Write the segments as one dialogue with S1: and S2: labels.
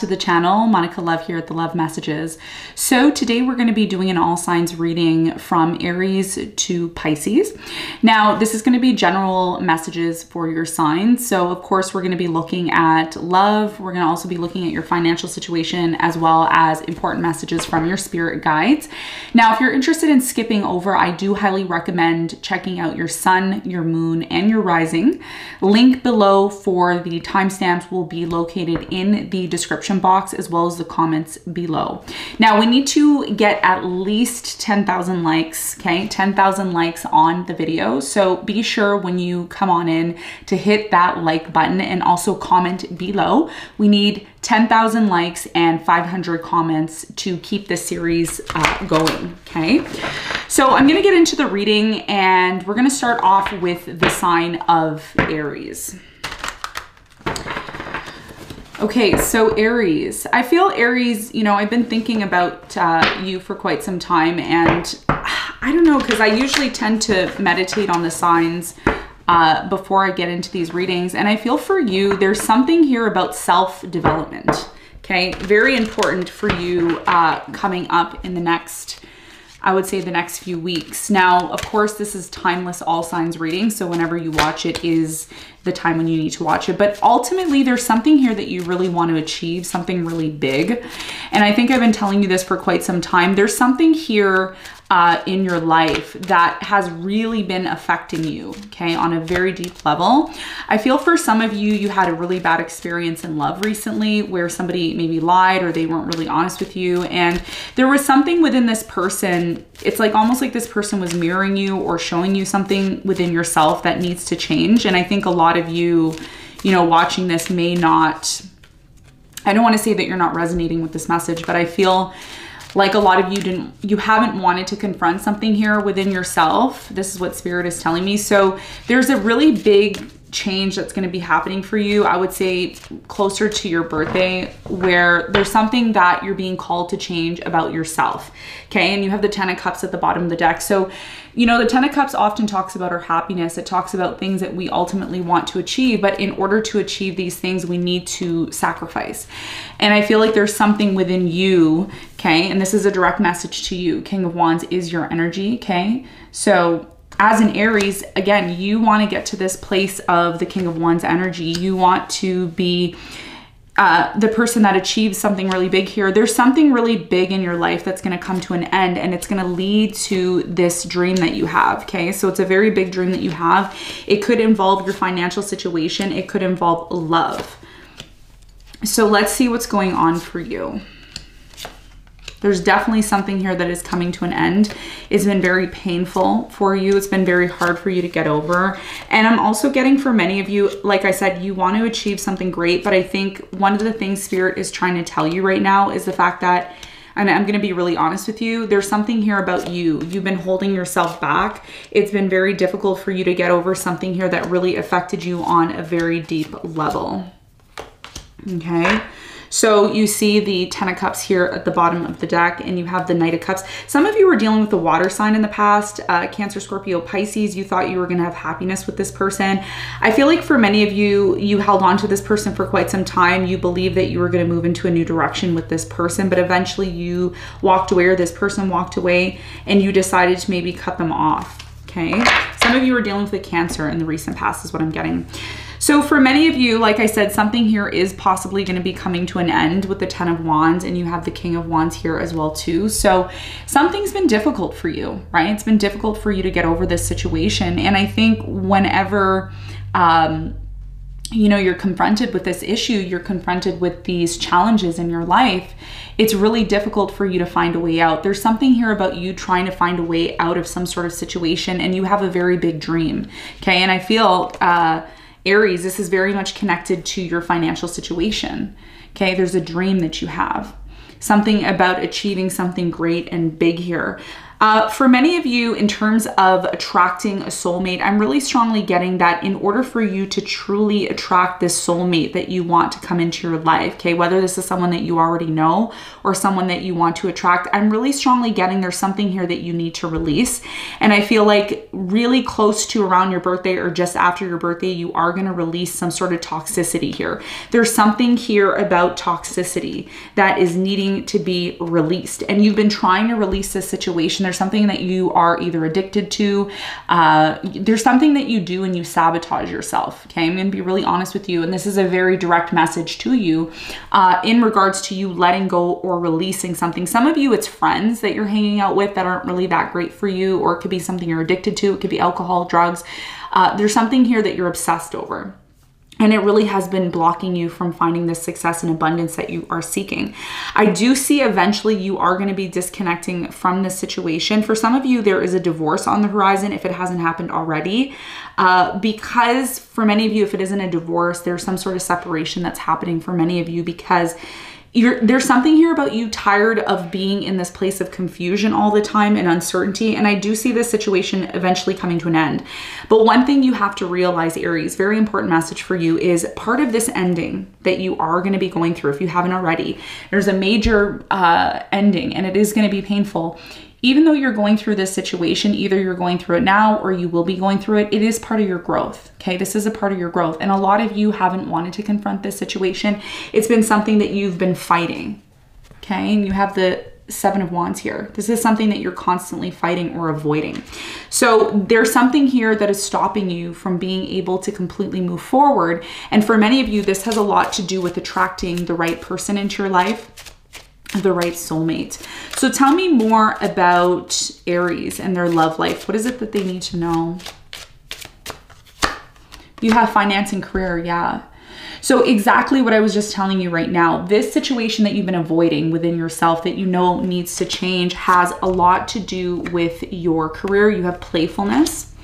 S1: To the channel. Monica Love here at the Love Messages. So today we're going to be doing an all signs reading from Aries to Pisces. Now this is going to be general messages for your signs. So of course we're going to be looking at love. We're going to also be looking at your financial situation as well as important messages from your spirit guides. Now if you're interested in skipping over, I do highly recommend checking out your sun, your moon, and your rising. Link below for the timestamps will be located in the description box as well as the comments below. Now we need to get at least 10,000 likes, okay? 10,000 likes on the video. So be sure when you come on in to hit that like button and also comment below. We need 10,000 likes and 500 comments to keep this series going, okay? So I'm gonna get into the reading and we're gonna start off with the sign of Aries. Okay, so Aries. I feel Aries, you know, I've been thinking about you for quite some time, and I don't know, because I usually tend to meditate on the signs before I get into these readings, and I feel for you, there's something here about self-development, okay? Very important for you coming up in the next, I would say the next few weeks. Now, of course, this is timeless all signs reading, so whenever you watch it is the time when you need to watch it. But ultimately, there's something here that you really want to achieve, something really big. And I think I've been telling you this for quite some time. There's something here in your life that has really been affecting you, okay, on a very deep level. I feel for some of you, you had a really bad experience in love recently where somebody maybe lied or they weren't really honest with you. And there was something within this person, it's like almost like this person was mirroring you or showing you something within yourself that needs to change. And I think a lot of you, you know, watching this may not, I don't want to say that you're not resonating with this message, but I feel like a lot of you haven't wanted to confront something here within yourself. This is what Spirit is telling me. So there's a really big change that's going to be happening for you. I would say closer to your birthday, where there's something that you're being called to change about yourself. Okay. And you have the 10 of Cups at the bottom of the deck. So, you know, the 10 of Cups often talks about our happiness. It talks about things that we ultimately want to achieve. But in order to achieve these things, we need to sacrifice. And I feel like there's something within you. Okay. And this is a direct message to you. King of Wands is your energy. Okay. So as an Aries, again, you want to get to this place of the King of Wands energy. You want to be the person that achieves something really big here. There's something really big in your life that's going to come to an end, and it's going to lead to this dream that you have, okay? So it's a very big dream that you have. It could involve your financial situation. It could involve love. So let's see what's going on for you. There's definitely something here that is coming to an end. It's been very painful for you. It's been very hard for you to get over. And I'm also getting for many of you, like I said, you want to achieve something great. But I think one of the things Spirit is trying to tell you right now is the fact that, and I'm going to be really honest with you, there's something here about you. You've been holding yourself back. It's been very difficult for you to get over something here that really affected you on a very deep level. Okay. So you see the 10 of Cups here at the bottom of the deck, and you have the Knight of Cups. Some of you were dealing with the water sign in the past, Cancer, Scorpio, Pisces. You thought you were going to have happiness with this person. I feel like for many of you, you held on to this person for quite some time. You believed that you were going to move into a new direction with this person, but eventually you walked away, or this person walked away, and you decided to maybe cut them off, okay? Some of you were dealing with the Cancer in the recent past is what I'm getting. So for many of you, like I said, something here is possibly going to be coming to an end with the 10 of Wands, and you have the King of Wands here as well too. So something's been difficult for you, right? It's been difficult for you to get over this situation. And I think whenever, you know, you're confronted with this issue, you're confronted with these challenges in your life, it's really difficult for you to find a way out. There's something here about you trying to find a way out of some sort of situation, and you have a very big dream, okay? And I feel, Aries, this is very much connected to your financial situation, okay? There's a dream that you have, something about achieving something great and big here. For many of you, in terms of attracting a soulmate, I'm really strongly getting that in order for you to truly attract this soulmate that you want to come into your life, okay, whether this is someone that you already know or someone that you want to attract, I'm really strongly getting there's something here that you need to release. And I feel like really close to around your birthday or just after your birthday, you are going to release some sort of toxicity here. There's something here about toxicity that is needing to be released. And you've been trying to release this situation. There's something that you are either addicted to. There's something that you do and you sabotage yourself. Okay, I'm going to be really honest with you. And this is a very direct message to you in regards to you letting go or releasing something. Some of you, it's friends that you're hanging out with that aren't really that great for you, or it could be something you're addicted to. It could be alcohol, drugs. There's something here that you're obsessed over. And it really has been blocking you from finding this success and abundance that you are seeking. I do see eventually you are going to be disconnecting from this situation. For some of you, there is a divorce on the horizon if it hasn't happened already. Because for many of you, if it isn't a divorce, there's some sort of separation that's happening for many of you because there's something here about you tired of being in this place of confusion all the time and uncertainty. And I do see this situation eventually coming to an end. But one thing you have to realize, Aries, very important message for you, is part of this ending that you are going to be going through, if you haven't already, there's a major ending and it is going to be painful. Even though you're going through this situation, either you're going through it now or you will be going through it, it is part of your growth, okay? This is a part of your growth. And a lot of you haven't wanted to confront this situation. It's been something that you've been fighting, okay? And you have the Seven of Wands here. This is something that you're constantly fighting or avoiding. So there's something here that is stopping you from being able to completely move forward. And for many of you, this has a lot to do with attracting the right person into your life, the right soulmate. So tell me more about Aries and their love life. What is it that they need to know? You have finance and career, yeah. So exactly what I was just telling you right now, this situation that you've been avoiding within yourself that you know needs to change has a lot to do with your career. You have playfulness.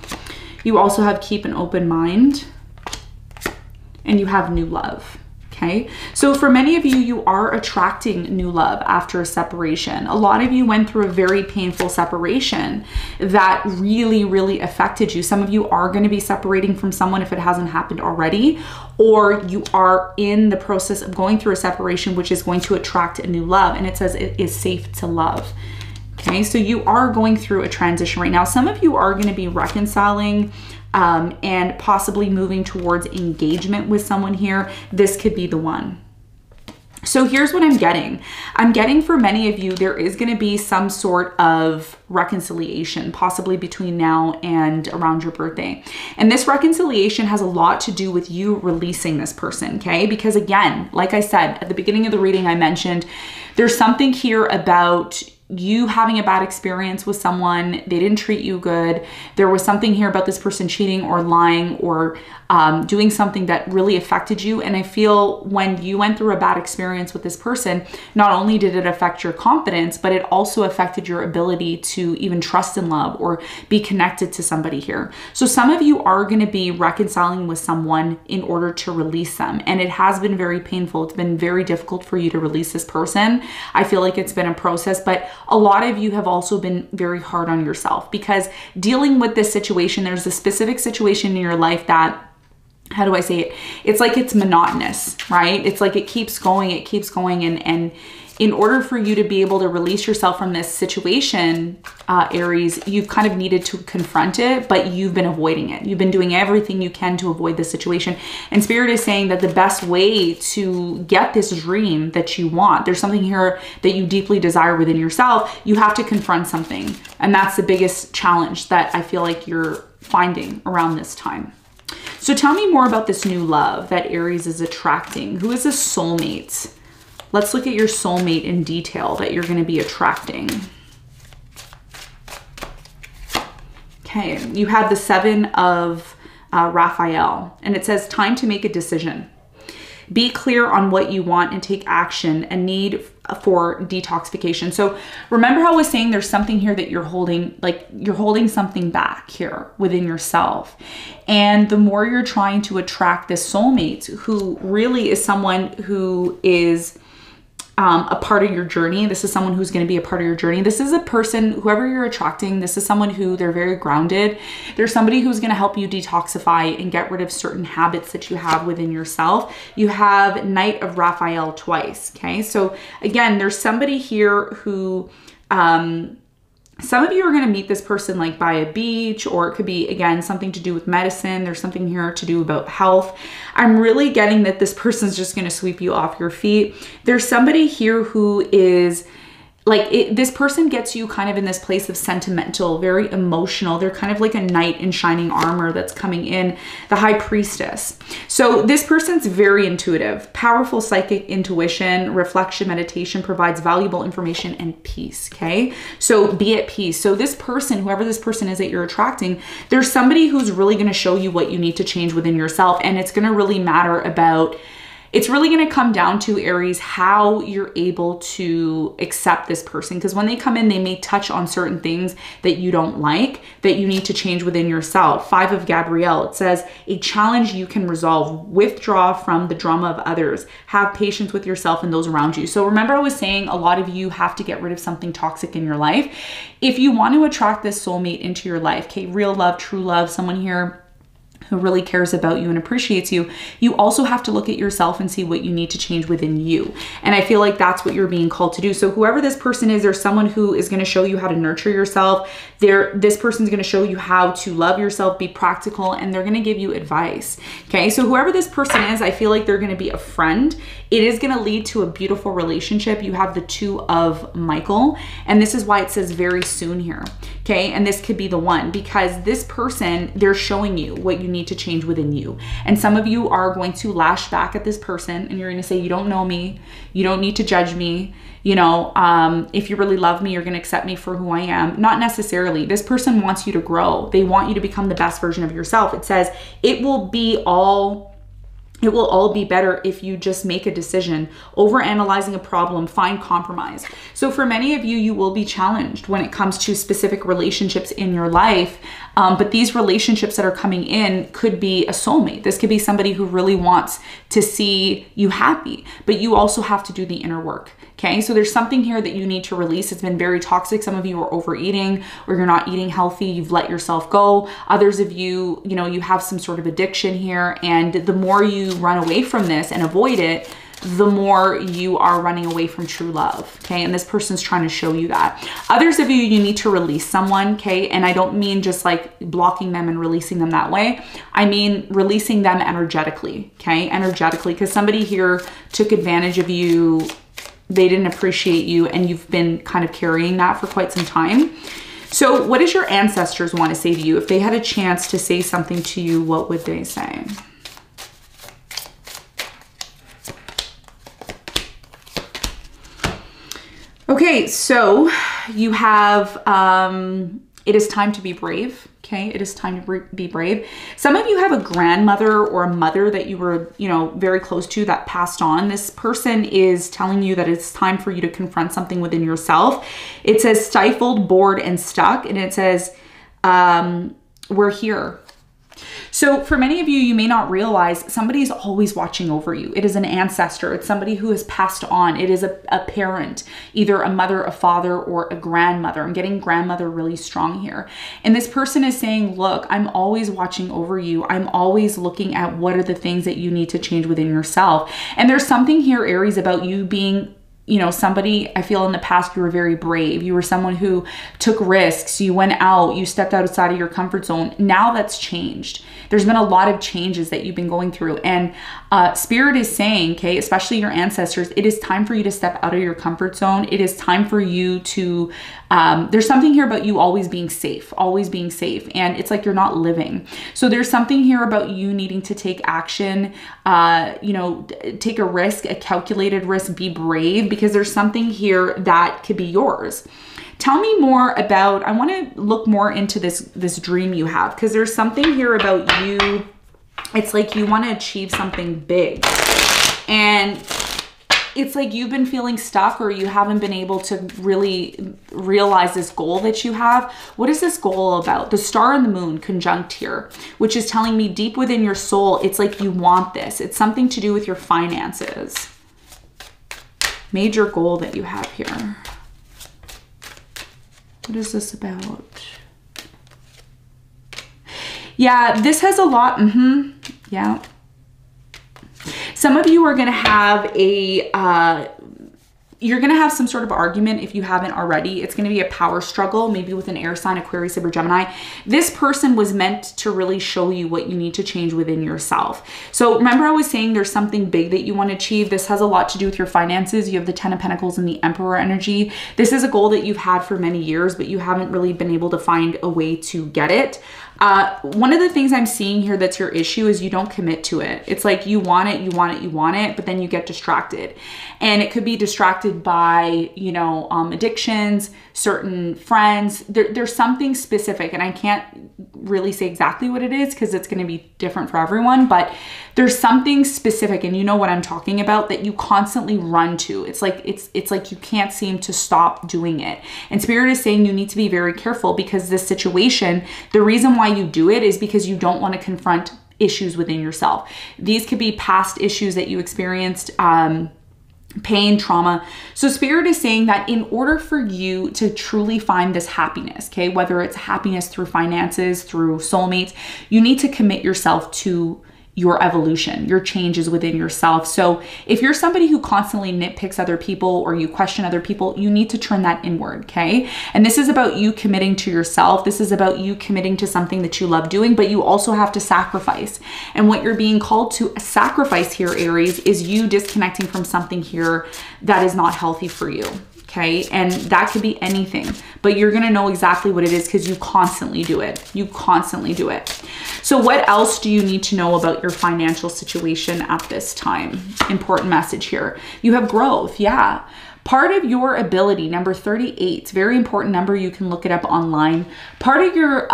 S1: You also have keep an open mind, and you have new love. Okay, so for many of you, you are attracting new love after a separation. A lot of you went through a very painful separation that really, really affected you. Some of you are going to be separating from someone if it hasn't happened already, or you are in the process of going through a separation, which is going to attract a new love. And it says it is safe to love. Okay, so you are going through a transition right now. Some of you are going to be reconciling and possibly moving towards engagement with someone here. This could be the one. So here's what I'm getting. I'm getting for many of you, there is going to be some sort of reconciliation, possibly between now and around your birthday. And this reconciliation has a lot to do with you releasing this person, okay? Because again, like I said, at the beginning of the reading, I mentioned there's something here about you having a bad experience with someone. They didn't treat you good. There was something here about this person cheating or lying or doing something that really affected you. And I feel when you went through a bad experience with this person, not only did it affect your confidence, but it also affected your ability to even trust in love or be connected to somebody here. So some of you are going to be reconciling with someone in order to release them. And it has been very painful. It's been very difficult for you to release this person. I feel like it's been a process, but a lot of you have also been very hard on yourself because dealing with this situation, there's a specific situation in your life that, how do I say it? It's like it's monotonous, right? It's like it keeps going, and in order for you to be able to release yourself from this situation, Aries, you've kind of needed to confront it, but you've been avoiding it. You've been doing everything you can to avoid this situation. And Spirit is saying that the best way to get this dream that you want, there's something here that you deeply desire within yourself, you have to confront something. And that's the biggest challenge that I feel like you're finding around this time. So tell me more about this new love that Aries is attracting. Who is a soulmate? Let's look at your soulmate in detail that you're going to be attracting. Okay, you have the Seven of Raphael, and it says time to make a decision. Be clear on what you want and take action, a need for detoxification. So remember how I was saying there's something here that you're holding, like you're holding something back here within yourself. And the more you're trying to attract this soulmate, who really is someone who is a part of your journey. This is someone who's going to be a part of your journey. This is a person, whoever you're attracting, this is someone who they're very grounded. There's somebody who's going to help you detoxify and get rid of certain habits that you have within yourself. You have Knight of Raphael twice. Okay. So again, there's somebody here who, some of you are going to meet this person like by a beach, or it could be, again, something to do with medicine. There's something here to do about health. I'm really getting that this person's just going to sweep you off your feet. There's somebody here who is like, this person gets you kind of in this place of sentimental, very emotional. They're kind of like a knight in shining armor that's coming in, the High Priestess. So this person's very intuitive, powerful psychic intuition, reflection, meditation, provides valuable information and peace, okay? So be at peace. So this person, whoever this person is that you're attracting, there's somebody who's really going to show you what you need to change within yourself, and it's going to really matter about, it's really going to come down to, Aries, how you're able to accept this person. Because when they come in, they may touch on certain things that you don't like, that you need to change within yourself. 5 of Gabrielle, it says, a challenge you can resolve. Withdraw from the drama of others. Have patience with yourself and those around you. So remember, I was saying a lot of you have to get rid of something toxic in your life. If you want to attract this soulmate into your life, okay, real love, true love, someone here who really cares about you and appreciates you, you also have to look at yourself and see what you need to change within you. And I feel like that's what you're being called to do. So whoever this person is, there's someone who is going to show you how to nurture yourself. This person's going to show you how to love yourself, be practical, and they're going to give you advice. Okay, so whoever this person is, I feel like they're going to be a friend. It is going to lead to a beautiful relationship. You have the 2 of Michael, and this is why it says very soon here. Okay, and this could be the one, because this person, they're showing you what you need to change within you. And some of you are going to lash back at this person, and you're going to say, you don't know me, you don't need to judge me, you know, if you really love me, you're going to accept me for who I am. Not necessarily. This person wants you to grow. They want you to become the best version of yourself. It says it will all be better if you just make a decision. Over analyzing a problem, find compromise. So for many of you, you will be challenged when it comes to specific relationships in your life. But these relationships that are coming in could be a soulmate. This could be somebody who really wants to see you happy, but you also have to do the inner work. Okay, so there's something here that you need to release. It's been very toxic. Some of you are overeating, or you're not eating healthy. You've let yourself go. Others of you, you know, you have some sort of addiction here. And the more you run away from this and avoid it, the more you are running away from true love. Okay, and this person's trying to show you that. Others of you, you need to release someone. Okay, and I don't mean just like blocking them and releasing them that way. I mean releasing them energetically. Okay, energetically, because somebody here took advantage of you. They didn't appreciate you, and you've been kind of carrying that for quite some time. So what does your ancestors want to say to you? If they had a chance to say something to you, what would they say? Okay, so you have, it is time to be brave. Okay, it is time to be brave. Some of you have a grandmother or a mother that you were, you know, very close to that passed on. This person is telling you that it's time for you to confront something within yourself. It says stifled, bored, and stuck. And it says, we're here. So for many of you, you may not realize somebody is always watching over you. It is an ancestor. It's somebody who has passed on. It is a parent, either a mother, a father, or a grandmother. I'm getting grandmother really strong here. And this person is saying, look, I'm always watching over you. I'm always looking at what are the things that you need to change within yourself. And there's something here, Aries, about you being, you know, somebody, I feel in the past, you were very brave. You were someone who took risks. You went out, you stepped outside of your comfort zone. Now that's changed. There's been a lot of changes that you've been going through. And Spirit is saying, okay, especially your ancestors, it is time for you to step out of your comfort zone. It is time for you to, there's something here about you always being safe. And it's like you're not living. So there's something here about you needing to take action, you know, take a risk, a calculated risk, be brave, because there's something here that could be yours. Tell me more about, I want to look more into this dream you have, because there's something here about you. It's like you want to achieve something big, and it's like you've been feeling stuck, or you haven't been able to really realize this goal that you have. What is this goal about? The star and the moon conjunct here, which is telling me deep within your soul, it's like you want this. It's something to do with your finances. Major goal that you have here. What is this about? Yeah, this has a lot. Yeah. Some of you are going to have you're going to have some sort of argument if you haven't already. It's going to be a power struggle, maybe with an air sign, Aquarius, Libra, Gemini. This person was meant to really show you what you need to change within yourself. So remember I was saying there's something big that you want to achieve. This has a lot to do with your finances. You have the 10 of Pentacles and the Emperor energy. This is a goal that you've had for many years, but you haven't really been able to find a way to get it. One of the things I'm seeing here that's your issue is you don't commit to it. It's like you want it, you want it, you want it, but then you get distracted. And it could be distracted by, you know, addictions, certain friends. There's something specific, and I can't really say exactly what it is because it's going to be different for everyone, but there's something specific, and you know what I'm talking about, that you constantly run to. It's like you can't seem to stop doing it. And Spirit is saying you need to be very careful because this situation, the reason why you do it is because you don't want to confront issues within yourself. These could be past issues that you experienced, pain, trauma. So Spirit is saying that in order for you to truly find this happiness, okay, whether it's happiness through finances, through soulmates, you need to commit yourself to your evolution, your changes within yourself. So if you're somebody who constantly nitpicks other people or you question other people, you need to turn that inward, okay? And this is about you committing to yourself. This is about you committing to something that you love doing, but you also have to sacrifice. And what you're being called to sacrifice here, Aries, is you disconnecting from something here that is not healthy for you. Okay, and that could be anything, but you're gonna know exactly what it is because you constantly do it. You constantly do it. So what else do you need to know about your financial situation at this time? Important message here. You have growth, yeah. Part of your ability, number 38, very important number, you can look it up online. Part of your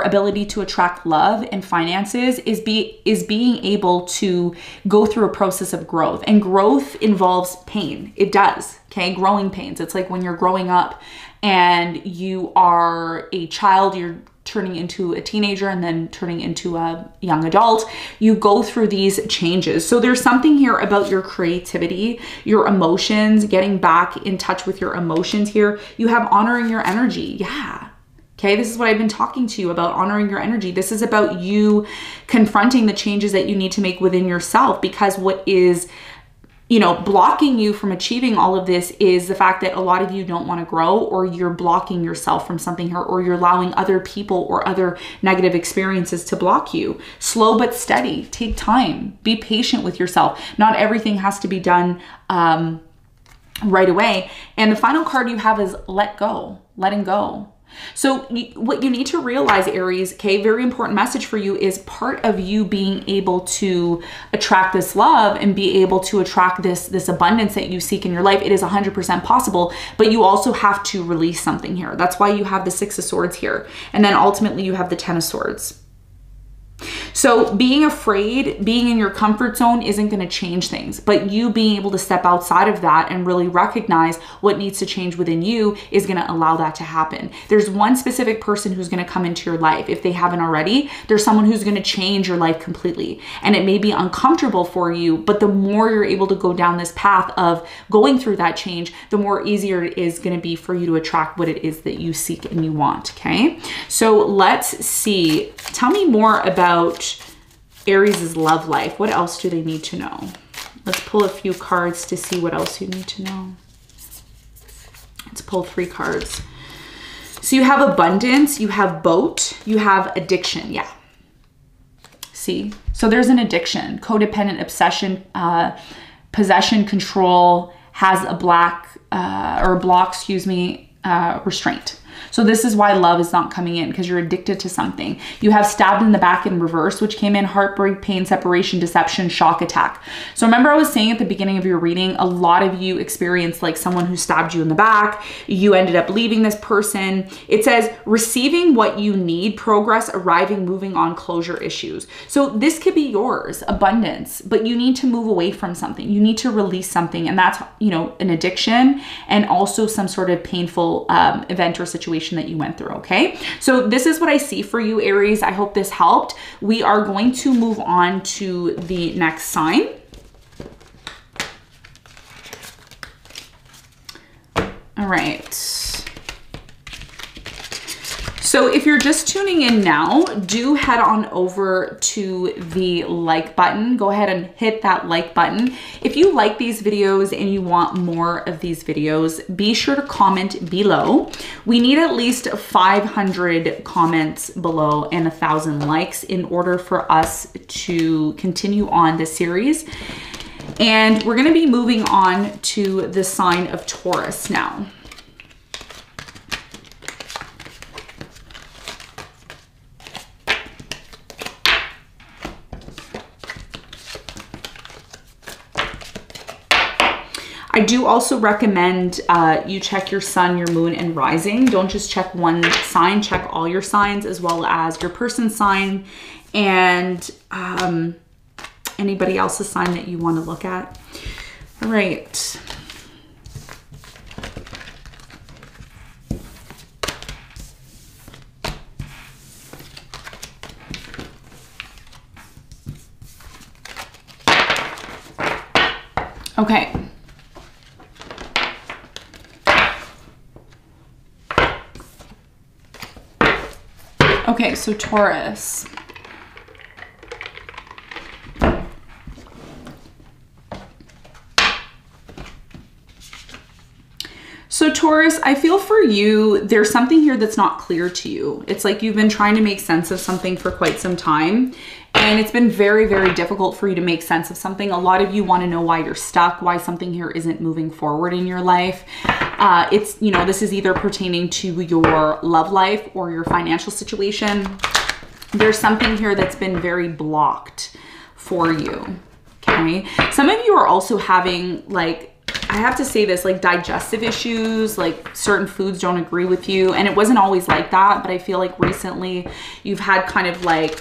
S1: ability to attract love and finances is being able to go through a process of growth, and growth involves pain. It does, okay? Growing pains. It's like when you're growing up and you are a child, you're turning into a teenager and then turning into a young adult, you go through these changes. So there's something here about your creativity, your emotions, getting back in touch with your emotions here. You have honoring your energy. Yeah. Okay, this is what I've been talking to you about, honoring your energy. This is about you confronting the changes that you need to make within yourself, because what is, you know, blocking you from achieving all of this is the fact that a lot of you don't want to grow, or you're blocking yourself from something here, or you're allowing other people or other negative experiences to block you. Slow but steady. Take time. Be patient with yourself. Not everything has to be done right away. And the final card you have is let go, letting go. So what you need to realize, Aries, okay, very important message for you, is part of you being able to attract this love and be able to attract this abundance that you seek in your life. It is 100% possible, but you also have to release something here. That's why you have the 6 of Swords here. And then ultimately you have the 10 of Swords. So being afraid, being in your comfort zone isn't going to change things, but you being able to step outside of that and really recognize what needs to change within you is going to allow that to happen. There's one specific person who's going to come into your life. If they haven't already, there's someone who's going to change your life completely. And it may be uncomfortable for you, but the more you're able to go down this path of going through that change, the more easier it is going to be for you to attract what it is that you seek and you want. Okay. So let's see. Tell me more about Aries' love life. What else do they need to know? Let's pull a few cards to see what else you need to know. Let's pull 3 cards. So you have abundance, you have boat, you have addiction. Yeah. See? So there's an addiction, codependent, obsession, possession, control, has a block, restraint. So this is why love is not coming in, because you're addicted to something. You have stabbed in the back in reverse, which came in heartbreak, pain, separation, deception, shock, attack. So remember I was saying at the beginning of your reading, a lot of you experienced like someone who stabbed you in the back. You ended up leaving this person. It says receiving what you need, progress, arriving, moving on, closure, issues. So this could be yours, abundance, but you need to move away from something. You need to release something, and that's, you know, an addiction and also some sort of painful event or situation that you went through. Okay, so this is what I see for you, Aries. I hope this helped. We are going to move on to the next sign. All right. So if you're just tuning in now, do head on over to the like button. Go ahead and hit that like button. If you like these videos and you want more of these videos, be sure to comment below. We need at least 500 comments below and 1,000 likes in order for us to continue on this series. And we're going to be moving on to the sign of Taurus now. I do also recommend you check your sun, your moon, and rising. Don't just check one sign, check all your signs as well as your person's sign and anybody else's sign that you want to look at. All right. Okay. Okay, so Taurus. So Taurus, I feel for you, there's something here that's not clear to you. It's like you've been trying to make sense of something for quite some time. And it's been very, very difficult for you to make sense of something. A lot of you want to know why you're stuck, why something here isn't moving forward in your life. It's, you know, this is either pertaining to your love life or your financial situation. There's something here that's been very blocked for you, okay? Some of you are also having, like, I have to say this, like digestive issues, like certain foods don't agree with you. And it wasn't always like that, but I feel like recently you've had kind of like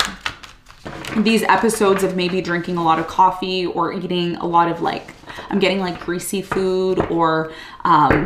S1: these episodes of maybe drinking a lot of coffee or eating a lot of like, I'm getting like greasy food or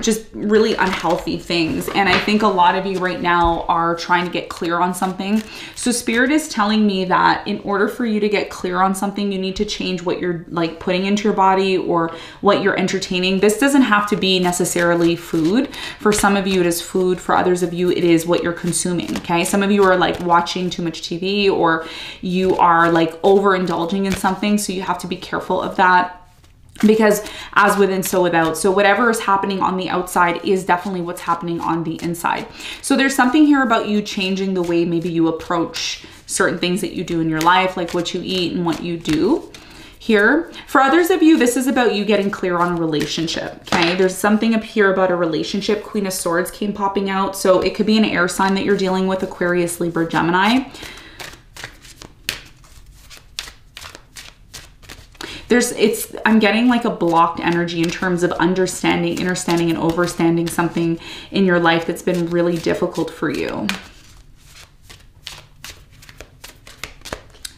S1: just really unhealthy things. And I think a lot of you right now are trying to get clear on something. So Spirit is telling me that in order for you to get clear on something, you need to change what you're like putting into your body or what you're entertaining. This doesn't have to be necessarily food. For some of you, it is food. For others of you, it is what you're consuming, okay? Some of you are like watching too much TV or you are like overindulging in something. So you have to be careful of that. Because as within, so without. So whatever is happening on the outside is definitely what's happening on the inside. So there's something here about you changing the way maybe you approach certain things that you do in your life, like what you eat and what you do here. For others of you, this is about you getting clear on a relationship, okay? There's something up here about a relationship. Queen of Swords came popping out. So it could be an air sign that you're dealing with, Aquarius, Libra, Gemini. I'm getting like a blocked energy in terms of understanding, understanding, and overstanding something in your life that's been really difficult for you.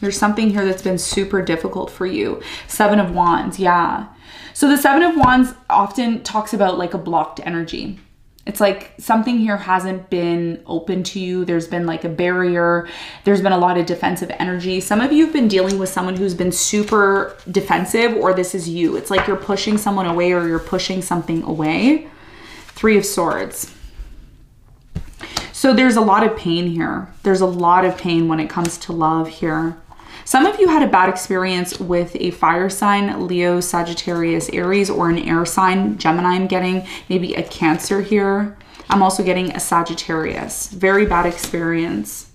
S1: There's something here that's been super difficult for you. Seven of Wands, yeah. So the Seven of Wands often talks about like a blocked energy. It's like something here hasn't been open to you. There's been like a barrier. There's been a lot of defensive energy. Some of you have been dealing with someone who's been super defensive, or this is you. It's like you're pushing someone away or you're pushing something away. Three of Swords. So there's a lot of pain here. There's a lot of pain when it comes to love here. Some of you had a bad experience with a fire sign, Leo, Sagittarius, Aries, or an air sign, Gemini I'm getting, maybe a Cancer here. I'm also getting a Sagittarius. Very bad experience.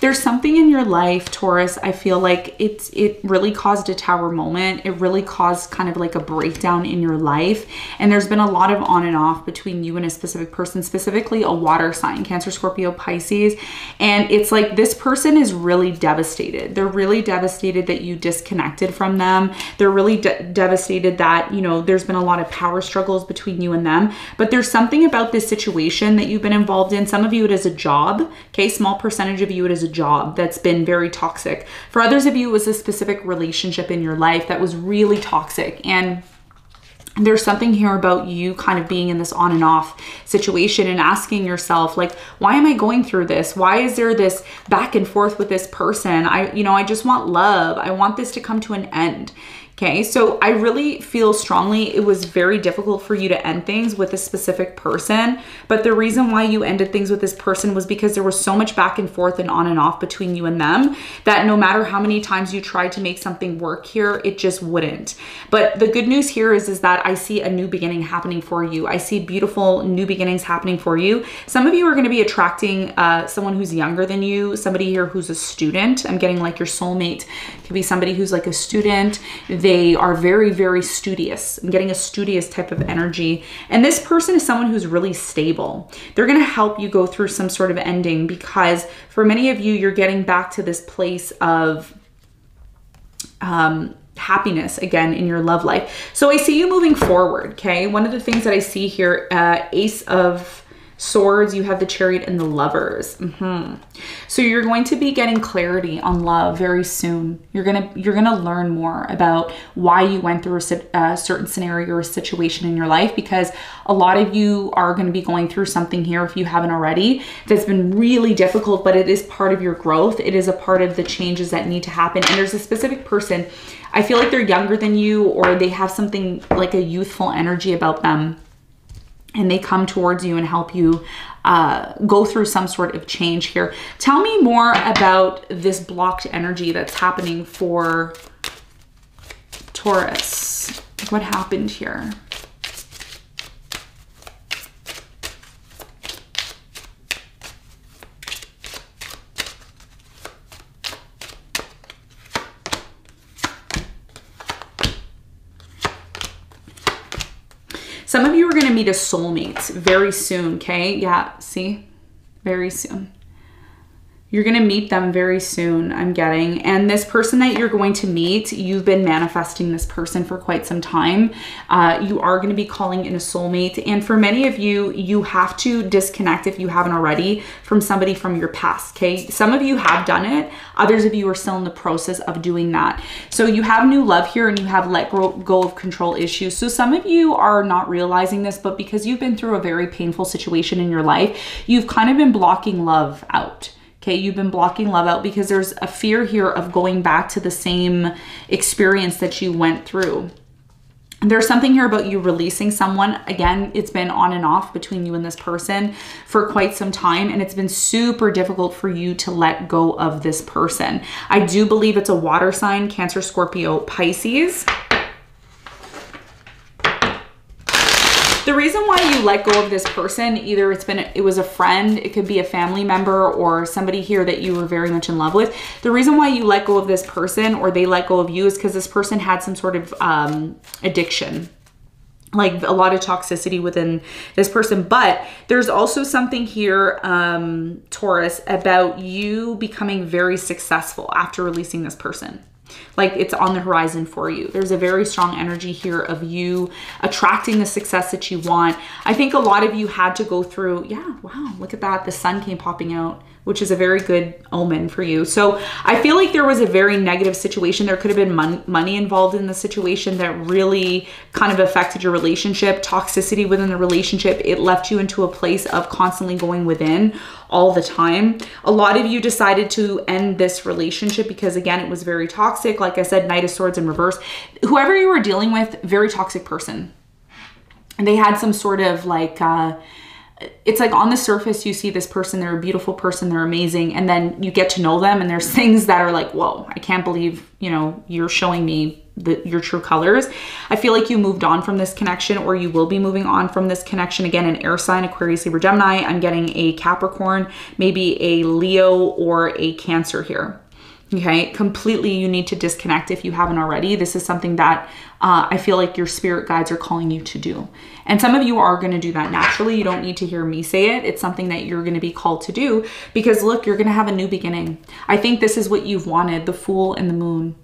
S1: There's something in your life, Taurus, I feel like it really caused a tower moment. It really caused kind of like a breakdown in your life. And there's been a lot of on and off between you and a specific person, specifically a water sign, Cancer, Scorpio, Pisces. And it's like this person is really devastated. They're really devastated that you disconnected from them. They're really devastated that, you know, there's been a lot of power struggles between you and them. But there's something about this situation that you've been involved in. Some of you, it is a job, okay? Small percentage of you, it is a job that's been very toxic. For others of you, it was a specific relationship in your life that was really toxic. And There's something here about you kind of being in this on and off situation and asking yourself, like, why am I going through this? Why is there this back and forth with this person? I just want love. I want this to come to an end. Okay, so I really feel strongly it was very difficult for you to end things with a specific person, but the reason why you ended things with this person was because there was so much back and forth and on and off between you and them that no matter how many times you tried to make something work here, it just wouldn't. But the good news here is that I see a new beginning happening for you. I see beautiful new beginnings happening for you. Some of you are going to be attracting someone who's younger than you, somebody here who's a student. I'm getting like your soulmate could be somebody who's like a student. They are very, very studious. I'm getting a studious type of energy. And this person is someone who's really stable. They're going to help you go through some sort of ending, because for many of you, you're getting back to this place of happiness again in your love life. So I see you moving forward, okay? One of the things that I see here, Ace of Swords, you have the Chariot and the Lovers. So you're going to be getting clarity on love very soon. You're gonna learn more about why you went through a certain scenario or a situation in your life, because a lot of you are going to be going through something here, if you haven't already, that's been really difficult, but it is part of your growth. It is a part of the changes that need to happen. And there's a specific person, I feel like they're younger than you, or they have something like a youthful energy about them, and they come towards you and help you go through some sort of change here. Tell me more about this blocked energy that's happening for Taurus. What happened here? Some of you are going to meet a soulmate very soon, okay? Yeah, see? Very soon. You're going to meet them very soon, I'm getting. And this person that you're going to meet, you've been manifesting this person for quite some time. You are going to be calling in a soulmate. And for many of you, you have to disconnect, if you haven't already, from somebody from your past, okay? Some of you have done it. Others of you are still in the process of doing that. So you have new love here, and you have let go of control issues. So some of you are not realizing this, but because you've been through a very painful situation in your life, you've kind of been blocking love out. Okay, you've been blocking love out because there's a fear here of going back to the same experience that you went through. There's something here about you releasing someone. Again, it's been on and off between you and this person for quite some time, and it's been super difficult for you to let go of this person. I do believe it's a water sign, Cancer, Scorpio, Pisces. The reason why you let go of this person, either it was a friend, it could be a family member, or somebody here that you were very much in love with. The reason why you let go of this person, or they let go of you, is because this person had some sort of addiction, like a lot of toxicity within this person. But there's also something here, Taurus, about you becoming very successful after releasing this person. Like it's on the horizon for you. There's a very strong energy here of you attracting the success that you want. I think a lot of you had to go through, yeah, wow, look at that. The sun came popping out, which is a very good omen for you. So I feel like there was a very negative situation. There could have been money involved in the situation that really kind of affected your relationship, toxicity within the relationship. It left you into a place of constantly going within all the time. A lot of you decided to end this relationship because, again, it was very toxic. Like I said, Knight of Swords in reverse. Whoever you were dealing with, very toxic person. And they had some sort of like, it's like on the surface, you see this person, they're a beautiful person, they're amazing. And then you get to know them and there's things that are like, whoa, I can't believe, you know, you're showing me your true colors. I feel like you moved on from this connection, or you will be moving on from this connection. Again, an air sign, Aquarius, Libra, Gemini. I'm getting a Capricorn, maybe a Leo or a Cancer here. Okay, completely you need to disconnect if you haven't already. This is something that I feel like your spirit guides are calling you to do. And some of you are going to do that naturally. You don't need to hear me say it. It's something that you're going to be called to do because look, you're going to have a new beginning. I think this is what you've wanted, the Fool and the Moon.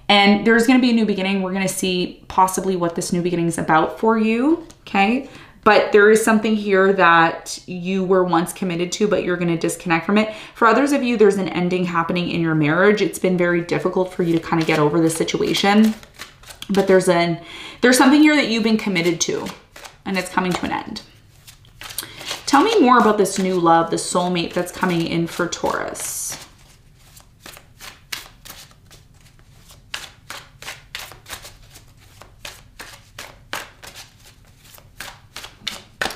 S1: And there's going to be a new beginning. We're going to see possibly what this new beginning is about for you. Okay. But there is something here that you were once committed to, but you're going to disconnect from it. For others of you, there's an ending happening in your marriage. It's been very difficult for you to kind of get over the situation. But there's something here that you've been committed to, and it's coming to an end. Tell me more about this new love, the soulmate that's coming in for Taurus.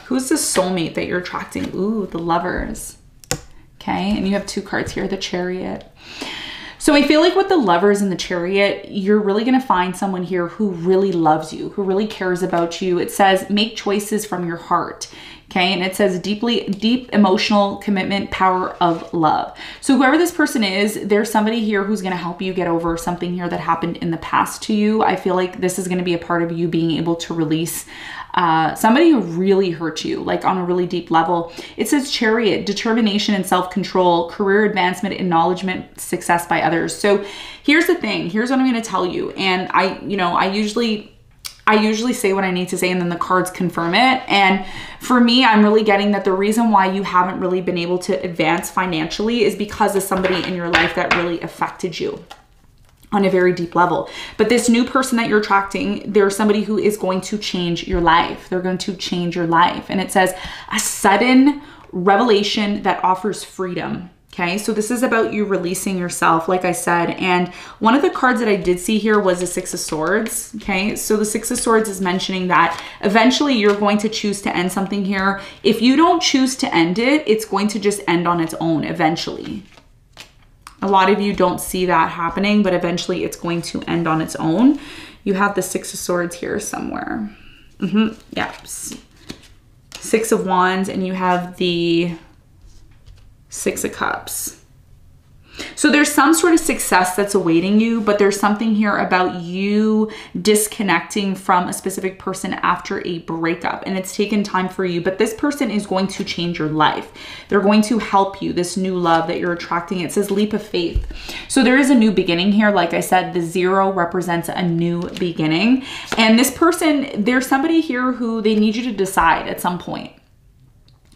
S1: Who's the soulmate that you're attracting? Ooh, the Lovers. Okay, and you have 2 cards here, the Chariot. So I feel like with the Lovers and the Chariot, you're really going to find someone here who really loves you, who really cares about you. It says, make choices from your heart. Okay, and it says deep emotional commitment, power of love. So whoever this person is, there's somebody here who's going to help you get over something here that happened in the past to you. I feel like this is going to be a part of you being able to release somebody who really hurt you, like on a really deep level. It says Chariot, determination and self-control, career advancement, acknowledgement, success by others. So here's the thing. Here's what I'm going to tell you. And I usually say what I need to say, and then the cards confirm it. And for me, I'm really getting that the reason why you haven't really been able to advance financially is because of somebody in your life that really affected you on a very deep level. But this new person that you're attracting, there's somebody who is going to change your life. They're going to change your life. And it says a sudden revelation that offers freedom. Okay, so this is about you releasing yourself, like I said. And one of the cards that I did see here was the 6 of Swords. Okay, so the 6 of Swords is mentioning that eventually you're going to choose to end something here. If you don't choose to end it, it's going to just end on its own eventually. A lot of you don't see that happening, but eventually it's going to end on its own. You have the 6 of Swords here somewhere. Yeah, 6 of Wands, and you have the 6 of Cups. So there's some sort of success that's awaiting you, but there's something here about you disconnecting from a specific person after a breakup, and it's taken time for you, but this person is going to change your life. They're going to help you, this new love that you're attracting. It says leap of faith. So there is a new beginning here. Like I said, the 0 represents a new beginning. And this person, there's somebody here who they need you to decide at some point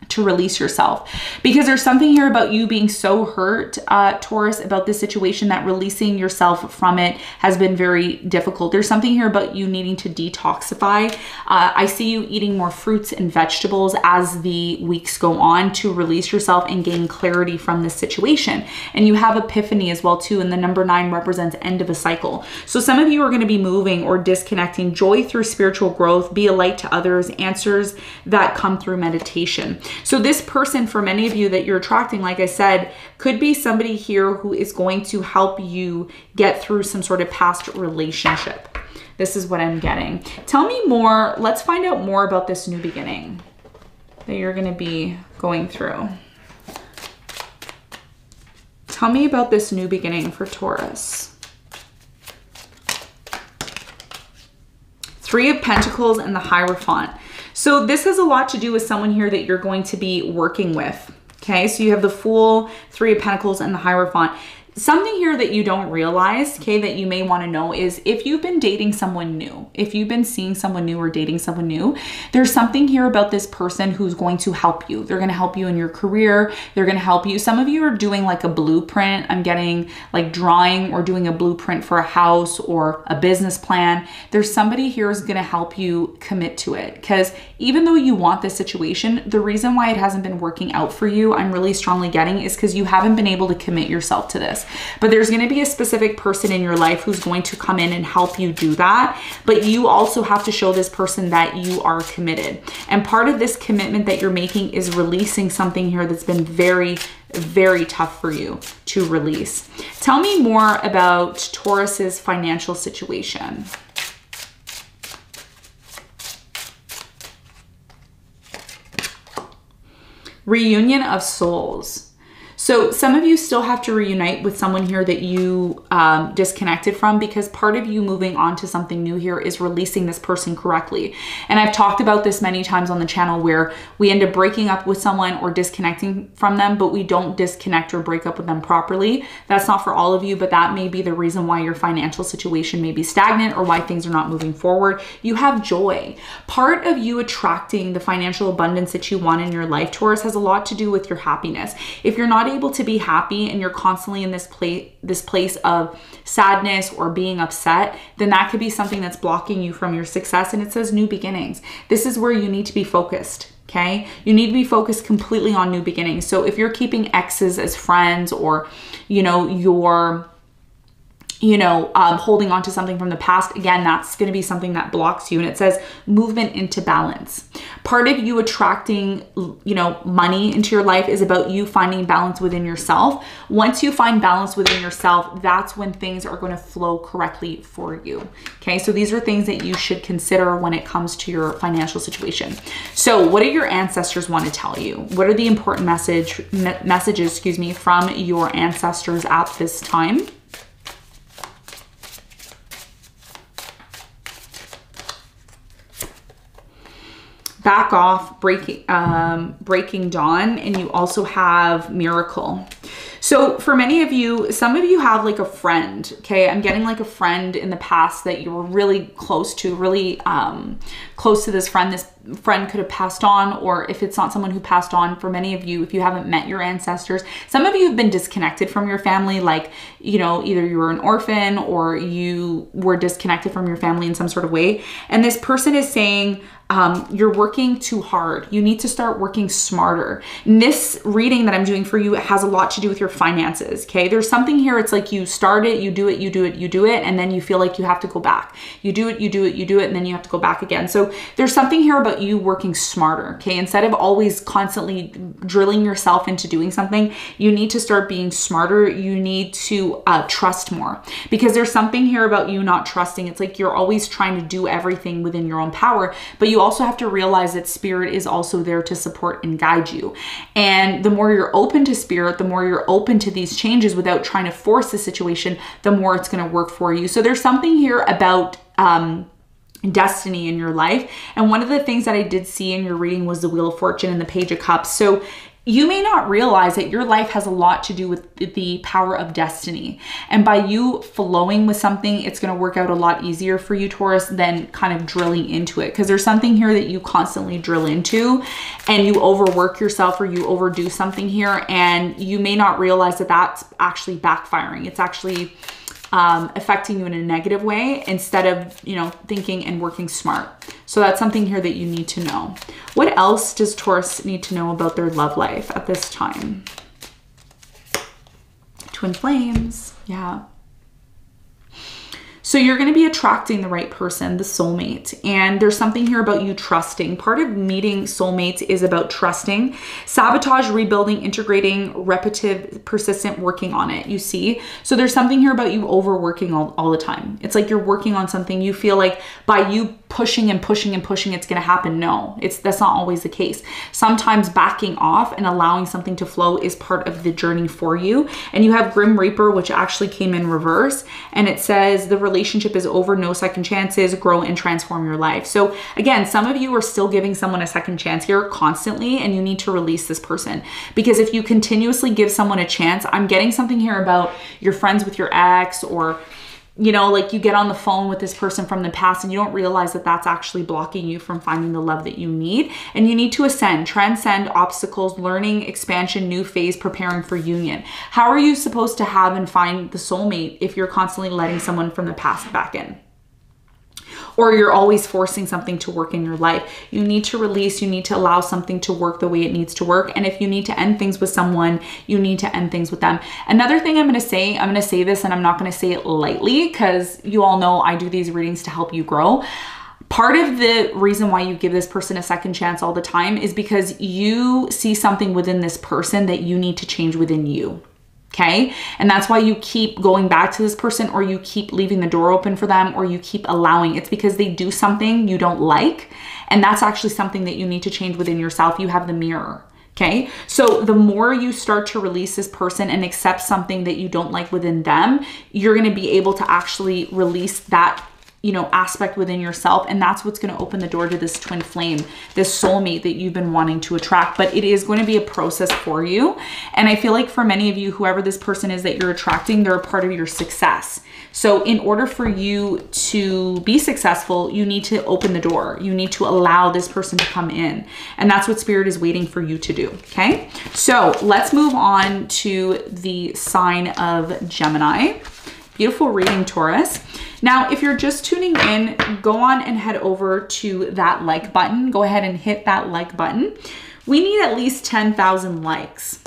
S1: to release yourself, because there's something here about you being so hurt, Taurus, about this situation, that releasing yourself from it has been very difficult. There's something here about you needing to detoxify. I see you eating more fruits and vegetables as the weeks go on to release yourself and gain clarity from this situation. And you have epiphany as well too, and the number 9 represents end of a cycle. So some of you are going to be moving or disconnecting, joy through spiritual growth, be a light to others, answers that come through meditation. So this person, for many of you that you're attracting, like I said, could be somebody here who is going to help you get through some sort of past relationship. This is what I'm getting. Tell me more. Let's find out more about this new beginning that you're going to be going through. Tell me about this new beginning for Taurus. 3 of Pentacles and the Hierophant. So this has a lot to do with someone here that you're going to be working with. Okay, so you have the Fool, 3 of Pentacles, and the Hierophant. Something here that you don't realize, okay, that you may want to know is if you've been dating someone new, if you've been seeing someone new or dating someone new, there's something here about this person who's going to help you. They're going to help you in your career. They're going to help you. Some of you are doing like a blueprint. I'm getting like drawing or doing a blueprint for a house or a business plan. There's somebody here who's going to help you commit to it, because even though you want this situation, the reason why it hasn't been working out for you, I'm really strongly getting, is because you haven't been able to commit yourself to this. But there's going to be a specific person in your life who's going to come in and help you do that. But you also have to show this person that you are committed. And part of this commitment that you're making is releasing something here that's been very, very tough for you to release. Tell me more about Taurus's financial situation. Reunion of souls. So some of you still have to reunite with someone here that you disconnected from, because part of you moving on to something new here is releasing this person correctly. And I've talked about this many times on the channel where we end up breaking up with someone or disconnecting from them, but we don't disconnect or break up with them properly. That's not for all of you, but that may be the reason why your financial situation may be stagnant or why things are not moving forward. You have joy. Part of you attracting the financial abundance that you want in your life, Taurus, has a lot to do with your happiness. If you're not able able to be happy and you're constantly in this place of sadness or being upset, then that could be something that's blocking you from your success. And it says new beginnings. This is where you need to be focused. Okay, you need to be focused completely on new beginnings. So if you're keeping exes as friends, or you're holding on to something from the past, again, that's going to be something that blocks you. And it says movement into balance. Part of you attracting, money into your life is about you finding balance within yourself. Once you find balance within yourself, that's when things are going to flow correctly for you. Okay, so these are things that you should consider when it comes to your financial situation. So what do your ancestors want to tell you? What are the important messages, from your ancestors at this time? Back off, breaking dawn, and you also have miracle. So for many of you, some of you have like a friend, okay? I'm getting like a friend in the past that you were really close to, close to this friend. This friend could have passed on, or if it's not someone who passed on, for many of you, if you haven't met your ancestors, some of you have been disconnected from your family, like, either you were an orphan or you were disconnected from your family in some sort of way. And this person is saying, you're working too hard. You need to start working smarter. And this reading that I'm doing for you has a lot to do with your finances, okay? There's something here, it's like you start it, you do it, and then you feel like you have to go back. You do it, and then you have to go back again. So there's something here about you working smarter, okay? Instead of always constantly drilling yourself into doing something, you need to start being smarter. You need to trust more, because there's something here about you not trusting. It's like you're always trying to do everything within your own power, but you also have to realize that spirit is also there to support and guide you. And the more you're open to spirit, the more you're open to these changes without trying to force the situation, the more it's going to work for you. So there's something here about destiny in your life. And one of the things that I did see in your reading was the Wheel of Fortune and the Page of Cups. So you may not realize that your life has a lot to do with the power of destiny. And by you flowing with something, it's going to work out a lot easier for you, Taurus, than kind of drilling into it. Because there's something here that you constantly drill into and you overwork yourself, or you overdo something here. And you may not realize that that's actually backfiring. It's actually affecting you in a negative way, instead of, thinking and working smart. So that's something here that you need to know. What else does Taurus need to know about their love life at this time? Twin flames. Yeah. So you're going to be attracting the right person, the soulmate. And there's something here about you trusting. Part of meeting soulmates is about trusting, sabotage, rebuilding, integrating, repetitive, persistent, working on it, you see? So there's something here about you overworking all the time. It's like you're working on something. You feel like by you pushing and pushing and pushing, it's going to happen. No, that's not always the case. Sometimes backing off and allowing something to flow is part of the journey for you. And you have Grim Reaper, which actually came in reverse. And it says the relationship is over, no second chances, grow and transform your life. So again, some of you are still giving someone a second chance here constantly, and you need to release this person. Because if you continuously give someone a chance, I'm getting something here about you're friends with your ex, or like you get on the phone with this person from the past and you don't realize that that's actually blocking you from finding the love that you need. And you need to ascend, transcend obstacles, learning, expansion, new phase, preparing for union. How are you supposed to have and find the soulmate if you're constantly letting someone from the past back in? Or you're always forcing something to work in your life. You need to release, you need to allow something to work the way it needs to work. And if you need to end things with someone, you need to end things with them. Another thing I'm going to say this, and I'm not going to say it lightly, because you all know I do these readings to help you grow. Part of the reason why you give this person a second chance all the time is because you see something within this person that you need to change within you. Okay. And that's why you keep going back to this person, or you keep leaving the door open for them, or you keep allowing. It's because they do something you don't like. And that's actually something that you need to change within yourself. You have the mirror. Okay. So the more you start to release this person and accept something that you don't like within them, you're going to be able to actually release that you know, aspect within yourself. And that's what's going to open the door to this twin flame, this soulmate that you've been wanting to attract. But it is going to be a process for you. And I feel like for many of you, whoever this person is that you're attracting, they're a part of your success. So in order for you to be successful, you need to open the door. You need to allow this person to come in. And that's what Spirit is waiting for you to do. Okay. So let's move on to the sign of Gemini. Beautiful reading, Taurus. Now, if you're just tuning in, go on and head over to that like button. Go ahead and hit that like button. We need at least 10,000 likes.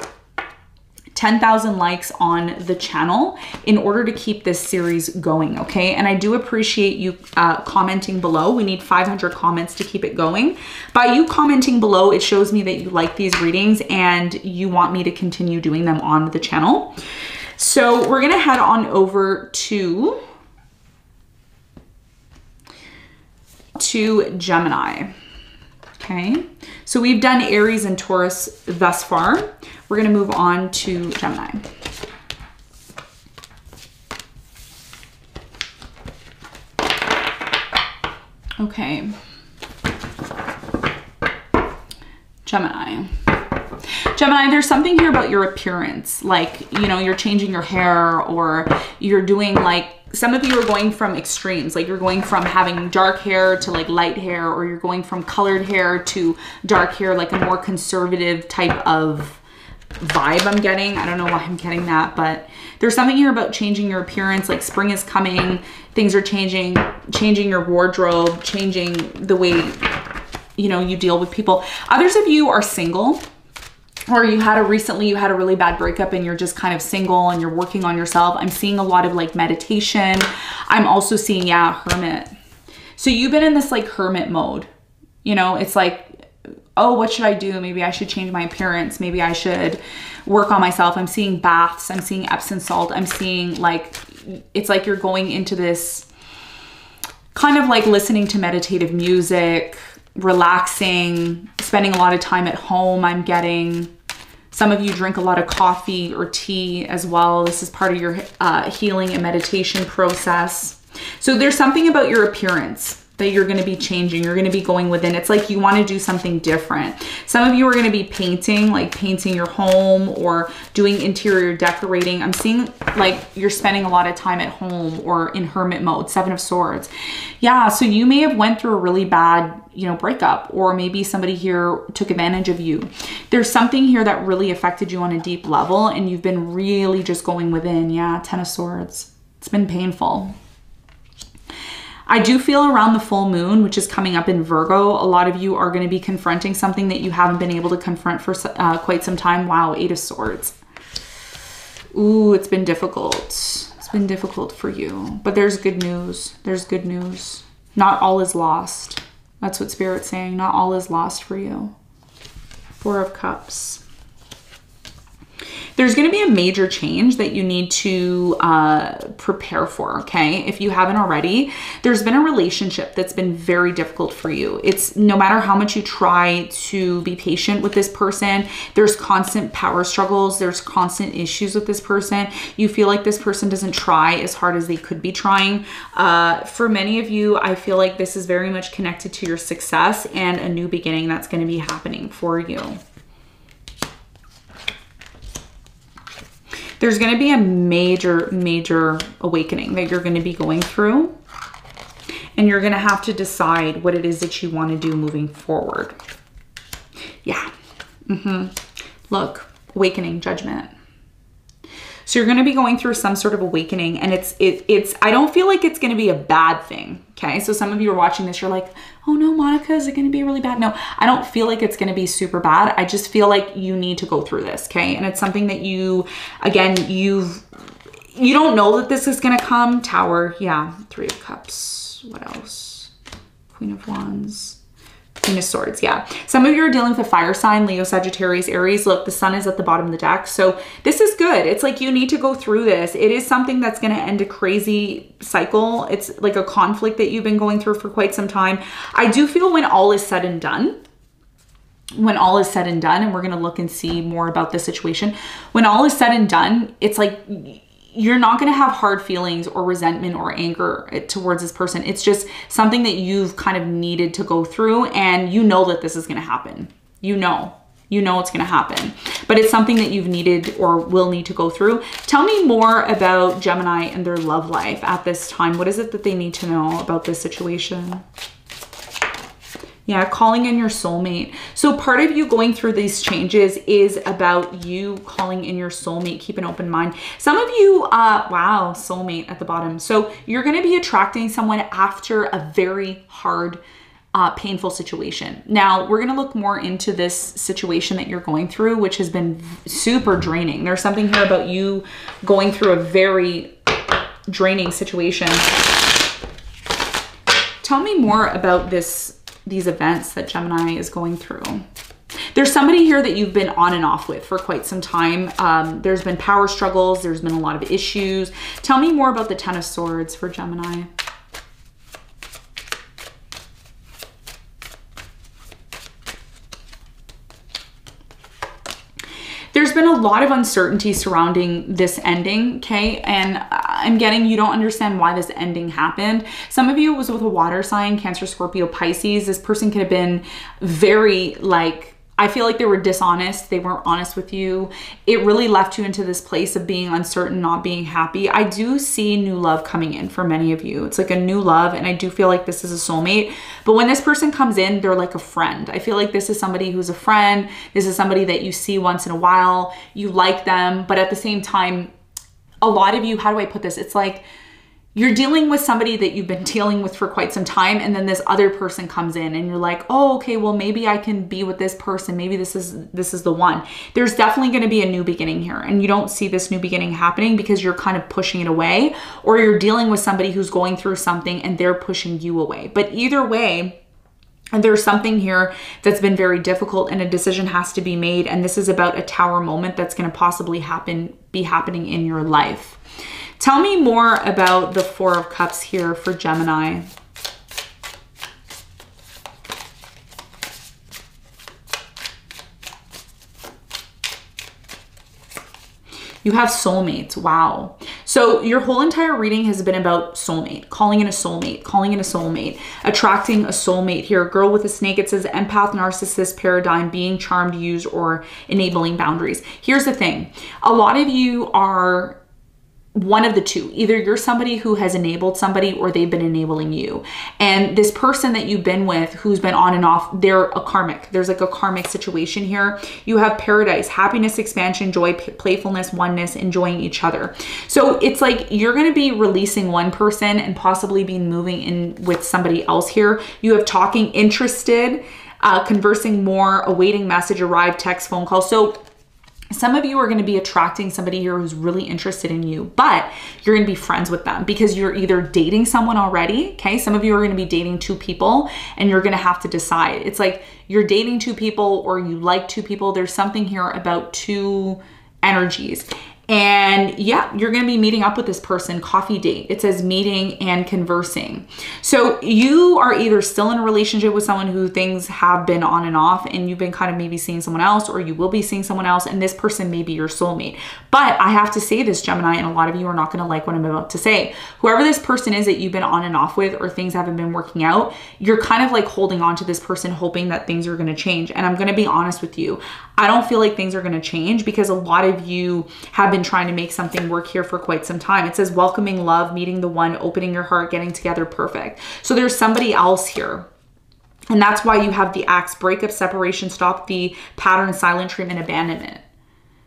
S1: 10,000 likes on the channel in order to keep this series going, okay? And I do appreciate you commenting below. We need 500 comments to keep it going. By you commenting below, it shows me that you like these readings and you want me to continue doing them on the channel. So we're gonna head on over to Gemini, okay? So we've done Aries and Taurus thus far. We're gonna move on to Gemini. Okay. Gemini. Gemini, there's something here about your appearance. Like, you know, you're changing your hair, or you're doing like, some of you are going from extremes. Like you're going from having dark hair to like light hair, or you're going from colored hair to dark hair, like a more conservative type of vibe I'm getting. I don't know why I'm getting that, but there's something here about changing your appearance. Like spring is coming, things are changing your wardrobe, changing the way, you know, you deal with people. Others of you are single, or you had a really bad breakup and you're just kind of single and you're working on yourself. I'm seeing a lot of like meditation. I'm also seeing, yeah, hermit. So you've been in this like hermit mode. You know, it's like, oh, what should I do? Maybe I should change my appearance. Maybe I should work on myself. I'm seeing baths. I'm seeing Epsom salt. I'm seeing like, it's like you're going into this kind of like listening to meditative music, relaxing, spending a lot of time at home. I'm getting, some of you drink a lot of coffee or tea as well. This is part of your healing and meditation process. So there's something about your appearance that you're going to be changing. You're going to be going within. It's like you want to do something different. Some of you are going to be painting, like painting your home or doing interior decorating. I'm seeing like you're spending a lot of time at home or in hermit mode, 7 of Swords. Yeah, so you may have went through a really bad, you know, breakup, or maybe somebody here took advantage of you. There's something here that really affected you on a deep level and you've been really just going within. Yeah, 10 of Swords. It's been painful. I do feel around the full moon, which is coming up in Virgo, a lot of you are going to be confronting something that you haven't been able to confront for quite some time. Wow, 8 of Swords. Ooh, it's been difficult. It's been difficult for you, but there's good news. There's good news. Not all is lost. That's what Spirit's saying. Not all is lost for you. 4 of Cups. There's going to be a major change that you need to prepare for, okay? If you haven't already, there's been a relationship that's been very difficult for you. It's no matter how much you try to be patient with this person, there's constant power struggles. There's constant issues with this person. You feel like this person doesn't try as hard as they could be trying. For many of you, I feel like this is very much connected to your success and a new beginning that's going to be happening for you. There's going to be a major awakening that you're going to be going through. And you're going to have to decide what it is that you want to do moving forward. Yeah. Look, awakening, judgment. So you're going to be going through some sort of awakening, and it's I don't feel like it's going to be a bad thing. Okay. So some of you are watching this, you're like, oh no, Monica, is it going to be really bad? No, I don't feel like it's going to be super bad. I just feel like you need to go through this. Okay. And it's something that you, again, you don't know that this is going to come. Tower. Yeah. 3 of Cups. What else? Queen of Wands. Queen of Swords. Yeah. Some of you are dealing with a fire sign, Leo, Sagittarius, Aries. Look, the sun is at the bottom of the deck. So this is good. It's like you need to go through this. It is something that's going to end a crazy cycle. It's like a conflict that you've been going through for quite some time. I do feel when all is said and done, and we're going to look and see more about this situation. When all is said and done, it's like you're not going to have hard feelings or resentment or anger towards this person. It's just something that you've kind of needed to go through, and you know that this is going to happen. You know it's going to happen, but it's something that you've needed or will need to go through. Tell me more about Gemini and their love life at this time. What is it that they need to know about this situation? Yeah, calling in your soulmate. So part of you going through these changes is about you calling in your soulmate. Keep an open mind. Some of you, wow, soulmate at the bottom. So you're going to be attracting someone after a very hard, painful situation. Now, we're going to look more into this situation that you're going through, which has been super draining. There's something here about you going through a very draining situation. Tell me more about these events that Gemini is going through. There's somebody here that you've been on and off with for quite some time. There's been power struggles. There's been a lot of issues. Tell me more about the Ten of Swords for Gemini. There's been a lot of uncertainty surrounding this ending, okay? And I'm getting you don't understand why this ending happened. Some of you was with a water sign, Cancer, Scorpio, Pisces. This person could have been very I feel like they were dishonest. They weren't honest with you. It really left you into this place of being uncertain, not being happy. I do see new love coming in for many of you. It's like a new love, and I do feel like this is a soulmate. But when this person comes in, they're like a friend. I feel like this is somebody who's a friend. This is somebody that you see once in a while. You like them, but at the same time, a lot of you, how do I put this? It's like you're dealing with somebody that you've been dealing with for quite some time, and then this other person comes in and you're like, oh, okay, well, maybe I can be with this person. Maybe this is the one. There's definitely going to be a new beginning here, and you don't see this new beginning happening because you're kind of pushing it away, or you're dealing with somebody who's going through something and they're pushing you away. But either way, and there's something here that's been very difficult, and a decision has to be made. And this is about a Tower moment that's going to possibly be happening in your life. Tell me more about the Four of Cups here for Gemini. You have soulmates. Wow. So your whole entire reading has been about soulmate, calling in a soulmate, calling in a soulmate, attracting a soulmate here. Girl with a snake, it says empath, narcissist, paradigm, being charmed, used, or enabling boundaries. Here's the thing. A lot of you are one of the two. Either you're somebody who has enabled somebody, or they've been enabling you. And this person that you've been with, who's been on and off, they're a karmic. There's like a karmic situation here. You have paradise, happiness, expansion, joy, playfulness, oneness, enjoying each other. So it's like you're going to be releasing one person and possibly be moving in with somebody else here. You have talking, interested, conversing more, awaiting message, arrive, text, phone call. So some of you are going to be attracting somebody here who's really interested in you, but you're going to be friends with them because you're either dating someone already, okay? Some of you are going to be dating two people, and you're going to have to decide. It's like you're dating two people, or you like two people. There's something here about two energies. And yeah, you're going to be meeting up with this person, coffee date. It says meeting and conversing. So you are either still in a relationship with someone who things have been on and off, and you've been kind of maybe seeing someone else, or you will be seeing someone else, and this person may be your soulmate. But I have to say this, Gemini, and a lot of you are not going to like what I'm about to say. Whoever this person is that you've been on and off with, or things haven't been working out, you're kind of like holding on to this person, hoping that things are going to change. And I'm going to be honest with you. I don't feel like things are going to change because a lot of you have been trying to make something work here for quite some time. It says welcoming love, meeting the one, opening your heart, getting together, perfect. So there's somebody else here. And that's why you have the axe, breakup, separation, stop the pattern, silent treatment, abandonment.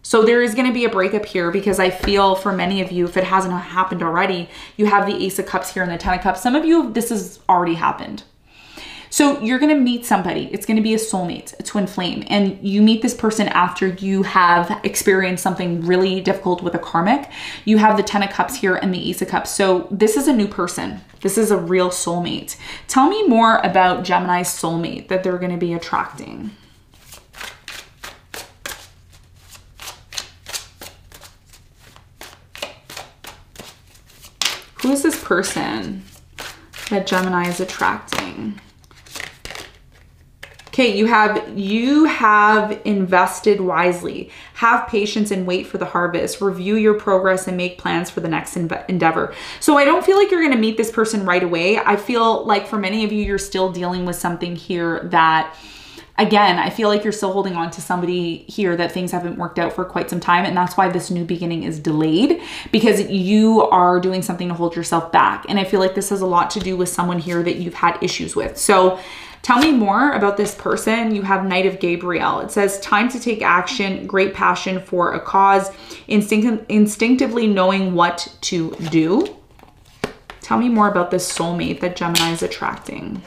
S1: So there is going to be a breakup here because I feel for many of you, if it hasn't happened already, you have the Ace of Cups here and the Ten of Cups. Some of you, this has already happened. So you're going to meet somebody. It's going to be a soulmate, a twin flame. And you meet this person after you have experienced something really difficult with a karmic. You have the Ten of Cups here and the Ace of Cups. So this is a new person. This is a real soulmate. Tell me more about Gemini's soulmate that they're going to be attracting. Who is this person that Gemini is attracting? Okay, you have invested wisely. Have patience and wait for the harvest. Review your progress and make plans for the next endeavor. So I don't feel like you're going to meet this person right away. I feel like for many of you, you're still dealing with something here that, again, I feel like you're still holding on to somebody here that things haven't worked out for quite some time. And that's why this new beginning is delayed, because you are doing something to hold yourself back. And I feel like this has a lot to do with someone here that you've had issues with. So tell me more about this person. You have Knight of Gabriel. It says time to take action, great passion for a cause, instinctively knowing what to do. Tell me more about this soulmate that Gemini is attracting.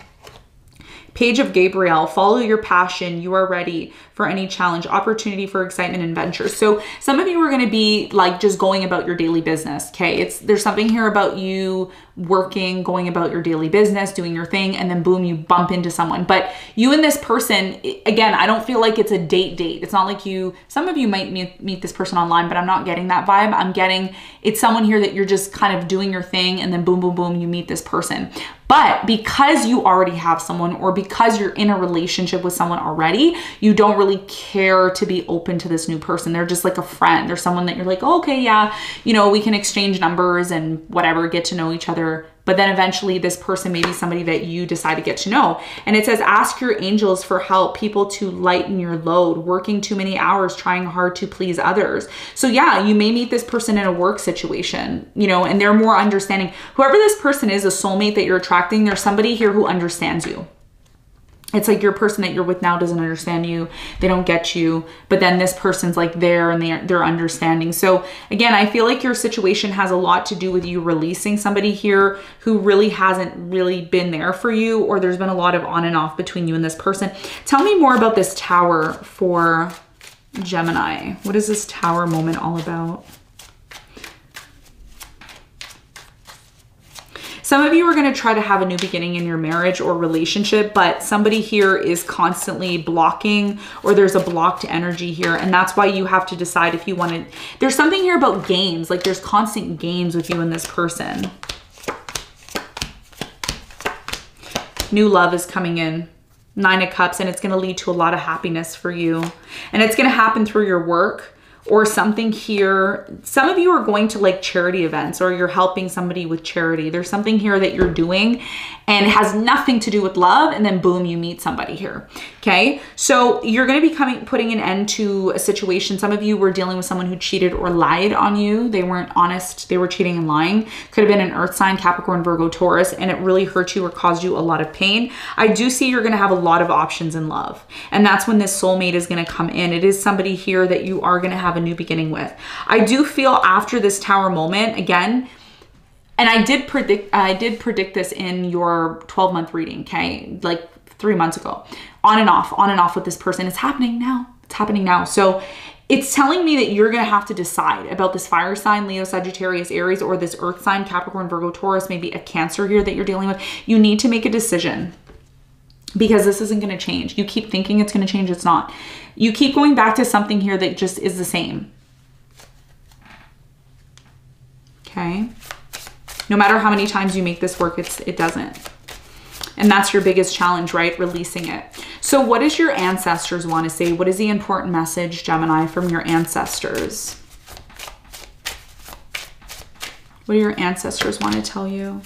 S1: Page of Gabriel, follow your passion. You are ready for any challenge, opportunity for excitement and adventure. So some of you are going to be like just going about your daily business. Okay. There's something here about you working, going about your daily business, doing your thing, and then boom, you bump into someone. But you and this person, again, I don't feel like it's a date. It's not like some of you might meet this person online, but I'm not getting that vibe. I'm getting, it's someone here that you're just kind of doing your thing, and then boom, boom, boom, you meet this person. But because you already have someone, or because you're in a relationship with someone already, you don't really care to be open to this new person. They're just like a friend. They're someone that you're like, oh, okay, yeah, we can exchange numbers and whatever, get to know each other. But then eventually this person may be somebody that you decide to get to know. And it says, ask your angels for help, people to lighten your load, working too many hours, trying hard to please others. So yeah, you may meet this person in a work situation, and they're more understanding. Whoever this person is, a soulmate that you're attracting, there's somebody here who understands you. It's like your person that you're with now doesn't understand you. They don't get you. But then this person's like there and they're understanding. So again, I feel like your situation has a lot to do with you releasing somebody here who really hasn't really been there for you, or there's been a lot of on and off between you and this person. Tell me more about this Tower for Gemini. What is this Tower moment all about? Some of you are going to try to have a new beginning in your marriage or relationship, but somebody here is constantly blocking, or there's a blocked energy here. And that's why you have to decide if you want to. There's something here about games, like there's constant games with you and this person. New love is coming in. 9 of Cups, and it's going to lead to a lot of happiness for you. And it's going to happen through your work. Or something here. Some of you are going to like charity events, or you're helping somebody with charity. There's something here that you're doing and it has nothing to do with love, and then boom, you meet somebody here. Okay, so you're going to be putting an end to a situation. Some of you were dealing with someone who cheated or lied on you. They weren't honest. They were cheating and lying. Could have been an earth sign, Capricorn, Virgo, Taurus, and it really hurt you or caused you a lot of pain. I do see you're going to have a lot of options in love, and that's when this soulmate is going to come in. It is somebody here that you are going to have a new beginning with. I do feel after this Tower moment, again, and I did predict this in your 12-month reading, okay? Like 3 months ago. On and off with this person. It's happening now. It's happening now. So it's telling me that you're going to have to decide about this fire sign, Leo, Sagittarius, Aries, or this earth sign, Capricorn, Virgo, Taurus, maybe a Cancer here that you're dealing with. You need to make a decision, because this isn't going to change. You keep thinking it's going to change. It's not. You keep going back to something here that just is the same. Okay. No matter how many times you make this work, it doesn't. And that's your biggest challenge, right? Releasing it. So what does your ancestors want to say? What is the important message, Gemini, from your ancestors? What do your ancestors want to tell you?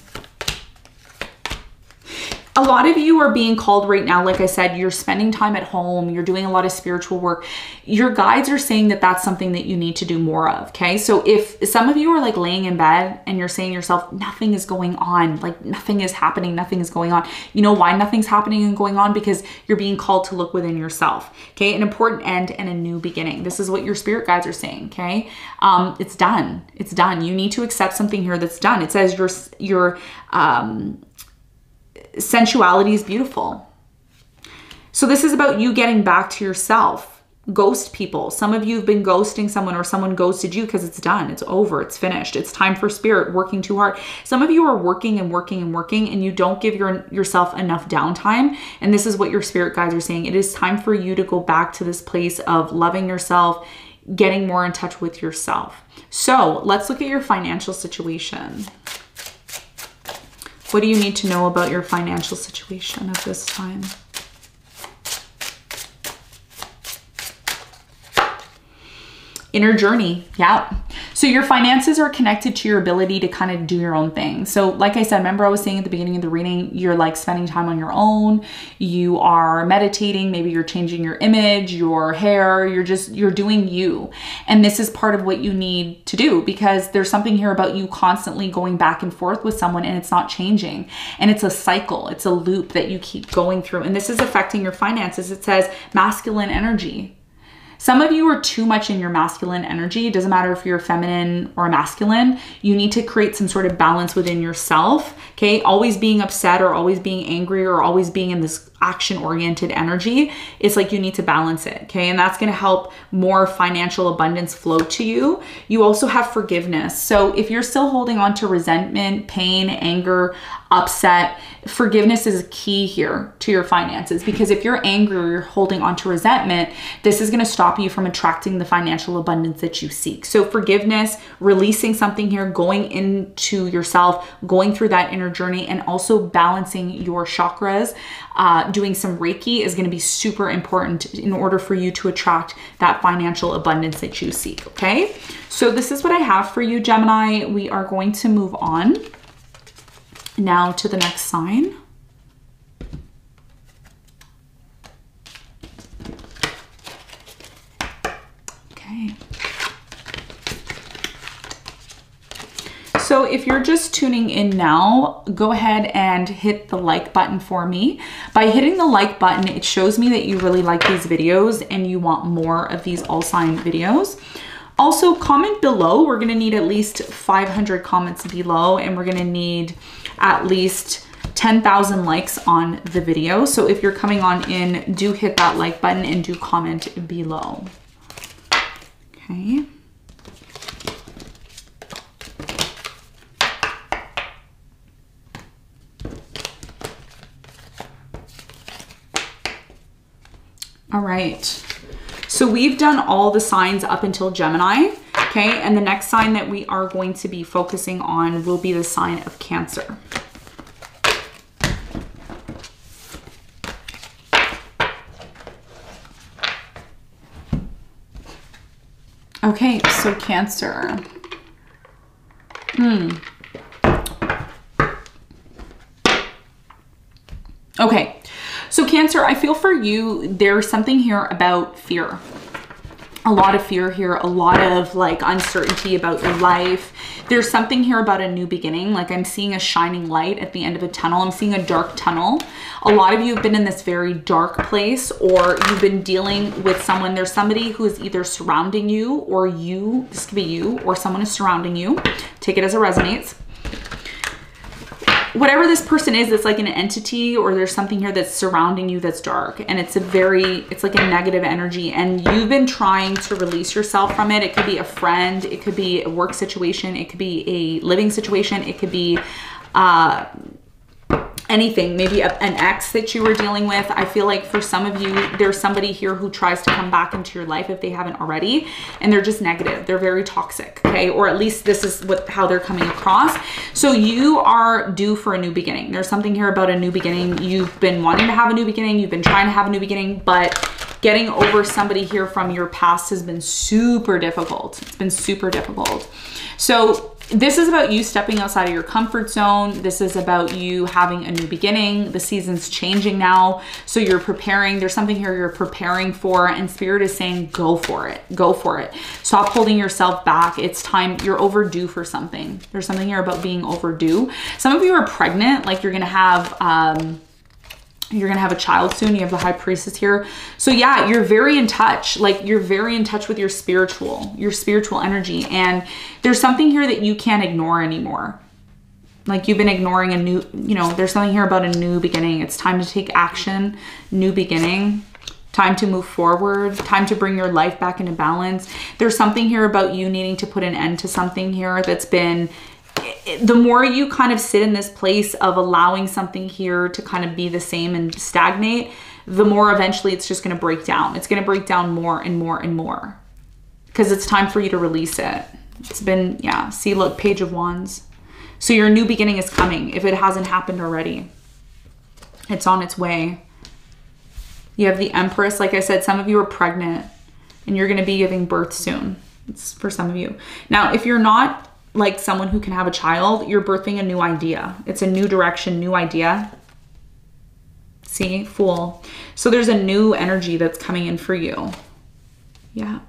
S1: A lot of you are being called right now. Like I said, you're spending time at home. You're doing a lot of spiritual work. Your guides are saying that that's something that you need to do more of. Okay. So if some of you are like laying in bed and you're saying to yourself, nothing is going on, like nothing is happening, nothing is going on. You know why nothing's happening and going on? Because you're being called to look within yourself. Okay. An important end and a new beginning. This is what your spirit guides are saying. Okay. It's done. It's done. You need to accept something here that's done. It says your sensuality is beautiful. So this is about you getting back to yourself. Ghost people. Some of you have been ghosting someone, or someone ghosted you because it's done. It's over. It's finished. It's time for spirit, working too hard. Some of you are working and working and working, and you don't give yourself enough downtime. And this is what your spirit guides are saying. It is time for you to go back to this place of loving yourself, getting more in touch with yourself. So let's look at your financial situation. What do you need to know about your financial situation at this time? Inner journey. Yeah. So your finances are connected to your ability to kind of do your own thing. So like I said, remember I was saying at the beginning of the reading, you're like spending time on your own. You are meditating. Maybe you're changing your image, your hair, you're doing you. And this is part of what you need to do, because there's something here about you constantly going back and forth with someone and it's not changing. And it's a cycle. It's a loop that you keep going through. And this is affecting your finances. It says masculine energy. Some of you are too much in your masculine energy. It doesn't matter if you're feminine or masculine. You need to create some sort of balance within yourself, okay? Always being upset or always being angry or always being in this action-oriented energy. It's like you need to balance it, okay? And that's going to help more financial abundance flow to you. You also have forgiveness. So if you're still holding on to resentment, pain, anger, upset, forgiveness is key here to your finances, because if you're angry or you're holding on to resentment, this is going to stop you from attracting the financial abundance that you seek. So forgiveness, releasing something here, going into yourself, going through that inner journey, and also balancing your chakras, doing some Reiki is going to be super important in order for you to attract that financial abundance that you seek, okay? So this is what I have for you, Gemini. We are going to move on now to the next sign. Okay. So if you're just tuning in now, go ahead and hit the like button for me. By hitting the like button, it shows me that you really like these videos and you want more of these all sign videos. Also, comment below. We're going to need at least 500 comments below, and we're going to need at least 10,000 likes on the video. So if you're coming on in, do hit that like button and do comment below. Okay. All right. So we've done all the signs up until Gemini. Okay, and the next sign that we are going to be focusing on will be the sign of Cancer. Okay, so Cancer. Okay, so Cancer, I feel for you, there's something here about fear. A lot of fear here, a lot of like uncertainty about your life. There's something here about a new beginning. Like I'm seeing a shining light at the end of a tunnel. I'm seeing a dark tunnel. A lot of you have been in this very dark place, or you've been dealing with someone. There's somebody who is either surrounding you, or you, this could be you, or someone is surrounding you. Take it as it resonates. Whatever this person is, it's like an entity, or there's something here that's surrounding you that's dark, and it's like a negative energy, and you've been trying to release yourself from it. It could be a friend, it could be a work situation, it could be a living situation, it could be anything, maybe an ex that you were dealing with. I feel like for some of you, there's somebody here who tries to come back into your life if they haven't already, and they're just negative. They're very toxic, okay? Or at least this is how they're coming across. So you are due for a new beginning. There's something here about a new beginning. You've been wanting to have a new beginning. You've been trying to have a new beginning, but getting over somebody here from your past has been super difficult. It's been super difficult. So this is about you stepping outside of your comfort zone. This is about you having a new beginning. The season's changing now. So you're preparing. There's something here you're preparing for, and Spirit is saying, go for it. Go for it. Stop holding yourself back. It's time. You're overdue for something. There's something here about being overdue. Some of you are pregnant, like you're going to have a child soon. You have the High Priestess here. So yeah, you're very in touch. Like you're very in touch with your spiritual energy. And there's something here that you can't ignore anymore. Like you've been ignoring a new, there's something here about a new beginning. It's time to take action, new beginning, time to move forward, time to bring your life back into balance. There's something here about you needing to put an end to something here that's been, the more you kind of sit in this place of allowing something here to kind of be the same and stagnate, the more eventually it's just going to break down. It's going to break down more and more and more, because it's time for you to release it. It's been, yeah, see, look, Page of Wands. So your new beginning is coming if it hasn't happened already. It's on its way. You have the Empress. Like I said, some of you are pregnant and you're going to be giving birth soon. It's for some of you. Now, if you're not like someone who can have a child, you're birthing a new idea. It's a new direction, new idea. See, Fool. So there's a new energy that's coming in for you. Yeah.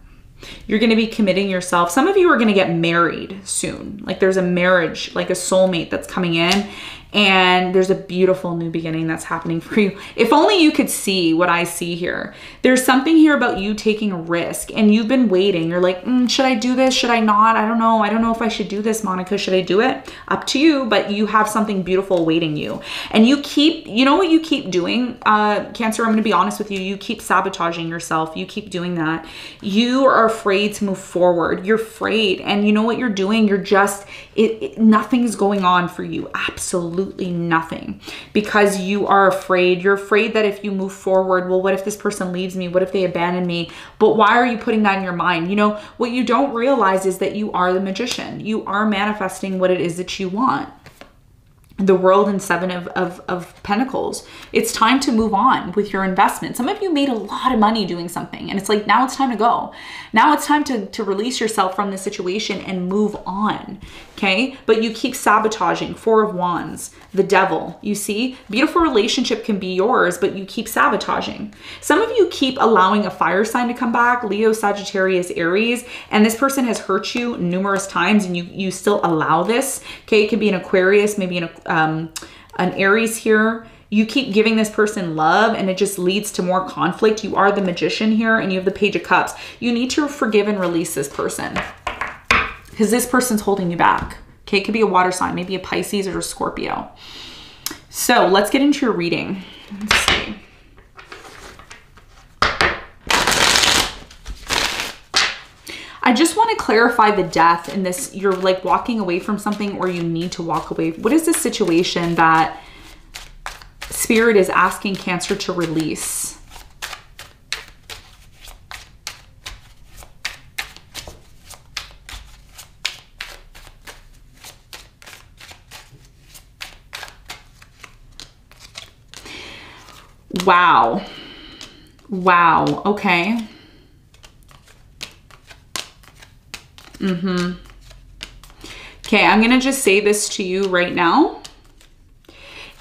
S1: You're going to be committing yourself. Some of you are going to get married soon. Like there's a marriage, like a soulmate that's coming in, and there's a beautiful new beginning that's happening for you. If only you could see what I see here. There's something here about you taking a risk, and you've been waiting. You're like, should I do this? Should I not? I don't know. I don't know if I should do this, Monica. Should I do it? Up to you, but you have something beautiful awaiting you. And you keep, you know what you keep doing, Cancer? I'm going to be honest with you. You keep sabotaging yourself. You keep doing that. You are afraid to move forward. You're afraid. And you know what you're doing? You're just, nothing's going on for you. Absolutely nothing, because you are afraid. You're afraid that if you move forward, well, what if this person leaves me? What if they abandon me? But why are you putting that in your mind? You know, what you don't realize is that you are the magician. You are manifesting what it is that you want. The World and Seven of Pentacles. It's time to move on with your investment. Some of you made a lot of money doing something, and it's like, now it's time to go. Now it's time to release yourself from the situation and move on, okay? But you keep sabotaging. Four of Wands, the Devil. You see, beautiful relationship can be yours, but you keep sabotaging. Some of you keep allowing a fire sign to come back, Leo, Sagittarius, Aries, and this person has hurt you numerous times, and you still allow this, okay? It could be an Aquarius, maybe an Aries here. You keep giving this person love, and it just leads to more conflict. You are the Magician here, and you have the Page of Cups. You need to forgive and release this person, because this person's holding you back. Okay, it could be a water sign, maybe a Pisces or a Scorpio. So let's get into your reading. Let's see. I just want to clarify the death in this. You're like walking away from something, or you need to walk away. What is the situation that Spirit is asking Cancer to release? Wow. Wow. Okay. Okay, I'm going to just say this to you right now.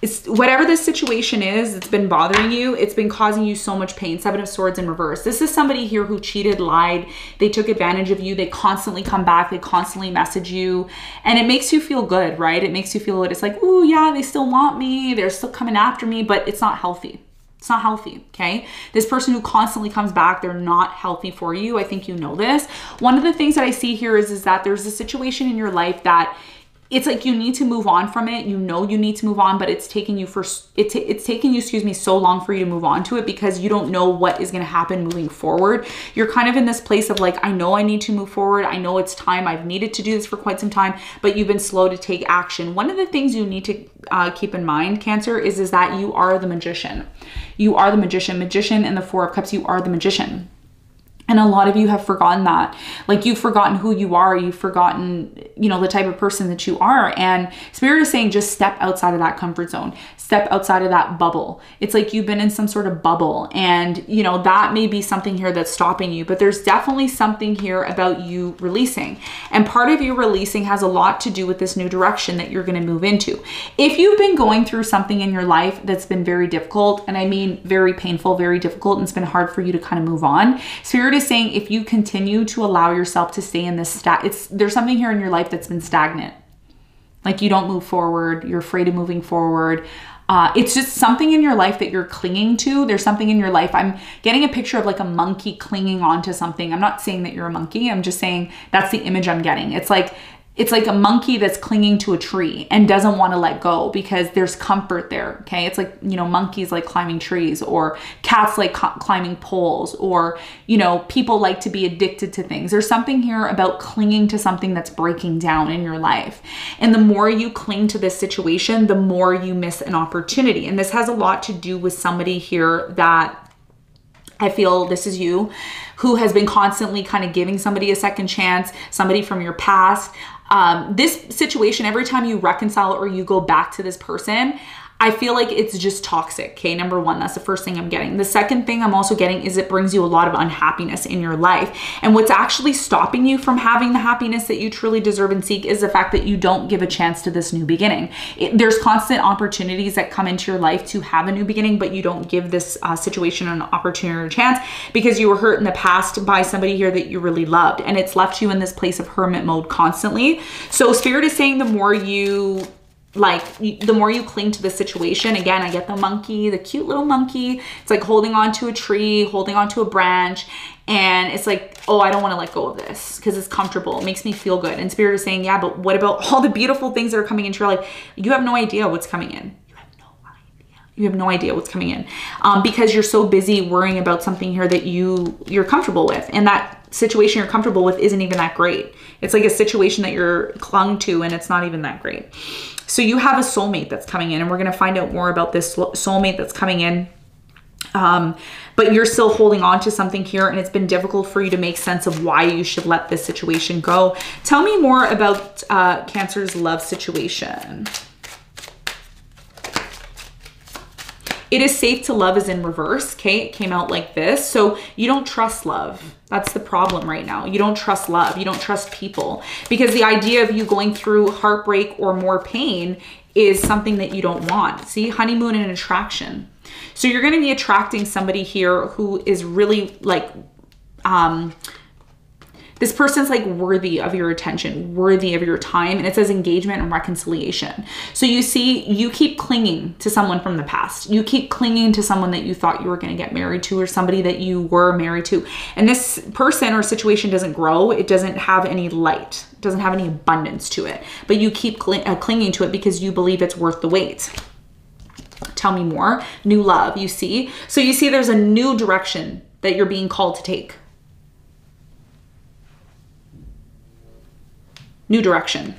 S1: It's whatever the situation is, it's been bothering you. It's been causing you so much pain. Seven of Swords in reverse. This is somebody here who cheated, lied. They took advantage of you. They constantly come back. They constantly message you. And it makes you feel good, right? It makes you feel good. It's like, ooh, yeah, they still want me. They're still coming after me, but it's not healthy. It's not healthy, okay? This person who constantly comes back, they're not healthy for you. I think you know this. One of the things that I see here is that there's a situation in your life that it's like you need to move on from it. You know you need to move on, but it's taking you so long for you to move on to it, because you don't know what is going to happen moving forward. You're kind of in this place of like, I know I need to move forward. I know it's time. I've needed to do this for quite some time, but you've been slow to take action. One of the things you need to keep in mind, Cancer, is that you are the Magician. You are the Magician. Magician and the Four of Cups, you are the Magician. And a lot of you have forgotten that. Like, you've forgotten who you are. You've forgotten, you know, the type of person that you are. And Spirit is saying, just step outside of that comfort zone. Step outside of that bubble. It's like you've been in some sort of bubble. And, you know, that may be something here that's stopping you. But there's definitely something here about you releasing. And part of you releasing has a lot to do with this new direction that you're going to move into. If you've been going through something in your life that's been very difficult, and I mean very painful, very difficult, and it's been hard for you to kind of move on, Spirit is saying, if you continue to allow yourself to stay in this there's something here in your life that's been stagnant. Like, you don't move forward. You're afraid of moving forward. It's just something in your life that you're clinging to. There's something in your life. I'm getting a picture of like a monkey clinging onto something. I'm not saying that you're a monkey. I'm just saying that's the image I'm getting. It's like a monkey that's clinging to a tree and doesn't want to let go because there's comfort there, okay? It's like, you know, monkeys like climbing trees, or cats like climbing poles, or, you know, people like to be addicted to things. There's something here about clinging to something that's breaking down in your life. And the more you cling to this situation, the more you miss an opportunity. And this has a lot to do with somebody here that I feel this is you, who has been constantly kind of giving somebody a second chance, somebody from your past. This situation, every time you reconcile or you go back to this person, I feel like it's just toxic. Okay, number one, that's the first thing I'm getting. The second thing I'm also getting is it brings you a lot of unhappiness in your life. And what's actually stopping you from having the happiness that you truly deserve and seek is the fact that you don't give a chance to this new beginning. There's constant opportunities that come into your life to have a new beginning, but you don't give this situation an opportunity or a chance because you were hurt in the past by somebody here that you really loved. And it's left you in this place of hermit mode constantly. So Spirit is saying the more you the more you cling to the situation, again, I get the monkey, the cute little monkey. It's like holding on to a tree, holding on to a branch. And it's like, oh, I don't want to let go of this because it's comfortable. It makes me feel good. And Spirit is saying, yeah, but what about all the beautiful things that are coming into your life? You have no idea what's coming in. You have no idea what's coming in because you're so busy worrying about something here that you're comfortable with. And that situation you're comfortable with isn't even that great. It's like a situation that you're clung to and it's not even that great. So you have a soulmate that's coming in, and we're going to find out more about this soulmate that's coming in. But you're still holding on to something here, and it's been difficult for you to make sense of why you should let this situation go. Tell me more about Cancer's love situation. It is safe to love is in reverse, okay? It came out like this. So you don't trust love. That's the problem right now. You don't trust love. You don't trust people because the idea of you going through heartbreak or more pain is something that you don't want. See, honeymoon and attraction. So you're going to be attracting somebody here who is really like, this person's like worthy of your attention, worthy of your time. And it says engagement and reconciliation. So you see, you keep clinging to someone from the past. You keep clinging to someone that you thought you were going to get married to or somebody that you were married to. And this person or situation doesn't grow. It doesn't have any light. It doesn't have any abundance to it. But you keep clinging to it because you believe it's worth the wait. Tell me more. New love, you see. So you see there's a new direction that you're being called to take. New direction,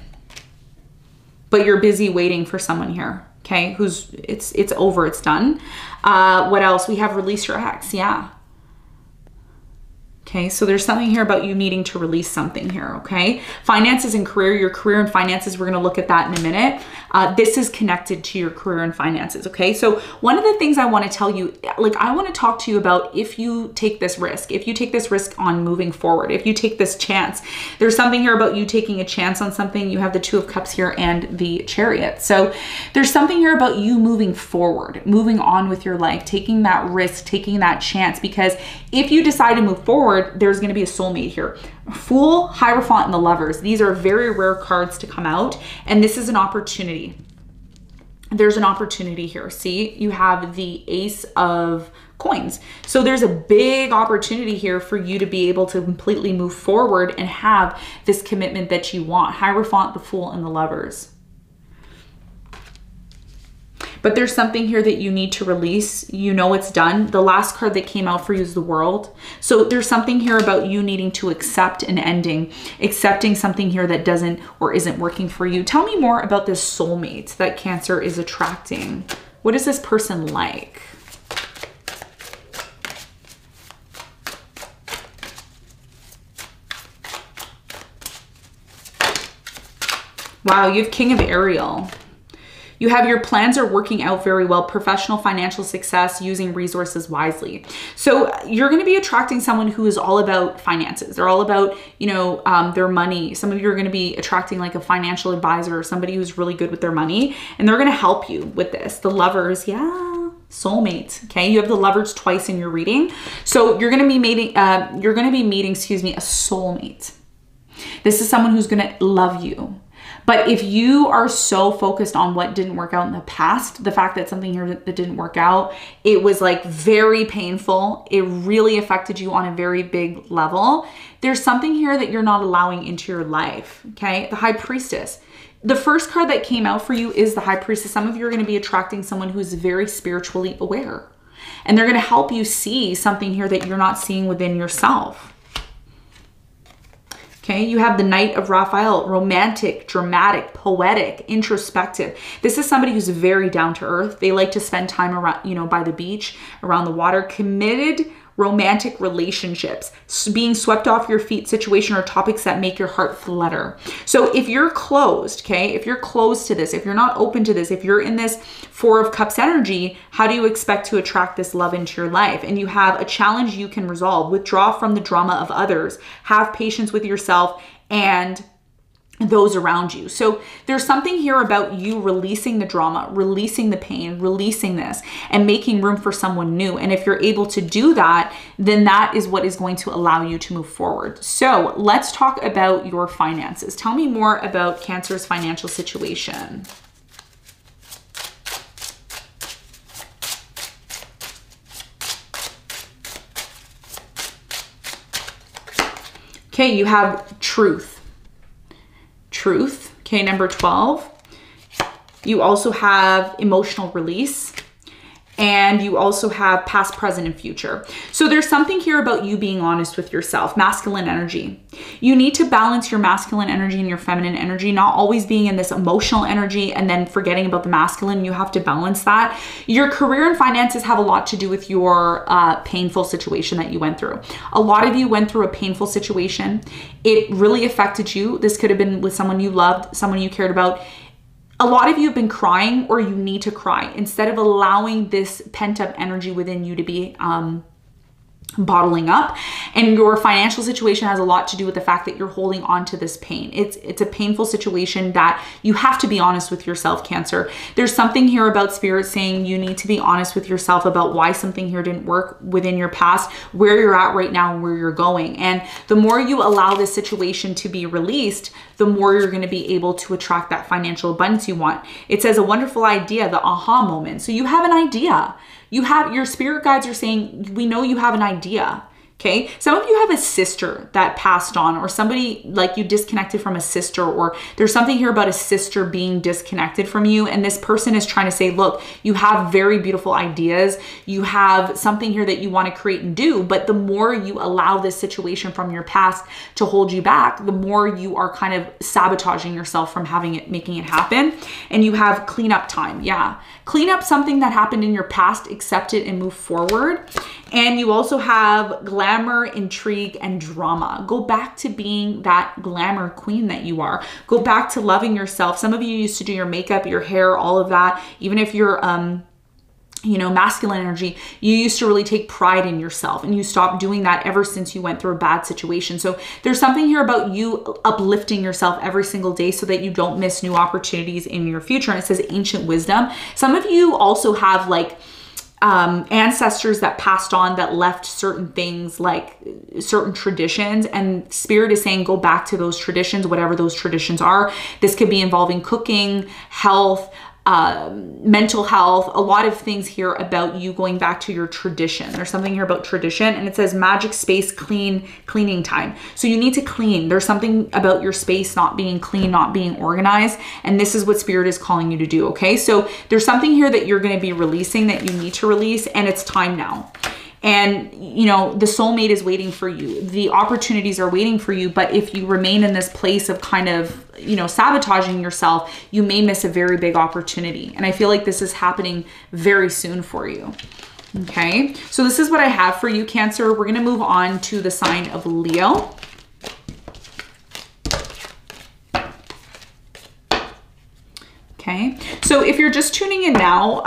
S1: but you're busy waiting for someone here, okay? It's over, it's done. What else? We have release your ex, yeah. Okay, so there's something here about you needing to release something here, okay? Finances and career, your career and finances, we're gonna look at that in a minute. This is connected to your career and finances, okay? So one of the things I wanna tell you, like I wanna talk to you about if you take this risk, if you take this risk on moving forward, if you take this chance, there's something here about you taking a chance on something. You have the Two of Cups here and the Chariot. So there's something here about you moving forward, moving on with your life, taking that risk, taking that chance, because if you decide to move forward, there's going to be a soulmate here. Fool, Hierophant, and the Lovers. These are very rare cards to come out, and this is an opportunity. There's an opportunity here. See, you have the Ace of Coins. So there's a big opportunity here for you to be able to completely move forward and have this commitment that you want. Hierophant, the Fool, and the Lovers. But there's something here that you need to release. You know it's done. The last card that came out for you is the World. So there's something here about you needing to accept an ending, accepting something here that doesn't or isn't working for you. Tell me more about this soulmate that Cancer is attracting. What is this person like? Wow, you have King of Ariel. You have your plans are working out very well, professional financial success, using resources wisely. So you're going to be attracting someone who is all about finances. They're all about, you know, their money. Some of you are going to be attracting like a financial advisor or somebody who's really good with their money, and they're going to help you with this. The Lovers, yeah. Soulmate, okay? You have the Lovers twice in your reading. So you're going to be meeting, excuse me, a soulmate. This is someone who's going to love you. But if you are so focused on what didn't work out in the past, the fact that something here that didn't work out, it was like very painful. It really affected you on a very big level. There's something here that you're not allowing into your life, okay? The High Priestess. The first card that came out for you is the High Priestess. Some of you are going to be attracting someone who's very spiritually aware. And they're going to help you see something here that you're not seeing within yourself. Okay, you have the Knight of Raphael, romantic, dramatic, poetic, introspective. This is somebody who's very down to earth. They like to spend time around, you know, by the beach, around the water, committed, romantic relationships, being swept off your feet situation, or topics that make your heart flutter. So if you're closed, okay, if you're closed to this, if you're not open to this, if you're in this Four of Cups energy, how do you expect to attract this love into your life? And you have a challenge you can resolve. Withdraw from the drama of others. Have patience with yourself and those around you. So there's something here about you releasing the drama, releasing the pain, releasing this, and making room for someone new. And if you're able to do that, then that is what is going to allow you to move forward. So let's talk about your finances. Tell me more about Cancer's financial situation. Okay, you have truth. Truth, okay, number 12. You also have emotional release, and you also have past, present, and future. So there's something here about you being honest with yourself, masculine energy. You need to balance your masculine energy and your feminine energy, not always being in this emotional energy and then forgetting about the masculine. You have to balance that. Your career and finances have a lot to do with your painful situation that you went through. A lot of you went through a painful situation. It really affected you. This could have been with someone you loved, someone you cared about. A lot of you have been crying, or you need to cry instead of allowing this pent-up energy within you to be bottling up. And your financial situation has a lot to do with the fact that you're holding on to this pain. It's a painful situation that you have to be honest with yourself, Cancer. There's something here about Spirit saying you need to be honest with yourself about why something here didn't work within your past, where you're at right now, and where you're going. And the more you allow this situation to be released, the more you're going to be able to attract that financial abundance you want. It says a wonderful idea, the aha moment. So you have an idea. You have, your spirit guides are saying, we know you have an idea. Okay. Some of you have a sister that passed on, or somebody like you disconnected from a sister, or there's something here about a sister being disconnected from you. And this person is trying to say, look, you have very beautiful ideas. You have something here that you want to create and do. But the more you allow this situation from your past to hold you back, the more you are kind of sabotaging yourself from making it happen. And you have cleanup time. Yeah. Clean up something that happened in your past, accept it, and move forward. And you also have glamour, intrigue, and drama. Go back to being that glamour queen that you are. Go back to loving yourself. Some of you used to do your makeup, your hair, all of that. Even if you're, you know, masculine energy, you used to really take pride in yourself, and you stopped doing that ever since you went through a bad situation. So there's something here about you uplifting yourself every single day so that you don't miss new opportunities in your future. And it says ancient wisdom. Some of you also have like ancestors that passed on, that left certain things, like certain traditions, and Spirit is saying go back to those traditions, whatever those traditions are. This could be involving cooking, health, mental health, a lot of things here about you going back to your tradition. There's something here about tradition, and it says magic space, cleaning time. So you need to clean. There's something about your space not being clean, not being organized, and this is what Spirit is calling you to do. Okay, so there's something here that you're going to be releasing, that you need to release, and it's time now. And, you know, the soulmate is waiting for you. The opportunities are waiting for you. But if you remain in this place of kind of, you know, sabotaging yourself, you may miss a very big opportunity. And I feel like this is happening very soon for you. Okay. So this is what I have for you, Cancer. We're going to move on to the sign of Leo. Okay, so if you're just tuning in now,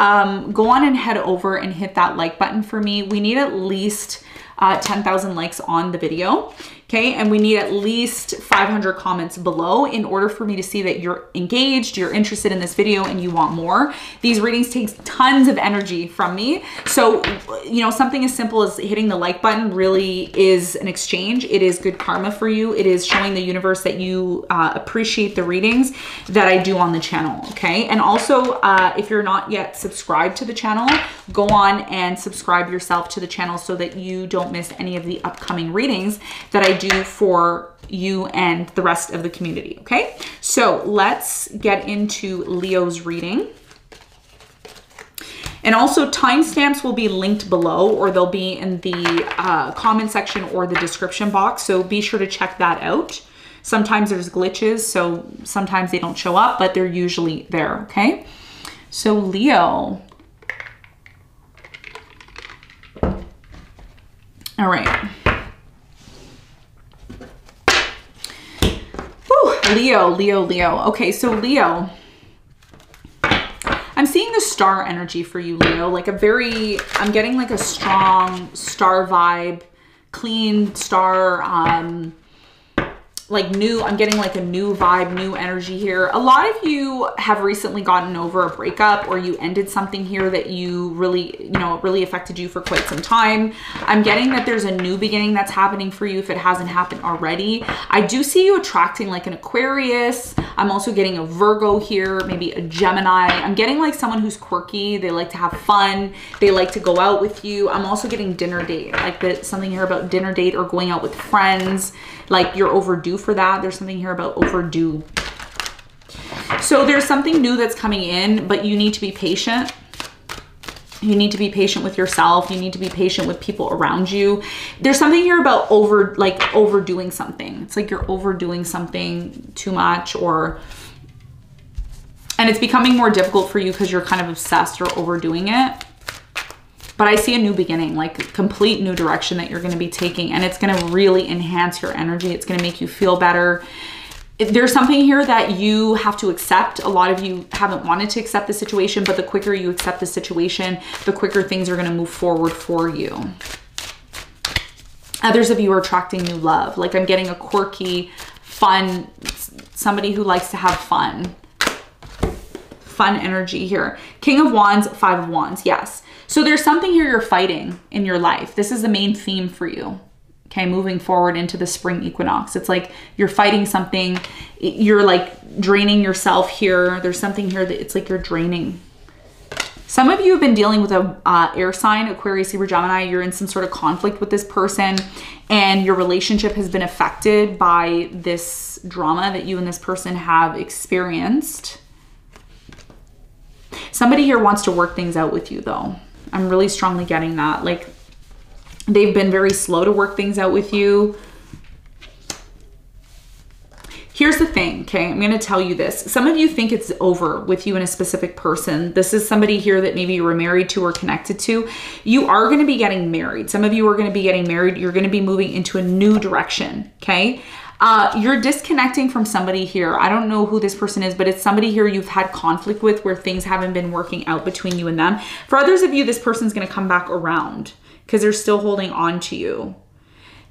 S1: go on and head over and hit that like button for me. We need at least 10,000 likes on the video. Okay, and we need at least 500 comments below in order for me to see that you're engaged, you're interested in this video, and you want more. These readings take tons of energy from me. So, you know, something as simple as hitting the like button really is an exchange. It is good karma for you. It is showing the universe that you appreciate the readings that I do on the channel, okay? And also, if you're not yet subscribed to the channel, go on and subscribe yourself to the channel so that you don't miss any of the upcoming readings that I do for you and the rest of the community. Okay, so let's get into Leo's reading. And also timestamps will be linked below, or they'll be in the comment section or the description box. So be sure to check that out. Sometimes there's glitches, so sometimes they don't show up, but they're usually there. Okay, so Leo. All right. Whew. Leo. Okay, so Leo, I'm seeing the star energy for you, Leo. Like I'm getting like a strong star vibe, clean star, like new, I'm getting like a new vibe, new energy here. A lot of you have recently gotten over a breakup, or you ended something here that you really, you know, really affected you for quite some time. I'm getting that there's a new beginning that's happening for you if it hasn't happened already. I do see you attracting like an Aquarius. I'm also getting a Virgo here, maybe a Gemini. I'm getting like someone who's quirky. They like to have fun. They like to go out with you. I'm also getting dinner date, like something here about dinner date or going out with friends. Like you're overdue for that. There's something here about overdue. So there's something new that's coming in, but you need to be patient. You need to be patient with yourself. You need to be patient with people around you. There's something here about overdoing something. It's like you're overdoing something too much, and it's becoming more difficult for you because you're kind of obsessed or overdoing it. But I see a new beginning, like a complete new direction that you're going to be taking, and it's going to really enhance your energy. It's going to make you feel better. There's something here that you have to accept. A lot of you haven't wanted to accept the situation, but the quicker you accept the situation, the quicker things are going to move forward for you. Others of you are attracting new love. Like I'm getting a quirky, fun, somebody who likes to have fun energy here. King of Wands, Five of Wands. Yes. So there's something here you're fighting in your life. This is the main theme for you. Okay, moving forward into the spring equinox. It's like you're fighting something. You're like draining yourself here. There's something here that it's like you're draining. Some of you have been dealing with a air sign, Aquarius, Libra, Gemini. You're in some sort of conflict with this person, and your relationship has been affected by this drama that you and this person have experienced. Somebody here wants to work things out with you though. I'm really strongly getting that. Like they've been very slow to work things out with you. Here's the thing, okay? I'm going to tell you this. Some of you think it's over with you and a specific person. This is somebody here that maybe you were married to or connected to. You are going to be getting married. Some of you are going to be getting married. You're going to be moving into a new direction, okay? You're disconnecting from somebody here. I don't know who this person is, but it's somebody here you've had conflict with where things haven't been working out between you and them. For others of you, this person's going to come back around because they're still holding on to you.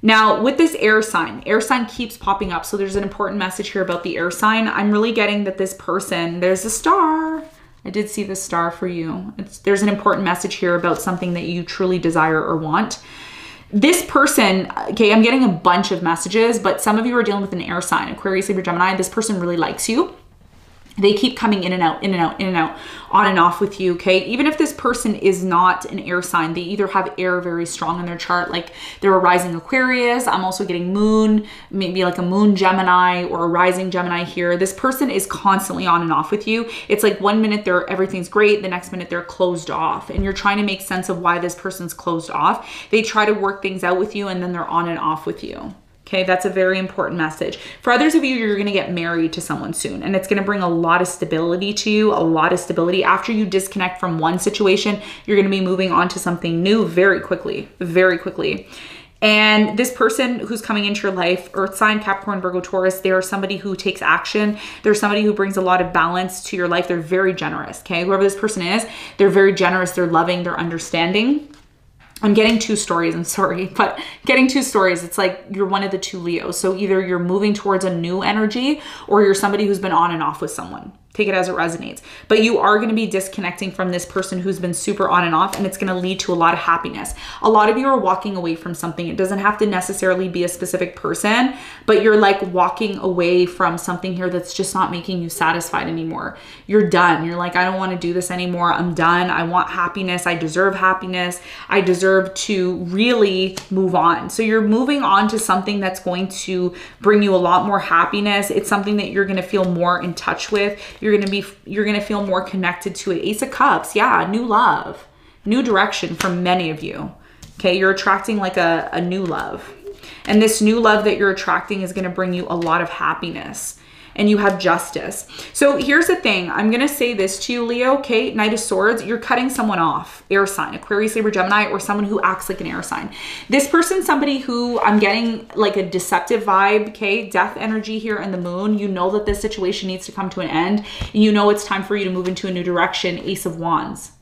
S1: Now, with this air sign keeps popping up. So there's an important message here about the air sign. I'm really getting that this person, there's a star. I did see the star for you. There's an important message here about something that you truly desire or want. This person, okay, I'm getting a bunch of messages, but some of you are dealing with an air sign, Aquarius, Libra, Gemini. This person really likes you. They keep coming in and out, in and out, in and out, on and off with you, okay? Even if this person is not an air sign, they either have air very strong in their chart, like they're a rising Aquarius. I'm also getting moon, maybe like a moon Gemini or a rising Gemini here. This person is constantly on and off with you. It's like 1 minute everything's great, the next minute they're closed off, and you're trying to make sense of why this person's closed off. They try to work things out with you, and then they're on and off with you. Okay, that's a very important message. For others of you, you're going to get married to someone soon, and it's going to bring a lot of stability to you, a lot of stability. After you disconnect from one situation, you're going to be moving on to something new very quickly, very quickly. And this person who's coming into your life, Earth sign, Capricorn, Virgo, Taurus, they are somebody who takes action. They're somebody who brings a lot of balance to your life. They're very generous, okay? Whoever this person is, they're very generous, they're loving, they're understanding. I'm getting two stories, I'm sorry, but getting two stories, it's like you're one of the two Leos. So either you're moving towards a new energy or you're somebody who's been on and off with someone. Take it as it resonates. But you are going to be disconnecting from this person who's been super on and off, and it's going to lead to a lot of happiness. A lot of you are walking away from something. It doesn't have to necessarily be a specific person, but you're like walking away from something here that's just not making you satisfied anymore. You're done. You're like, I don't want to do this anymore. I'm done. I want happiness. I deserve happiness. I deserve to really move on. So you're moving on to something that's going to bring you a lot more happiness. It's something that you're going to feel more in touch with. You're going to feel more connected to it. Ace of Cups. Yeah. New love, new direction for many of you. Okay. You're attracting like a new love, and this new love that you're attracting is going to bring you a lot of happiness. and you have Justice. So here's the thing. I'm going to say this to you, Leo, okay? Knight of Swords, you're cutting someone off. Air sign, Aquarius, Libra, Gemini, or someone who acts like an air sign. This person, somebody who I'm getting like a deceptive vibe, okay? Death energy here and the moon. You know that this situation needs to come to an end. And you know it's time for you to move into a new direction. Ace of Wands.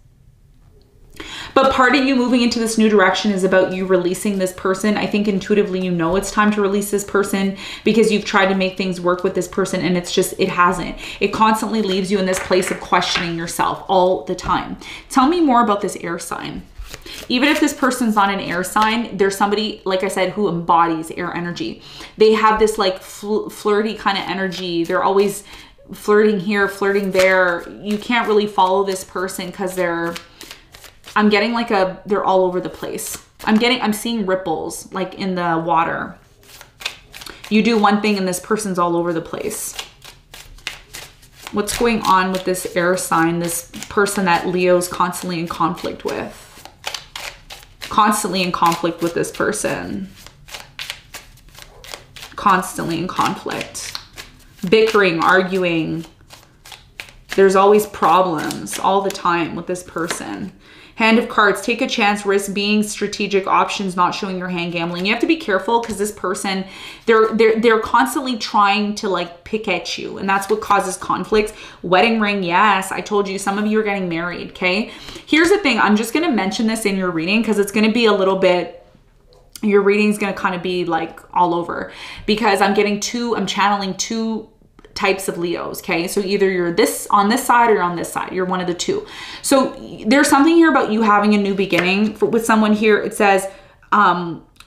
S1: But part of you moving into this new direction is about you releasing this person. I think intuitively you know it's time to release this person because you've tried to make things work with this person and it's just, it hasn't. It constantly leaves you in this place of questioning yourself all the time. Tell me more about this air sign. Even if this person's not an air sign, there's somebody, like I said, who embodies air energy. They have this like flirty kind of energy. They're always flirting here, flirting there. You can't really follow this person because I'm getting like they're all over the place. I'm seeing ripples like in the water. You do one thing and this person's all over the place. What's going on with this air sign, this person that Leo's constantly in conflict with? Constantly in conflict with this person. Constantly in conflict. Bickering, arguing. There's always problems all the time with this person. Hand of Cards, take a chance, risk being strategic, options, not showing your hand, gambling. You have to be careful because this person, they're constantly trying to like pick at you, and that's what causes conflicts. Wedding ring, yes, I told you some of you are getting married, okay? Here's the thing, I'm just gonna mention this in your reading because it's gonna be a little bit, your reading's gonna kind of be like all over because I'm channeling two types of Leos, okay? So either you're on this side or you're on this side. You're one of the two. So there's something here about you having a new beginning. With someone here, it says,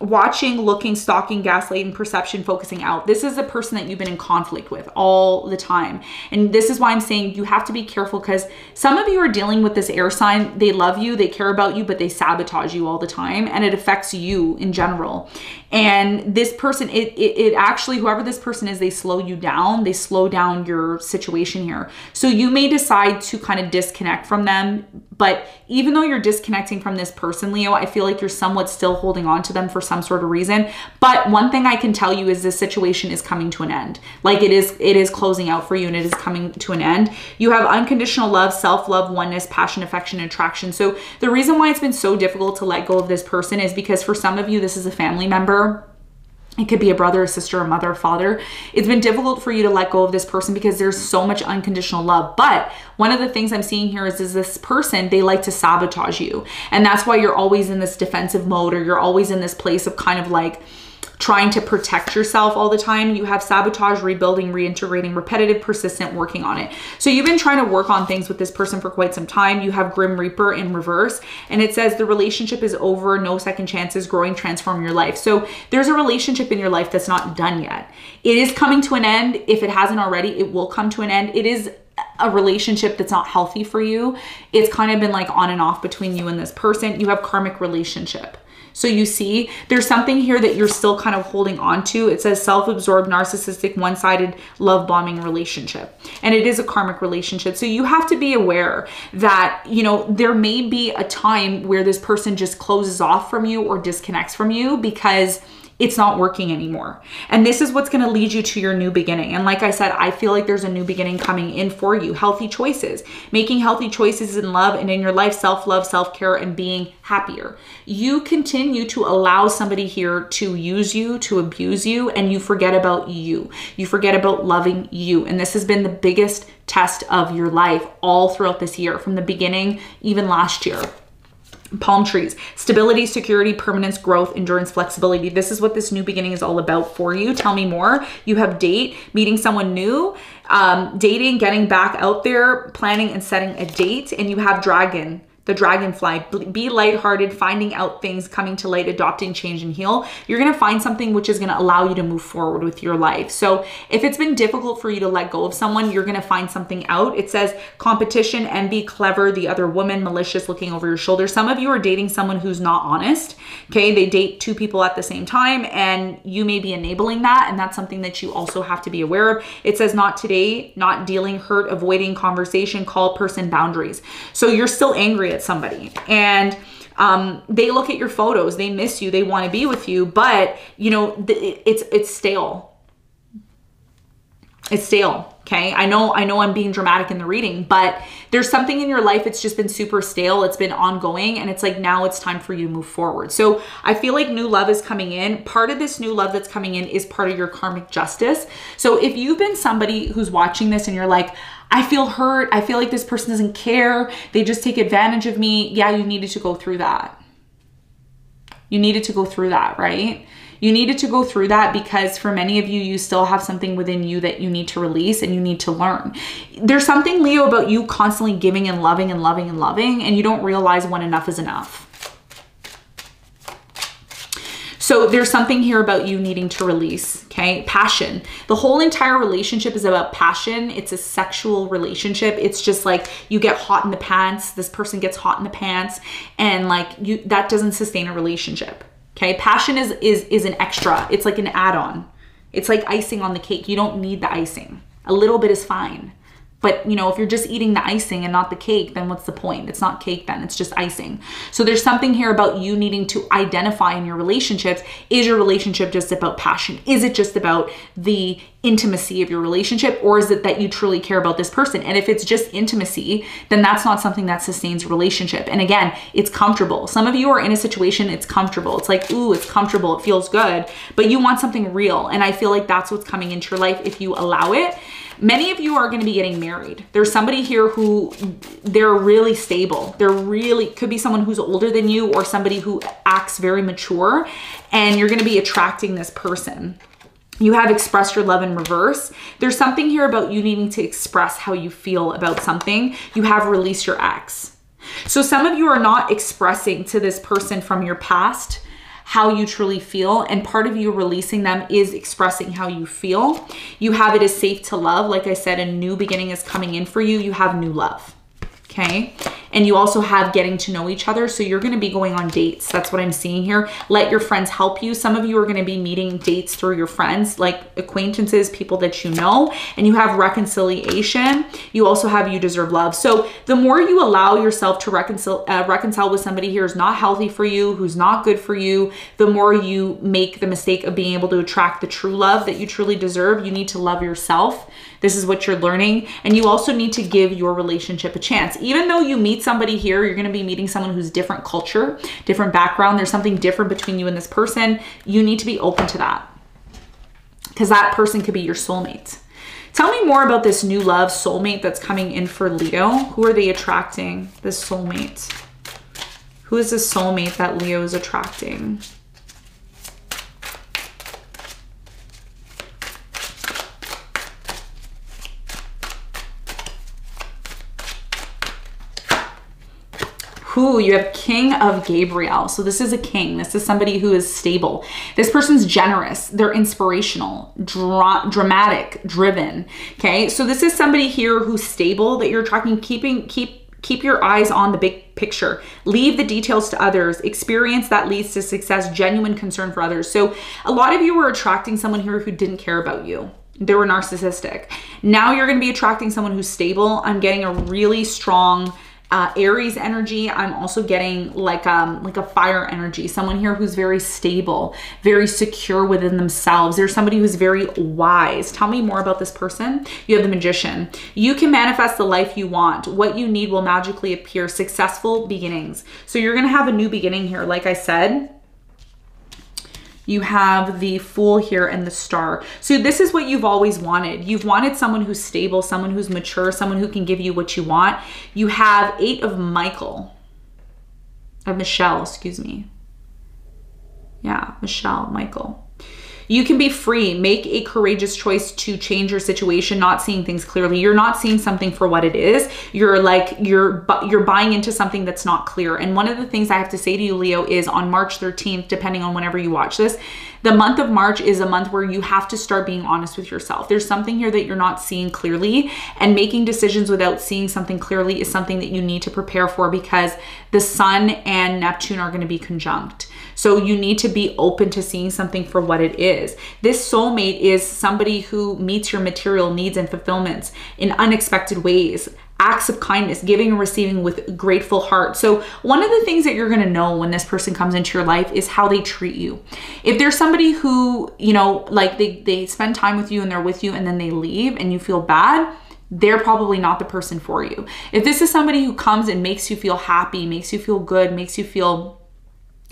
S1: watching, looking, stalking, gaslighting, perception, focusing out. This is a person that you've been in conflict with all the time. And this is why I'm saying you have to be careful because some of you are dealing with this air sign. They love you, they care about you, but they sabotage you all the time. And it affects you in general. And this person, it actually, whoever this person is, they slow you down. They slow down your situation here. So you may decide to kind of disconnect from them. But even though you're disconnecting from this person, Leo, I feel like you're somewhat still holding on to them for some sort of reason. But one thing I can tell you is this situation is coming to an end. Like it is closing out for you and it is coming to an end. You have unconditional love, self-love, oneness, passion, affection, and attraction. So the reason why it's been so difficult to let go of this person is because for some of you, this is a family member. It could be a brother, a sister, a mother, a father. It's been difficult for you to let go of this person because there's so much unconditional love. But one of the things I'm seeing here is this person, they like to sabotage you. And that's why you're always in this defensive mode or you're always in this place of kind of like trying to protect yourself all the time. You have sabotage, rebuilding, reintegrating, repetitive, persistent, working on it. So you've been trying to work on things with this person for quite some time. You have Grim Reaper in reverse, and it says the relationship is over, no second chances, growing, transform your life. So there's a relationship in your life that's not done yet. It is coming to an end. If it hasn't already, it will come to an end. It is a relationship that's not healthy for you. It's kind of been like on and off between you and this person. You have karmic relationship. So you see, there's something here that you're still kind of holding on to. It says self-absorbed, narcissistic, one-sided, love-bombing relationship. And it is a karmic relationship. So you have to be aware that, you know, there may be a time where this person just closes off from you or disconnects from you because it's not working anymore. And this is what's going to lead you to your new beginning. And like I said, I feel like there's a new beginning coming in for you. Healthy choices, making healthy choices in love and in your life, self-love, self-care, and being happier. You continue to allow somebody here to use you, to abuse you, and you forget about you. You forget about loving you. And this has been the biggest test of your life all throughout this year, from the beginning, even last year. Palm trees, stability, security, permanence, growth, endurance, flexibility. This is what this new beginning is all about for you. Tell me more. You have date, meeting someone new, dating, getting back out there, planning and setting a date, and you have dragon. The dragonfly, be lighthearted, finding out things, coming to light, adopting, change, and heal. You're going to find something which is going to allow you to move forward with your life. So if it's been difficult for you to let go of someone, you're going to find something out. It says competition, envy, clever, the other woman, malicious, looking over your shoulder. Some of you are dating someone who's not honest. Okay. They date two people at the same time and you may be enabling that. And that's something that you also have to be aware of. It says not today, not dealing, hurt, avoiding, conversation, call, person, boundaries. So you're still angry at somebody and they look at your photos, they miss you, they want to be with you, but you know, it's stale. It's stale. Okay. I know I'm being dramatic in the reading, but there's something in your life. It's just been super stale. It's been ongoing. And it's like, now it's time for you to move forward. So I feel like new love is coming in. Part of this new love that's coming in is part of your karmic justice. So if you've been somebody who's watching this and you're like, I feel hurt, I feel like this person doesn't care, they just take advantage of me. Yeah, you needed to go through that. You needed to go through that, right? You needed to go through that because for many of you, you still have something within you that you need to release and you need to learn. There's something, Leo, about you constantly giving and loving and loving and loving, and you don't realize when enough is enough. So there's something here about you needing to release, okay? Passion. The whole entire relationship is about passion. It's a sexual relationship. It's just like you get hot in the pants, this person gets hot in the pants, and like that doesn't sustain a relationship. Okay, passion is an extra. It's like an add-on. It's like icing on the cake. You don't need the icing. A little bit is fine. But, you know, if you're just eating the icing and not the cake, then what's the point? It's not cake then, it's just icing. So there's something here about you needing to identify in your relationships. Is your relationship just about passion? Is it just about the intimacy of your relationship, or is it that you truly care about this person? And if it's just intimacy, then that's not something that sustains a relationship. And again, it's comfortable. Some of you are in a situation, it's comfortable. It's like, ooh, it's comfortable, it feels good, but you want something real. And I feel like that's what's coming into your life if you allow it. Many of you are going to be getting married. There's somebody here who they're really stable. They're really, could be someone who's older than you or somebody who acts very mature, and you're going to be attracting this person. You have expressed your love in reverse. There's something here about you needing to express how you feel about something. You have released your ex. So some of you are not expressing to this person from your past how you truly feel, and part of you releasing them is expressing how you feel. You have it as safe to love. Like I said, a new beginning is coming in for you. You have new love, okay? And you also have getting to know each other. So you're going to be going on dates. That's what I'm seeing here. Let your friends help you. Some of you are going to be meeting dates through your friends, like acquaintances, people that you know, and you have reconciliation. You also have you deserve love. So the more you allow yourself to reconcile with somebody here who's not healthy for you, who's not good for you, the more you make the mistake of being able to attract the true love that you truly deserve. You need to love yourself. This is what you're learning. And you also need to give your relationship a chance. Even though you meet somebody here, you're going to be meeting someone who's different culture, different background. There's something different between you and this person. You need to be open to that, because that person could be your soulmate. Tell me more about this new love soulmate that's coming in for Leo. Who are they attracting? This soulmate. Who is this soulmate that Leo is attracting? Ooh, you have King of Gabriel. So this is a king. This is somebody who is stable. This person's generous. They're inspirational, dramatic, driven. Okay, so this is somebody here who's stable that you're attracting. Keep your eyes on the big picture. Leave the details to others. Experience that leads to success. Genuine concern for others. So a lot of you were attracting someone here who didn't care about you. They were narcissistic. Now you're going to be attracting someone who's stable. I'm getting a really strong Aries energy. I'm also getting like a fire energy, someone here who's very stable, very secure within themselves. There's somebody who's very wise. Tell me more about this person. You have the Magician. You can manifest the life you want. What you need will magically appear. Successful beginnings. So you're going to have a new beginning here. Like I said, you have the Fool here and the Star. So this is what you've always wanted. You've wanted someone who's stable, someone who's mature, someone who can give you what you want. You have 8 of Michelle, excuse me. Yeah, Michael. You can be free. Make a courageous choice to change your situation, not seeing things clearly. You're not seeing something for what it is. You're buying into something that's not clear. And one of the things I have to say to you, Leo, is on March 13th, depending on whenever you watch this, the month of March is a month where you have to start being honest with yourself. There's something here that you're not seeing clearly, and making decisions without seeing something clearly is something that you need to prepare for, because the Sun and Neptune are going to be conjunct. So you need to be open to seeing something for what it is. is. This soulmate is somebody who meets your material needs and fulfillments in unexpected ways, acts of kindness, giving and receiving with grateful heart. So one of the things that you're going to know when this person comes into your life is how they treat you. If there's somebody who, you know, like they spend time with you and they're with you and then they leave and you feel bad, they're probably not the person for you. If this is somebody who comes and makes you feel happy, makes you feel good, makes you feel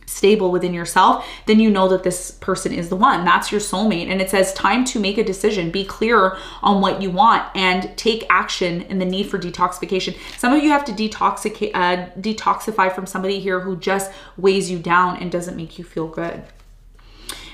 S1: stable within yourself, then you know that this person is the one. That's your soulmate. And it says time to make a decision, be clear on what you want, and take action in the need for detoxification. Some of you have to detoxify from somebody here who just weighs you down and doesn't make you feel good.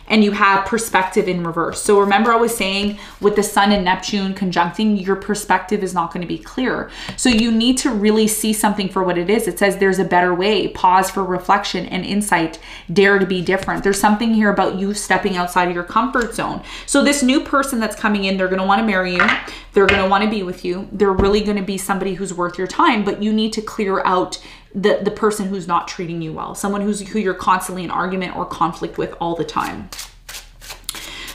S1: And you have perspective in reverse. So remember I was saying with the Sun and Neptune conjuncting, your perspective is not going to be clear. So you need to really see something for what it is. It says there's a better way. Pause for reflection and insight. Dare to be different. There's something here about you stepping outside of your comfort zone. So this new person that's coming in, they're going to want to marry you. They're going to want to be with you. They're really going to be somebody who's worth your time, but you need to clear out the person who's not treating you well, someone who you're constantly in argument or conflict with all the time.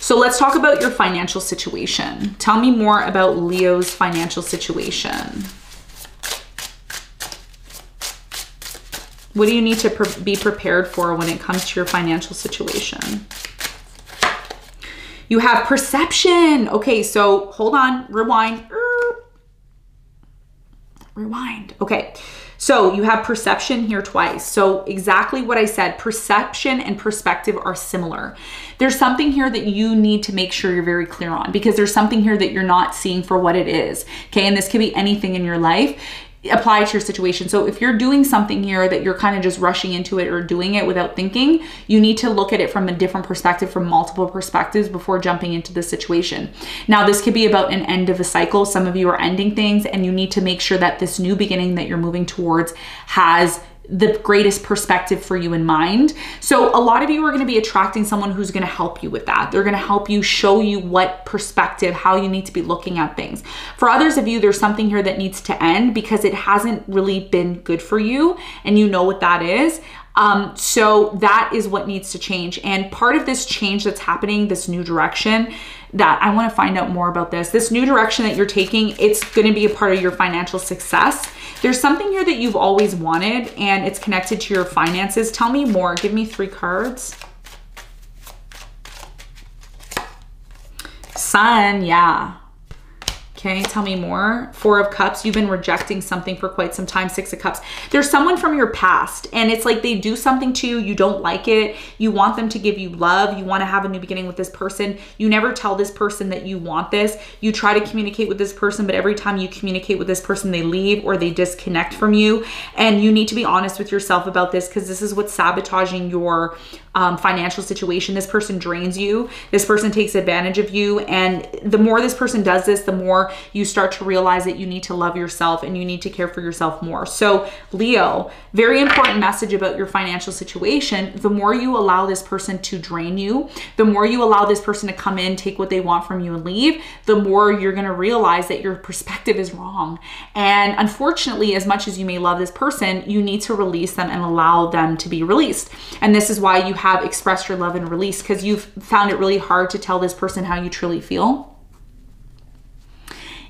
S1: So let's talk about your financial situation. Tell me more about Leo's financial situation. What do you need to be prepared for when it comes to your financial situation? You have perception. Okay, so hold on, rewind. Rewind. Okay. So you have perception here twice. So exactly what I said, perception and perspective are similar. There's something here that you need to make sure you're very clear on, because there's something here that you're not seeing for what it is. Okay. And this could be anything in your life. Apply it to your situation. So if you're doing something here that you're kind of just rushing into it or doing it without thinking, you need to look at it from a different perspective, from multiple perspectives before jumping into the situation. Now, this could be about an end of a cycle. Some of you are ending things and you need to make sure that this new beginning that you're moving towards has the greatest perspective for you in mind. So a lot of you are going to be attracting someone who's going to help you with that. They're going to help you, show you what perspective, how you need to be looking at things. For others of you, there's something here that needs to end because it hasn't really been good for you, and you know what that is. So that is what needs to change. And part of this change that's happening, this new direction, that I want to find out more about this new direction that you're taking, it's going to be a part of your financial success. There's something here that you've always wanted and it's connected to your finances. Tell me more. Give me 3 cards. Sun, yeah. Okay, tell me more. 4 of Cups, you've been rejecting something for quite some time. 6 of Cups. There's someone from your past and it's like they do something to you, you don't like it, you want them to give you love, you want to have a new beginning with this person. You never tell this person that you want this. You try to communicate with this person, but every time you communicate with this person, they leave or they disconnect from you. And you need to be honest with yourself about this, because this is what's sabotaging your financial situation. This person drains you. This person takes advantage of you. And the more this person does this, the more you start to realize that you need to love yourself and you need to care for yourself more. So Leo, very important message about your financial situation. The more you allow this person to drain you, the more you allow this person to come in, take what they want from you and leave, the more you're going to realize that your perspective is wrong. And unfortunately, as much as you may love this person, you need to release them and allow them to be released. And this is why you have expressed your love and release, because you've found it really hard to tell this person how you truly feel.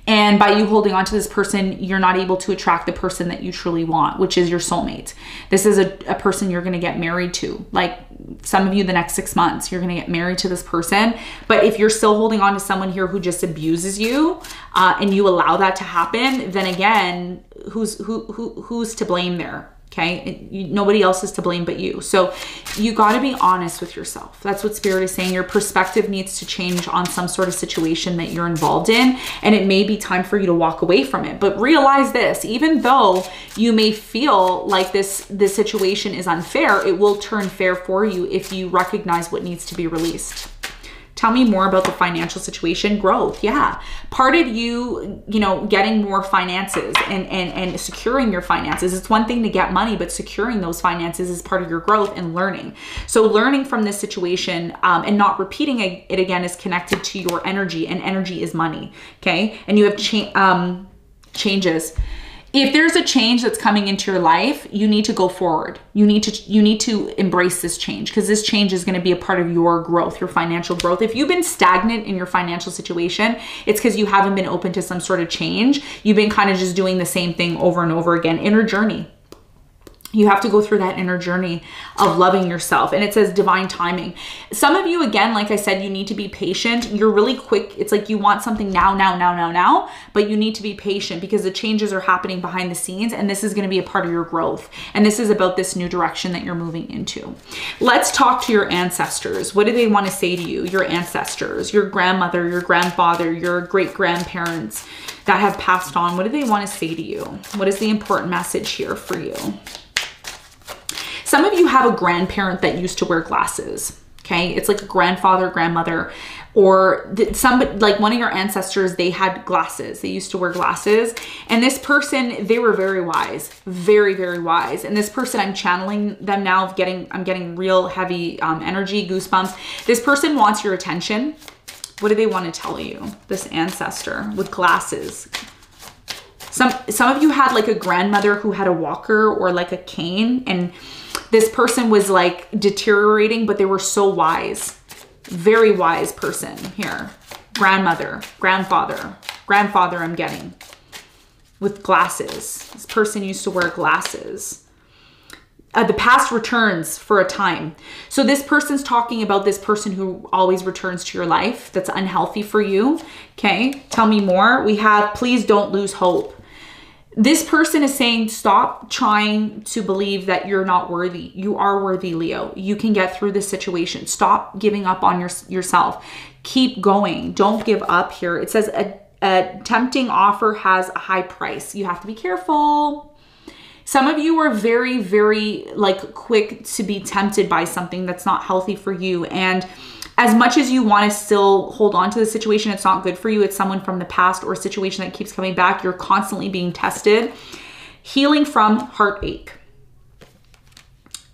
S1: And by you holding on to this person, you're not able to attract the person that you truly want, which is your soulmate. This is a person you're going to get married to. Like some of you, the next 6 months, you're going to get married to this person. But if you're still holding on to someone here who just abuses you and you allow that to happen, then again, who's to blame there? Okay, nobody else is to blame but you. So you got to be honest with yourself. That's what Spirit is saying. Your perspective needs to change on some sort of situation that you're involved in, and it may be time for you to walk away from it. But realize this, even though you may feel like this situation is unfair, it will turn fair for you if you recognize what needs to be released. Tell me more about the financial situation. Growth, yeah. Part of you, getting more finances and securing your finances. It's one thing to get money, but securing those finances is part of your growth and learning. So learning from this situation and not repeating it again is connected to your energy, and energy is money, okay? And you have changes. if there's a change that's coming into your life, you need to go forward. You need to embrace this change, because this change is going to be a part of your growth, your financial growth. If you've been stagnant in your financial situation, it's because you haven't been open to some sort of change. You've been kind of just doing the same thing over and over again. Inner journey. You have to go through that inner journey of loving yourself. And it says divine timing. Some of you, again, like I said, you need to be patient. You're really quick. It's like you want something now, but you need to be patient because the changes are happening behind the scenes, and this is going to be a part of your growth. And this is about this new direction that you're moving into. Let's talk to your ancestors. What do they want to say to you? Your ancestors, your grandmother, your grandfather, your great-grandparents that have passed on. What do they want to say to you? What is the important message here for you? Some of you have a grandparent that used to wear glasses, okay? It's like a grandfather, grandmother, or like one of your ancestors, they had glasses. They used to wear glasses. And this person, they were very wise, very, very wise. And this person, I'm channeling them now, I'm getting real heavy energy, goosebumps. This person wants your attention. What do they want to tell you? This ancestor with glasses. Some of you had like a grandmother who had a walker or like a cane, and this person was like deteriorating, but they were so wise. Very wise person here. Grandmother, grandfather I'm getting with glasses. This person used to wear glasses. The past returns for a time. So this person's talking about this person who always returns to your life that's unhealthy for you. Okay, tell me more. We have, please don't lose hope. This person is saying, stop trying to believe that you're not worthy. You are worthy, Leo. You can get through this situation. Stop giving up on yourself. Keep going. Don't give up here. It says a tempting offer has a high price. You have to be careful. Some of you are very, very like quick to be tempted by something that's not healthy for you. And as much as you want to still hold on to the situation, it's not good for you. It's someone from the past or a situation that keeps coming back. You're constantly being tested. Healing from heartache.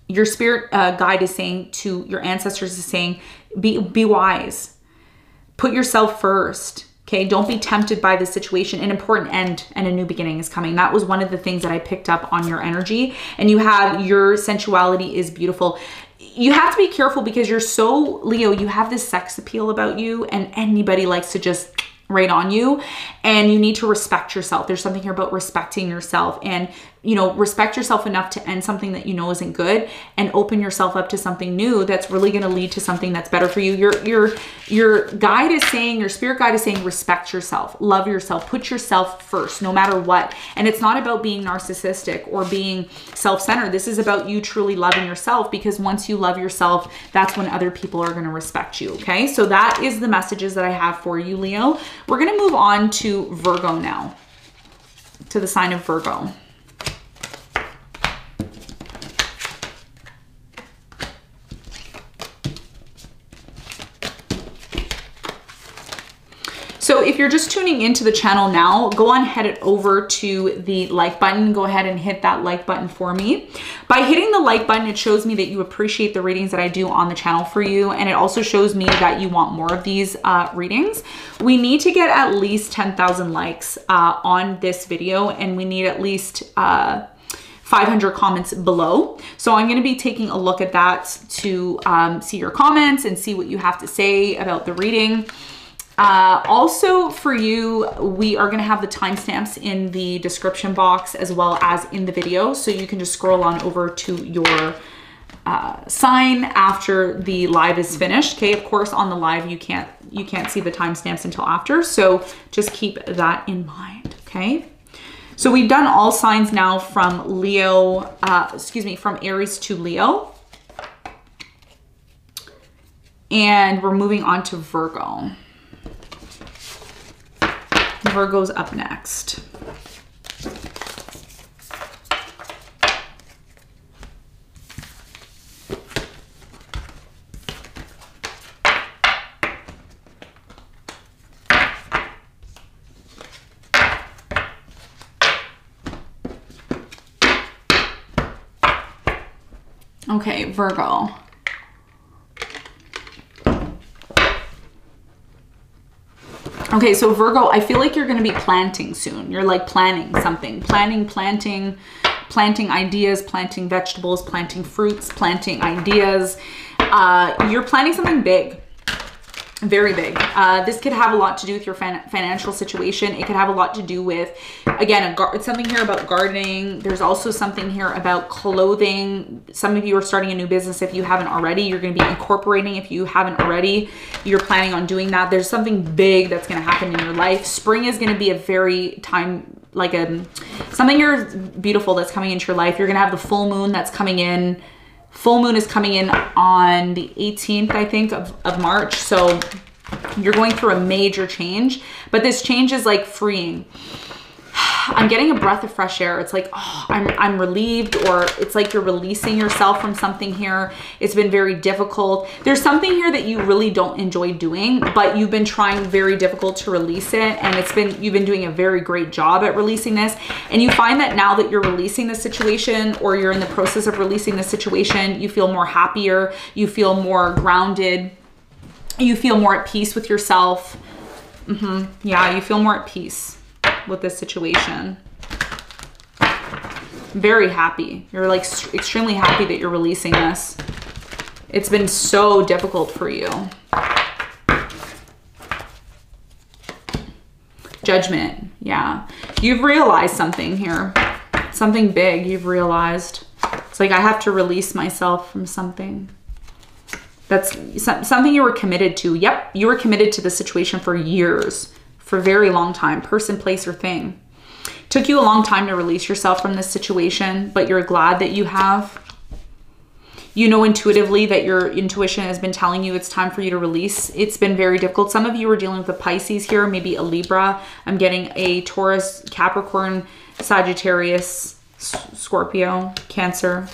S1: Your spirit guide is saying to your ancestors is saying, be wise. Put yourself first. Okay, don't be tempted by the situation. An important end and a new beginning is coming. That was one of the things that I picked up on your energy. And you have, your sensuality is beautiful. You have to be careful because you're so, Leo, you have this sex appeal about you, and anybody likes to just right on you, and you need to respect yourself. There's something here about respecting yourself, and you know, respect yourself enough to end something that you know isn't good and open yourself up to something new that's really going to lead to something that's better for you. Your guide is saying, your spirit guide is saying, respect yourself, love yourself, put yourself first, no matter what. And it's not about being narcissistic or being self-centered. This is about you truly loving yourself, because once you love yourself, that's when other people are going to respect you. Okay, so that is the messages that I have for you, Leo. We're going to move on to Virgo now, to the sign of Virgo. So if you're just tuning into the channel now, go on, head it over to the like button. Go ahead and hit that like button for me. By hitting the like button, it shows me that you appreciate the readings that I do on the channel for you. And it also shows me that you want more of these readings. We need to get at least 10,000 likes on this video, and we need at least 500 comments below. So I'm going to be taking a look at that to see your comments and see what you have to say about the reading. Also for you, we are going to have the timestamps in the description box as well as in the video. So you can just scroll on over to your sign after the live is finished. Okay. Of course, on the live, you can't see the timestamps until after. So just keep that in mind. Okay. So we've done all signs now from Leo, from Aries to Leo. And we're moving on to Virgo. Virgo's up next. Okay, Virgo. Okay, so Virgo, I feel like you're going to be planting soon. You're like planning something, planting ideas, planting vegetables, planting fruits, planting ideas. You're planning something big, very big. This could have a lot to do with your financial situation. It could have a lot to do with, again, something here about gardening. There's also something here about clothing. Some of you are starting a new business if you haven't already. You're going to be incorporating if you haven't already. You're planning on doing that. There's something big that's going to happen in your life. Spring is going to be a very something here beautiful that's coming into your life. You're going to have the full moon that's coming in. Full moon is coming in on the 18th, I think, of March. So you're going through a major change, but this change is like freeing. I'm getting a breath of fresh air. It's like, oh, I'm relieved, or it's like you're releasing yourself from something here. It's been very difficult. There's something here that you really don't enjoy doing, but you've been trying very difficult to release it. And you've been doing a very great job at releasing this. And you find that now that you're releasing the situation, or you're in the process of releasing the situation, you feel more happier. You feel more grounded. You feel more at peace with yourself. Yeah, you feel more at peace with this situation. Very happy. You're like extremely happy that you're releasing this. It's been so difficult for you. Judgment. Yeah. You've realized something here. Something big you've realized. It's like, I have to release myself from something. That's something you were committed to. Yep. You were committed to the situation for years. For a very long time, person, place, or thing. Took you a long time to release yourself from this situation, but you're glad that you have. You know intuitively that your intuition has been telling you it's time for you to release. It's been very difficult. Some of you are dealing with a Pisces here, maybe a Libra. I'm getting a Taurus, Capricorn, Sagittarius, Scorpio, Cancer.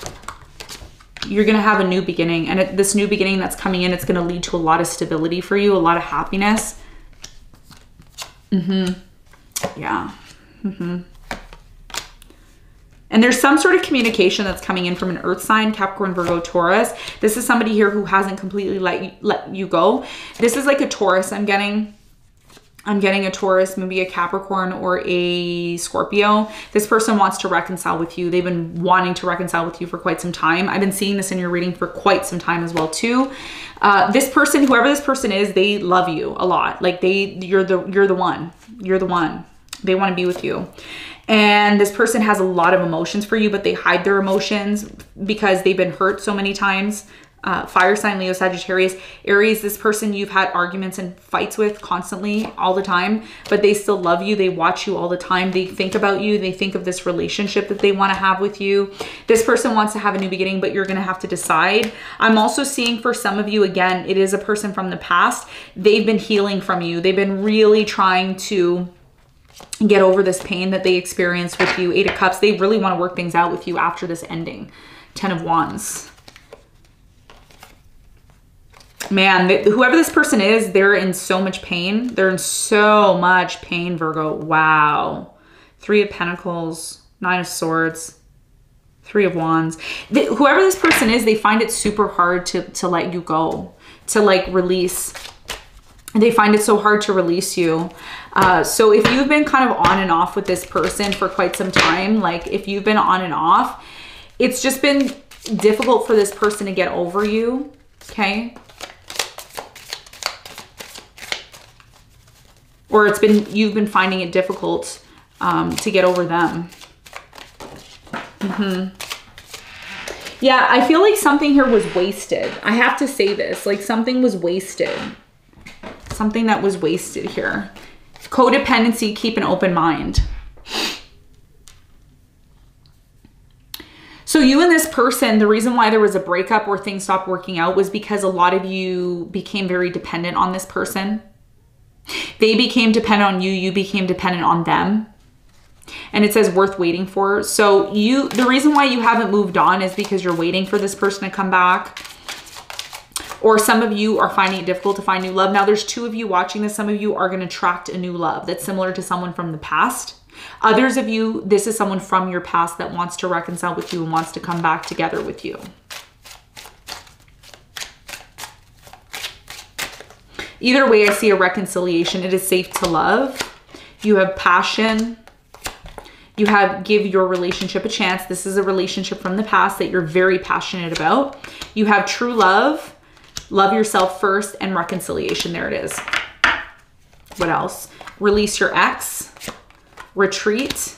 S1: You're going to have a new beginning, and this new beginning that's coming in, it's going to lead to a lot of stability for you, a lot of happiness. Yeah. And there's some sort of communication that's coming in from an earth sign, Capricorn, Virgo, Taurus. This is somebody here who hasn't completely let you go. This is like a Taurus I'm getting. I'm getting a Taurus, maybe a Capricorn or a Scorpio. This person wants to reconcile with you. They've been wanting to reconcile with you for quite some time. I've been seeing this in your reading for quite some time as well too. This person, whoever this person is, they love you a lot. Like you're the one. You're the one. They want to be with you. And this person has a lot of emotions for you, but they hide their emotions because they've been hurt so many times. Fire sign, Leo, Sagittarius, Aries, this person you've had arguments and fights with constantly all the time, but they still love you. They watch you all the time. They think about you. They think of this relationship that they want to have with you. This person wants to have a new beginning, but you're going to have to decide. I'm also seeing for some of you, again, it is a person from the past. They've been healing from you. They've been really trying to get over this pain that they experienced with you. 8 of Cups. They really want to work things out with you after this ending. 10 of Wands. Man, whoever this person is, they're in so much pain. They're in so much pain, Virgo. Wow. 3 of Pentacles, 9 of Swords, 3 of Wands. Whoever this person is, they find it super hard to let you go, to like release. They find it so hard to release you. So if you've been kind of on and off with this person for quite some time, like if you've been on and off, it's just been difficult for this person to get over you, okay? Or you've been finding it difficult to get over them. Yeah, I feel like something here was wasted. I have to say this, like something was wasted. Something that was wasted here. Codependency, keep an open mind. So you and this person, the reason why there was a breakup or things stopped working out was because a lot of you became very dependent on this person. They became dependent on you. You became dependent on them. And it says worth waiting for. So the reason why you haven't moved on is because you're waiting for this person to come back. Or some of you are finding it difficult to find new love. Now there's 2 of you watching this. Some of you are going to attract a new love that's similar to someone from the past. Others of you, this is someone from your past that wants to reconcile with you and wants to come back together with you. Either way, I see a reconciliation. It is safe to love. You have passion. You have give your relationship a chance. This is a relationship from the past that you're very passionate about. You have true love, love yourself first, and reconciliation. There it is. What else? Release your ex, retreat,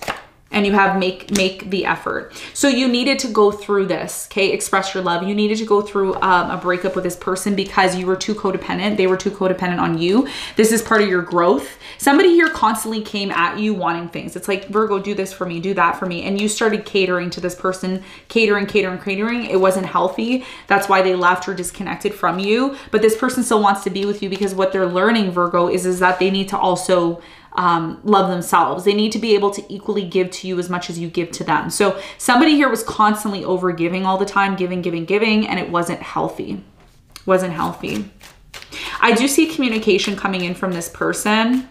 S1: and you have make the effort. So you needed to go through this, okay? Express your love. You needed to go through a breakup with this person because you were too codependent. They were too codependent on you. This is part of your growth. Somebody here constantly came at you wanting things. It's like, Virgo, do this for me, do that for me. And you started catering to this person, catering. It wasn't healthy. That's why they left or disconnected from you. But this person still wants to be with you because what they're learning, Virgo, is that they need to also love themselves. They need to be able to equally give to you as much as you give to them. So somebody here was constantly over giving all the time, giving, and it wasn't healthy. Wasn't healthy. I do see communication coming in from this person,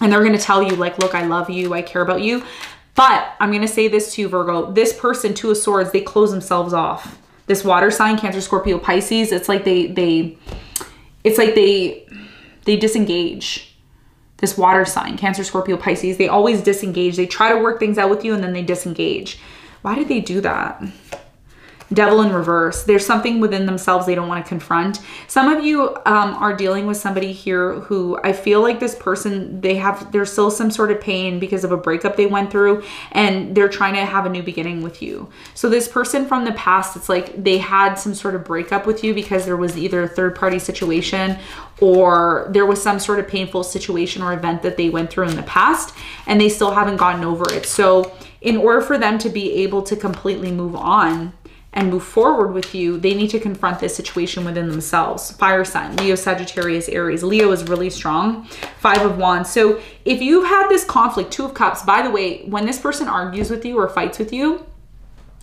S1: and they're going to tell you like, look, I love you, I care about you. But I'm going to say this to you, Virgo, this person, Two of Swords, they close themselves off. This water sign, Cancer, Scorpio, Pisces, it's like they disengage. This water sign, Cancer, Scorpio, Pisces, they always disengage. They try to work things out with you and then they disengage. Why did they do that? Devil in reverse. There's something within themselves they don't want to confront. Some of you are dealing with somebody here who I feel like this person, there's still some sort of pain because of a breakup they went through, and they're trying to have a new beginning with you. So this person from the past, it's like they had some sort of breakup with you because there was either a third party situation or there was some sort of painful situation or event that they went through in the past, and they still haven't gotten over it. So in order for them to be able to completely move on and move forward with you, they need to confront this situation within themselves. Fire sign, Leo, Sagittarius, Aries. Leo is really strong. 5 of Wands. So if you've had this conflict, 2 of Cups, by the way, when this person argues with you or fights with you,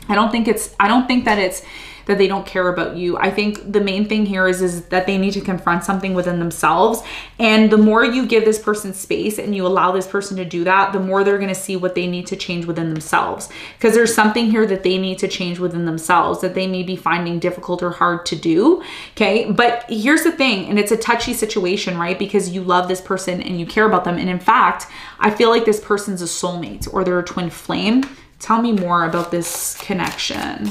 S1: I don't think that it's that they don't care about you. I think the main thing here is that they need to confront something within themselves. And the more you give this person space and you allow this person to do that, the more they're going to see what they need to change within themselves. Because there's something here that they need to change within themselves that they may be finding difficult or hard to do. Okay. But here's the thing, and it's a touchy situation, right? Because you love this person and you care about them. And in fact, I feel like this person's a soulmate or they're a twin flame. Tell me more about this connection.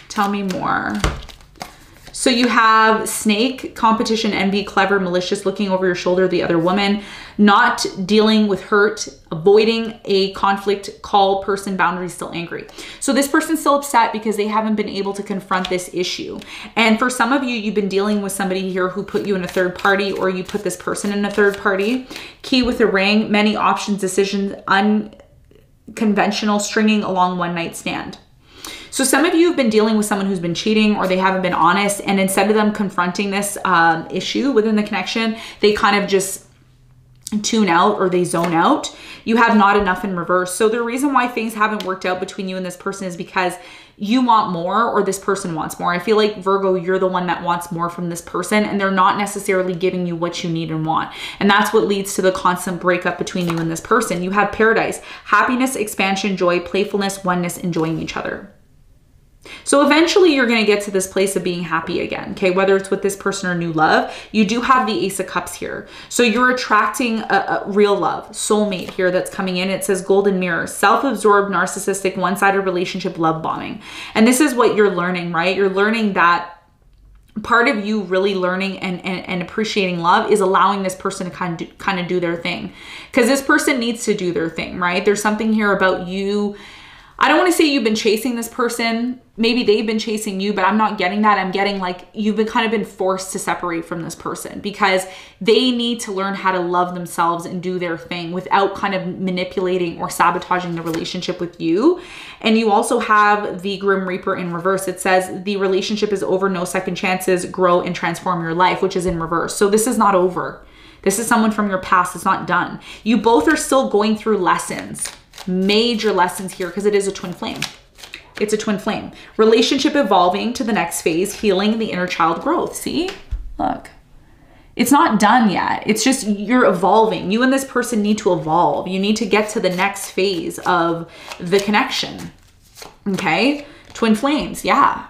S1: Tell me more. So you have snake, competition, envy, clever, malicious, looking over your shoulder at the other woman, not dealing with hurt, avoiding a conflict, call, person, boundaries, still angry. So this person's still upset because they haven't been able to confront this issue. And for some of you, you've been dealing with somebody here who put you in a third party, or you put this person in a third party. Key with the ring, many options, decisions, unconventional, stringing along one night stand. So some of you have been dealing with someone who's been cheating or they haven't been honest, and instead of them confronting this issue within the connection, they kind of just tune out or they zone out. You have not enough in reverse. So the reason why things haven't worked out between you and this person is because you want more or this person wants more. I feel like, Virgo, you're the one that wants more from this person, and they're not necessarily giving you what you need and want. And that's what leads to the constant breakup between you and this person. You have paradise, happiness, expansion, joy, playfulness, oneness, enjoying each other. So eventually you're going to get to this place of being happy again, okay? Whether it's with this person or new love, you do have the Ace of Cups here. So you're attracting a real love, soulmate here that's coming in. It says golden mirror, self-absorbed, narcissistic, one-sided relationship, love bombing. And this is what you're learning, right? You're learning that part of you really learning and appreciating love is allowing this person to kind of do their thing, because this person needs to do their thing, right? There's something here about you. I don't want to say you've been chasing this person. Maybe they've been chasing you, but I'm not getting that. I'm getting like you've been kind of been forced to separate from this person because they need to learn how to love themselves and do their thing without kind of manipulating or sabotaging the relationship with you. And you also have the Grim Reaper in reverse. It says the relationship is over, no second chances, grow and transform your life, which is in reverse. So this is not over. This is someone from your past. It's not done. You both are still going through lessons. Major lessons here because it is a twin flame. It's a twin flame. Relationship evolving to the next phase, healing the inner child growth. See? Look. It's not done yet. It's just you're evolving. You and this person need to evolve. You need to get to the next phase of the connection. Okay? Twin flames. Yeah.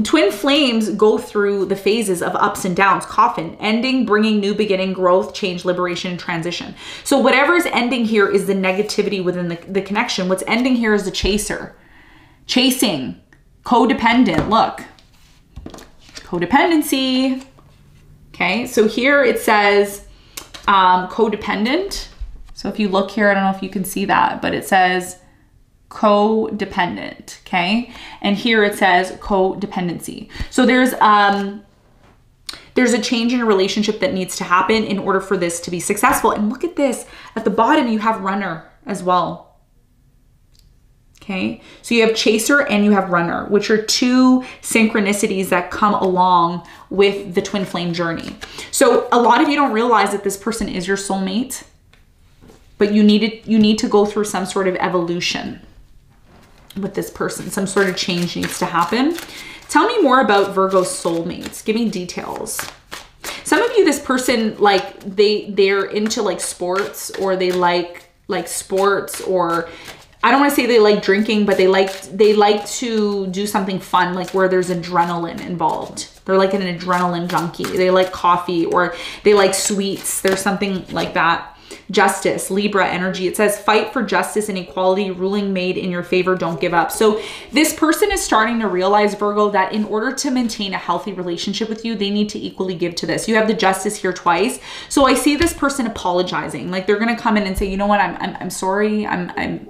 S1: Twin flames go through the phases of ups and downs. Coffin, ending, bringing new beginning, growth, change, liberation, transition. So whatever is ending here is the negativity within the connection. What's ending here is the chaser. Chasing, codependent, look. Codependency. Okay, so here it says codependent. So if you look here, I don't know if you can see that, but it says codependent, okay? And here it says codependency. So there's a change in a relationship that needs to happen in order for this to be successful. And look at this, at the bottom you have runner as well. Okay, so you have chaser and you have runner, which are two synchronicities that come along with the twin flame journey. So a lot of you don't realize that this person is your soulmate, but you need to go through some sort of evolution with this person. Some sort of change needs to happen. Tell me more about Virgo soulmates. Give me details. Some of you, this person, like they're into like sports, or they like sports, or I don't want to say they like drinking, but they like to do something fun, like where there's adrenaline involved. They're like an adrenaline junkie. They like coffee, or they like sweets. There's something like that. Justice, Libra energy. It says fight for justice and equality, ruling made in your favor, don't give up. So this person is starting to realize, Virgo, that in order to maintain a healthy relationship with you, they need to equally give to this. You have the justice here twice. So I see this person apologizing. Like they're going to come in and say, you know what, I'm sorry. I'm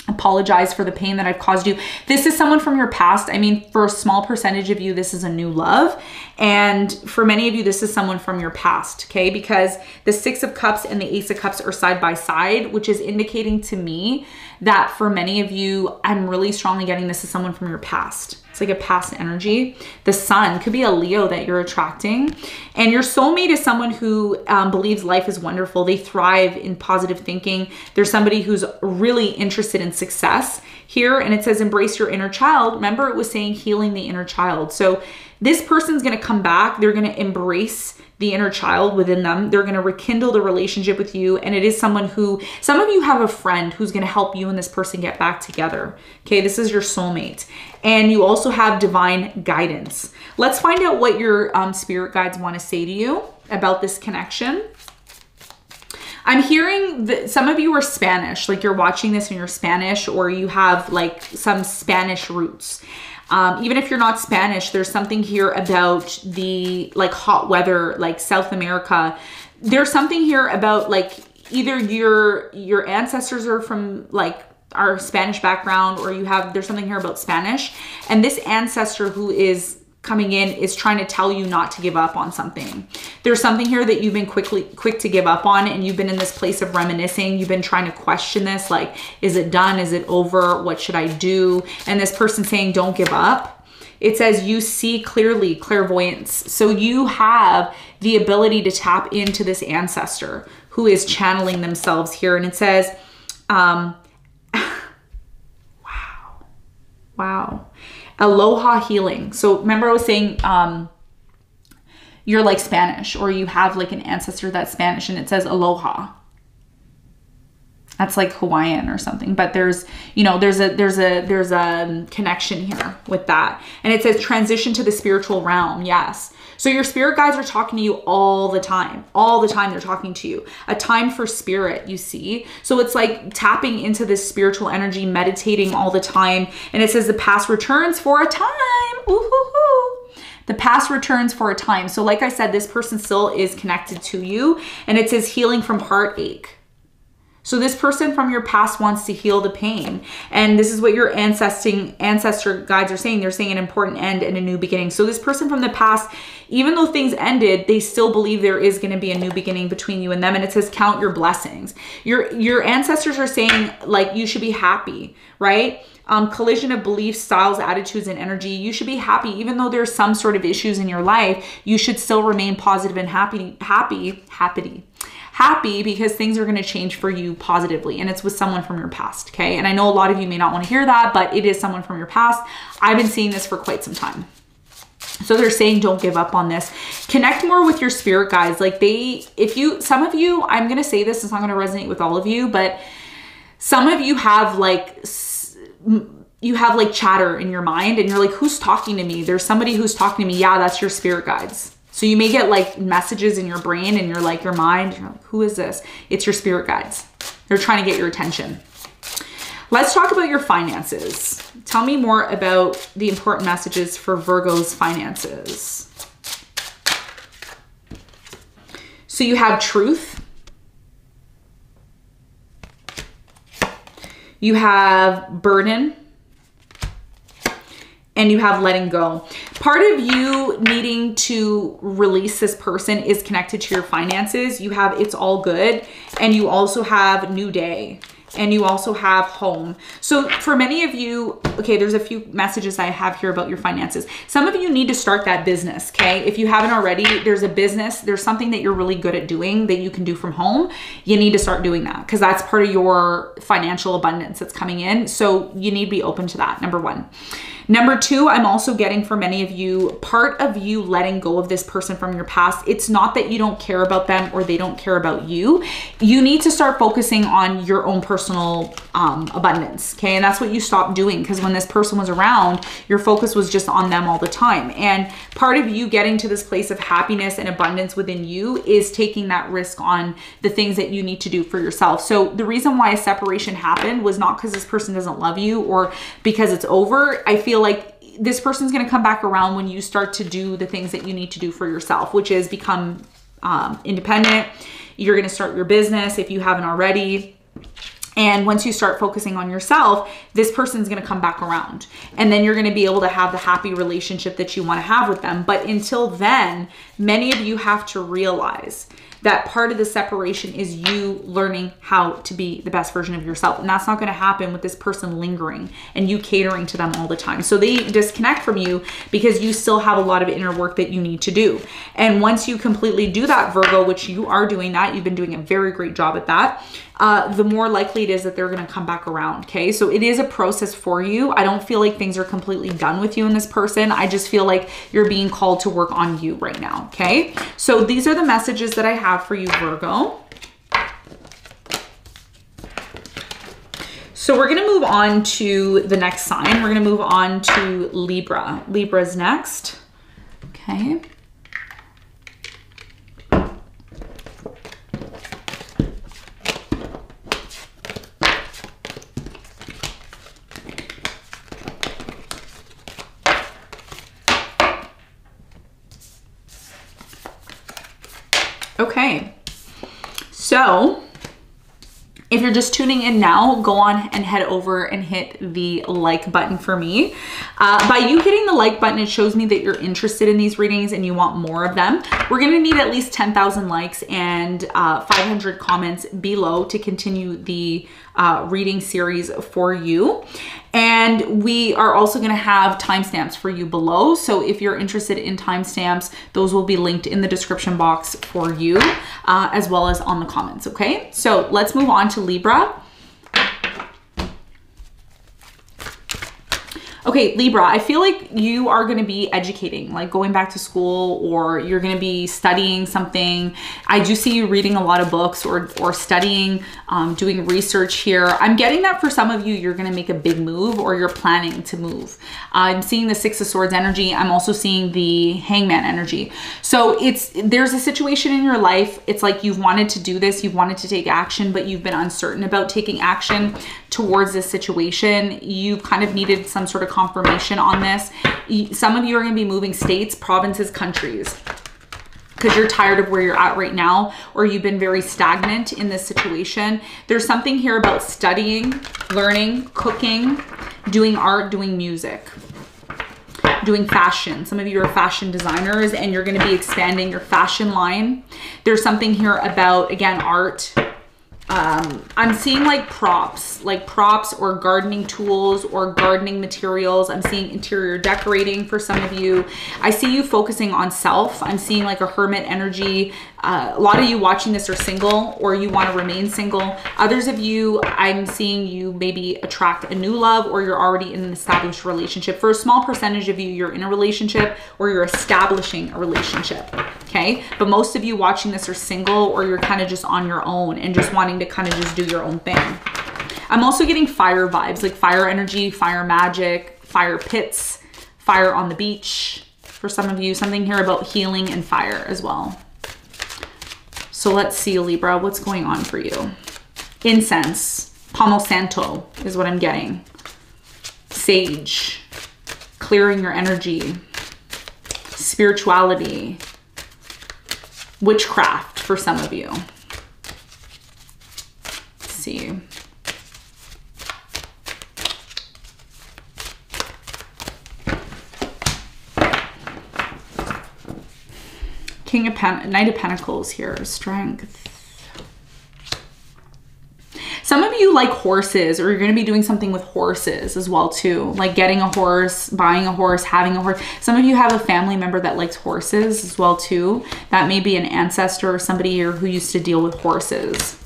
S1: apologize for the pain that I've caused you. This is someone from your past. I mean, for a small percentage of you, this is a new love. And for many of you, this is someone from your past, okay? Because the Six of Cups and the Ace of Cups are side by side, which is indicating to me that for many of you, I'm really strongly getting this is someone from your past. It's like a past energy. The Sun could be a Leo that you're attracting. And your soulmate is someone who believes life is wonderful. They thrive in positive thinking. There's somebody who's really interested in success here. And it says embrace your inner child. Remember, it was saying healing the inner child. So this person's going to come back. They're going to embrace the inner child within them. They're going to rekindle the relationship with you. And it is someone who, some of you have a friend who's going to help you and this person get back together. Okay, this is your soulmate. And you also have divine guidance. Let's find out what your spirit guides want to say to you about this connection. I'm hearing that some of you are Spanish, like you're watching this and you're Spanish, or you have like some Spanish roots. Even if you're not Spanish, there's something here about the like hot weather, like South America. There's something here about like either your ancestors are from like our Spanish background, or there's something here about Spanish. And this ancestor who is coming in is trying to tell you not to give up on something. There's something here that you've been quick to give up on, and you've been in this place of reminiscing. You've been trying to question this, like, is it done? Is it over? What should I do? And this person saying, don't give up. It says you see clearly, clairvoyance. So you have the ability to tap into this ancestor who is channeling themselves here. And it says, wow. Aloha healing. So remember I was saying you're like Spanish, or you have like an ancestor that's Spanish, and it says aloha. That's like Hawaiian or something, but there's, you know, there's a connection here with that. And it says transition to the spiritual realm. Yes. So your spirit guides are talking to you all the time. All the time they're talking to you. A time for spirit, you see. So it's like tapping into this spiritual energy, meditating all the time. And it says the past returns for a time. Ooh-hoo-hoo. The past returns for a time. So like I said, this person still is connected to you. And it says healing from heartache. So this person from your past wants to heal the pain. And this is what your ancestor guides are saying. They're saying an important end and a new beginning. So this person from the past, even though things ended, they still believe there is going to be a new beginning between you and them. And it says count your blessings. Your ancestors are saying like you should be happy, right? Collision of beliefs, styles, attitudes, and energy. You should be happy. Even though there's some sort of issues in your life, you should still remain positive and happy because things are going to change for you positively. And it's with someone from your past, okay? And I know a lot of you may not want to hear that, but it is someone from your past. I've been seeing this for quite some time. So they're saying don't give up on this. Connect more with your spirit guides. Like some of you, I'm going to say this, it's not going to resonate with all of you, but some of you have like you have like chatter in your mind and you're like, who's talking to me? There's somebody who's talking to me. Yeah, that's your spirit guides. So you may get like messages in your brain and you're like, your mind, you're like, who is this? It's your spirit guides. They're trying to get your attention. Let's talk about your finances. Tell me more about the important messages for Virgo's finances. So you have truth. You have burden. And you have letting go. Part of you needing to release this person is connected to your finances. You have it's all good. And you also have new day. And you also have home. So for many of you, okay, there's a few messages I have here about your finances. Some of you need to start that business, okay? If you haven't already, there's a business, there's something that you're really good at doing that you can do from home. You need to start doing that because that's part of your financial abundance that's coming in. So you need to be open to that, number one. Number two, I'm also getting for many of you, part of you letting go of this person from your past. It's not that you don't care about them or they don't care about you. You need to start focusing on your own personal abundance, okay? And that's what you stopped doing because when this person was around, your focus was just on them all the time. And part of you getting to this place of happiness and abundance within you is taking that risk on the things that you need to do for yourself. So the reason why a separation happened was not because this person doesn't love you or because it's over. I feel like this person's going to come back around when you start to do the things that you need to do for yourself, which is become independent. You're going to start your business if you haven't already. And once you start focusing on yourself, this person's going to come back around. And then you're going to be able to have the happy relationship that you want to have with them. But until then, many of you have to realize that part of the separation is you learning how to be the best version of yourself. And that's not going to happen with this person lingering and you catering to them all the time. So they disconnect from you because you still have a lot of inner work that you need to do. And once you completely do that, Virgo, which you are doing that, you've been doing a very great job at that, the more likely it is that they're going to come back around. Okay. So it is a process for you. I don't feel like things are completely done with you and this person. I just feel like you're being called to work on you right now. Okay. So these are the messages that I have for you, Virgo. So we're going to move on to the next sign. We're going to move on to Libra. Libra's next. Okay. Okay, so if you're just tuning in now, go on and head over and hit the like button for me. By you hitting the like button, it shows me that you're interested in these readings and you want more of them. We're gonna need at least 10,000 likes and 500 comments below to continue the reading series for you. And we are also going to have timestamps for you below. So if you're interested in timestamps, those will be linked in the description box for you, as well as on the comments. Okay, so let's move on to Libra. Okay, Libra, I feel like you are going to be educating, like going back to school, or you're going to be studying something. I do see you reading a lot of books or studying, doing research here. I'm getting that for some of you, you're going to make a big move or you're planning to move. I'm seeing the Six of Swords energy. I'm also seeing the Hangman energy. So there's a situation in your life. It's like you've wanted to do this, you've wanted to take action, but you've been uncertain about taking action towards this situation. You kind of needed some sort of confirmation on this. Some of you are going to be moving states, provinces, countries, because you're tired of where you're at right now, or you've been very stagnant in this situation. There's something here about studying, learning, cooking, doing art, doing music, doing fashion. Some of you are fashion designers and you're going to be expanding your fashion line. There's something here about, again, art. I'm seeing like props or gardening tools or gardening materials. I'm seeing interior decorating for some of you. I see you focusing on self. I'm seeing like a hermit energy. A lot of you watching this are single or you want to remain single. Others of you, I'm seeing you maybe attract a new love or you're already in an established relationship. For a small percentage of you, you're in a relationship or you're establishing a relationship. Okay. But most of you watching this are single or you're kind of just on your own and just wanting to kind of just do your own thing. I'm also getting fire vibes, like fire energy, fire magic, fire pits, fire on the beach. For some of you, something here about healing and fire as well. So let's see, Libra, what's going on for you? Incense, Palo Santo is what I'm getting. Sage, clearing your energy, spirituality, witchcraft for some of you. Let's see. Knight of Pentacles here, strength. Some of you like horses, or you're going to be doing something with horses as well too, like getting a horse, buying a horse, having a horse. Some of you have a family member that likes horses as well too. That may be an ancestor or somebody here who used to deal with horses.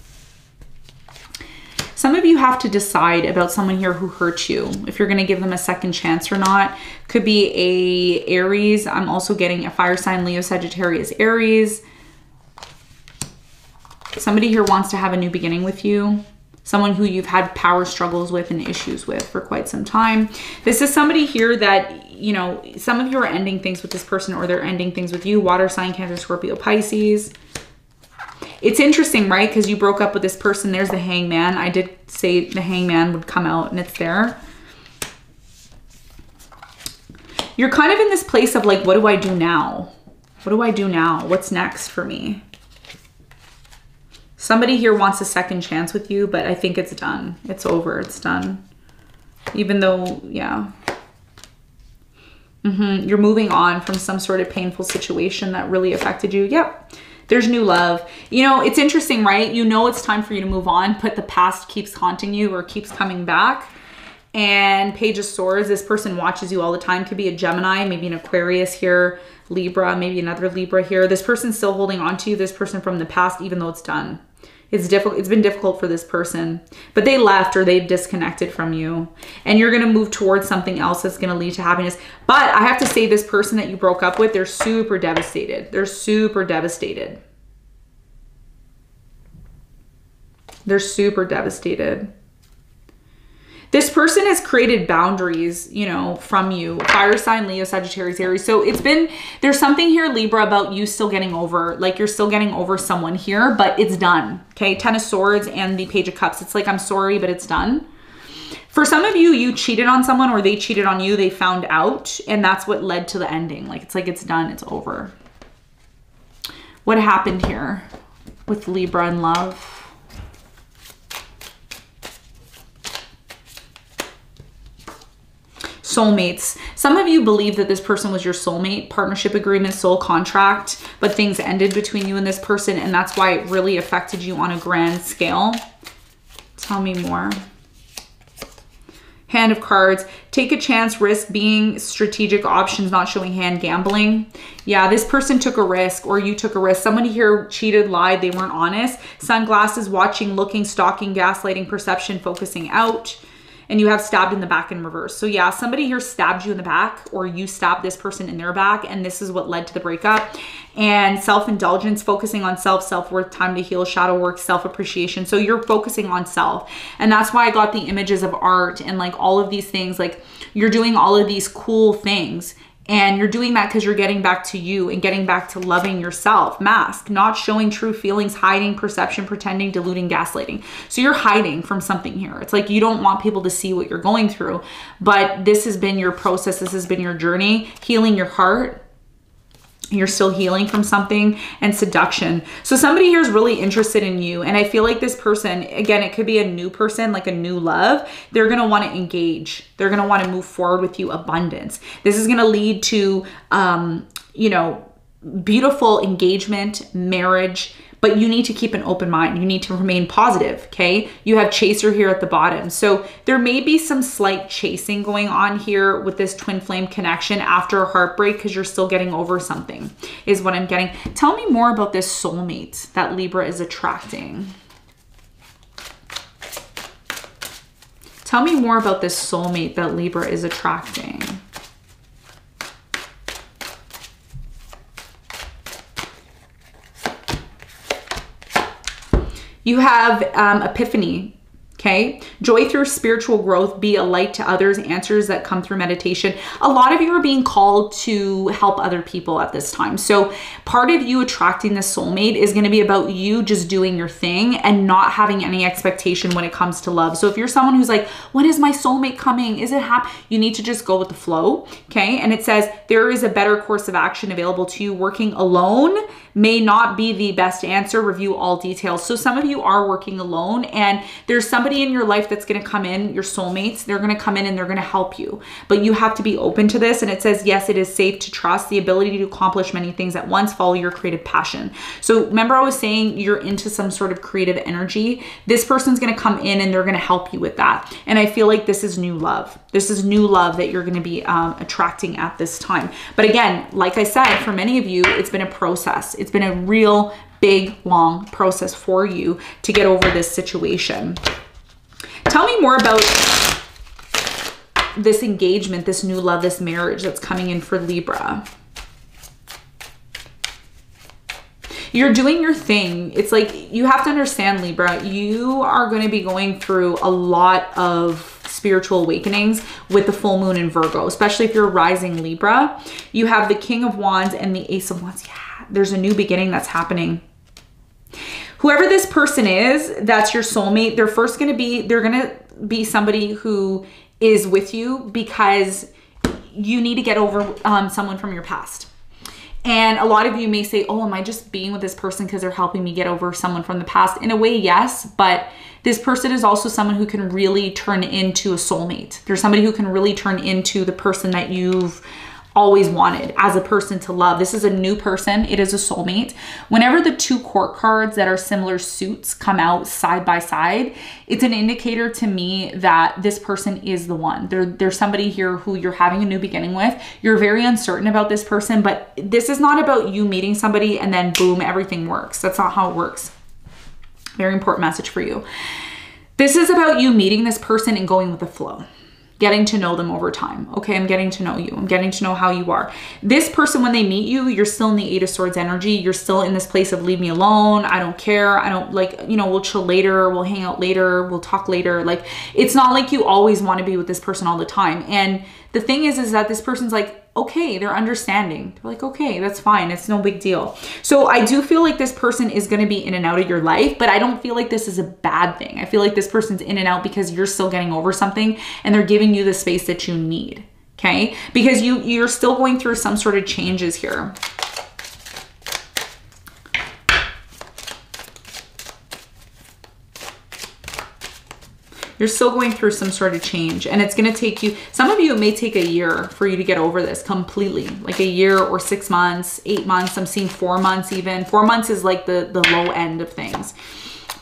S1: Some of you have to decide about someone here who hurt you, if you're going to give them a second chance or not. Could be a Aries. I'm also getting a fire sign, Leo, Sagittarius, Aries. Somebody here wants to have a new beginning with you. Someone who you've had power struggles with and issues with for quite some time. This is somebody here that, you know, some of you are ending things with this person, or they're ending things with you. Water sign, Cancer, Scorpio, Pisces. It's interesting, right? Because you broke up with this person. There's the Hangman. I did say the Hangman would come out, and it's there. You're kind of in this place of like, what do I do now? What do I do now? What's next for me? Somebody here wants a second chance with you, but I think it's done. It's over. It's done. Even though, yeah. You're moving on from some sort of painful situation that really affected you. Yep. There's new love. You know, it's interesting, right? You know it's time for you to move on, but the past keeps haunting you or keeps coming back. And Page of Swords, this person watches you all the time. Could be a Gemini, maybe an Aquarius here, Libra, maybe another Libra here. This person's still holding on to you, this person from the past, even though it's done. It's difficult. It's been difficult for this person, but they left or they've disconnected from you, and you're going to move towards something else that's going to lead to happiness. But I have to say, this person that you broke up with, they're super devastated. They're super devastated. They're super devastated. This person has created boundaries, you know, from you. Fire sign, Leo, Sagittarius, Aries. So it's been, there's something here, Libra, about you still getting over, like you're still getting over someone here, but it's done. Okay. 10 of Swords and the Page of Cups. It's like, I'm sorry, but it's done. For some of you, you cheated on someone or they cheated on you. They found out, and that's what led to the ending. Like, it's done. It's over. What happened here with Libra and love? Soulmates. Some of you believe that this person was your soulmate, partnership agreement, soul contract, but things ended between you and this person, and that's why it really affected you on a grand scale. Tell me more. Hand of Cards. Take a chance, risk, being strategic, options, not showing hand, gambling. Yeah, this person took a risk, or you took a risk. Somebody here cheated, lied, they weren't honest. Sunglasses, watching, looking, stalking, gaslighting, perception, focusing out. And you have stabbed in the back in reverse. So yeah, somebody here stabbed you in the back, or you stabbed this person in their back, and this is what led to the breakup. And self-indulgence, focusing on self, self-worth, time to heal, shadow work, self-appreciation. So you're focusing on self. And that's why I got the images of art and like all of these things. Like, you're doing all of these cool things. And you're doing that because you're getting back to you and getting back to loving yourself. Mask, not showing true feelings, hiding, perception, pretending, deluding, gaslighting. So you're hiding from something here. It's like you don't want people to see what you're going through. But this has been your process. This has been your journey, healing your heart. You're still healing from something, and seduction. So somebody here is really interested in you. And I feel like this person, again, it could be a new person, like a new love. They're going to want to engage. They're going to want to move forward with you, abundance. This is going to lead to, you know, beautiful engagement, marriage, but you need to keep an open mind. You need to remain positive, okay? You have Chaser here at the bottom. So there may be some slight chasing going on here with this twin flame connection after a heartbreak, because you're still getting over something, is what I'm getting. Tell me more about this soulmate that Libra is attracting. Tell me more about this soulmate that Libra is attracting. You have Epiphany, Okay. Joy through spiritual growth, be a light to others, answers that come through meditation. A lot of you are being called to help other people at this time. So part of you attracting this soulmate is going to be about you just doing your thing and not having any expectation when it comes to love. So if you're someone who's like, when is my soulmate coming? Is it happening? You need to just go with the flow. Okay. And it says there is a better course of action available to you. Working alone may not be the best answer. Review all details. So some of you are working alone, and there's somebody in your life that's going to come in, your soulmates, they're going to come in and they're going to help you, but you have to be open to this. And it says, yes, it is safe to trust the ability to accomplish many things at once. Follow your creative passion. So remember I was saying you're into some sort of creative energy. This person's going to come in and they're going to help you with that. And I feel like this is new love. This is new love that you're going to be attracting at this time. But again, like I said, for many of you, it's been a process. It's been a real big, long process for you to get over this situation. Tell me more about this engagement, this new love, this marriage that's coming in for Libra. You're doing your thing. It's like, you have to understand, Libra, you are going to be going through a lot of spiritual awakenings with the full moon in Virgo, especially if you're rising Libra. You have the King of Wands and the Ace of Wands. Yeah, there's a new beginning that's happening. Whoever this person is, that's your soulmate. They're going to be somebody who is with you because you need to get over someone from your past. And a lot of you may say, oh, am I just being with this person because they're helping me get over someone from the past? In a way, yes, but this person is also someone who can really turn into a soulmate. There's somebody who can really turn into the person that you've always wanted as a person to love. This is a new person. It is a soulmate. Whenever the two court cards that are similar suits come out side by side, it's an indicator to me that this person is the one. There's somebody here who you're having a new beginning with. You're very uncertain about this person, but this is not about you meeting somebody and then boom, everything works. That's not how it works. Very important message for you. This is about you meeting this person and going with the flow. Getting to know them over time. Okay, I'm getting to know you. I'm getting to know how you are. This person, when they meet you, you're still in the Eight of Swords energy. You're still in this place of leave me alone. I don't care. I don't like, you know, we'll chill later. We'll hang out later. We'll talk later. Like, it's not like you always want to be with this person all the time. And the thing is that this person's like, okay, they're understanding. They're like, okay, that's fine. It's no big deal. So I do feel like this person is going to be in and out of your life, but I don't feel like this is a bad thing. I feel like this person's in and out because you're still getting over something and they're giving you the space that you need. Okay. Because you're still going through some sort of changes here. You're still going through some sort of change, and it's going to take you, some of you, it may take a year for you to get over this completely, like a year or 6 months, 8 months. I'm seeing 4 months even. 4 months is like the low end of things.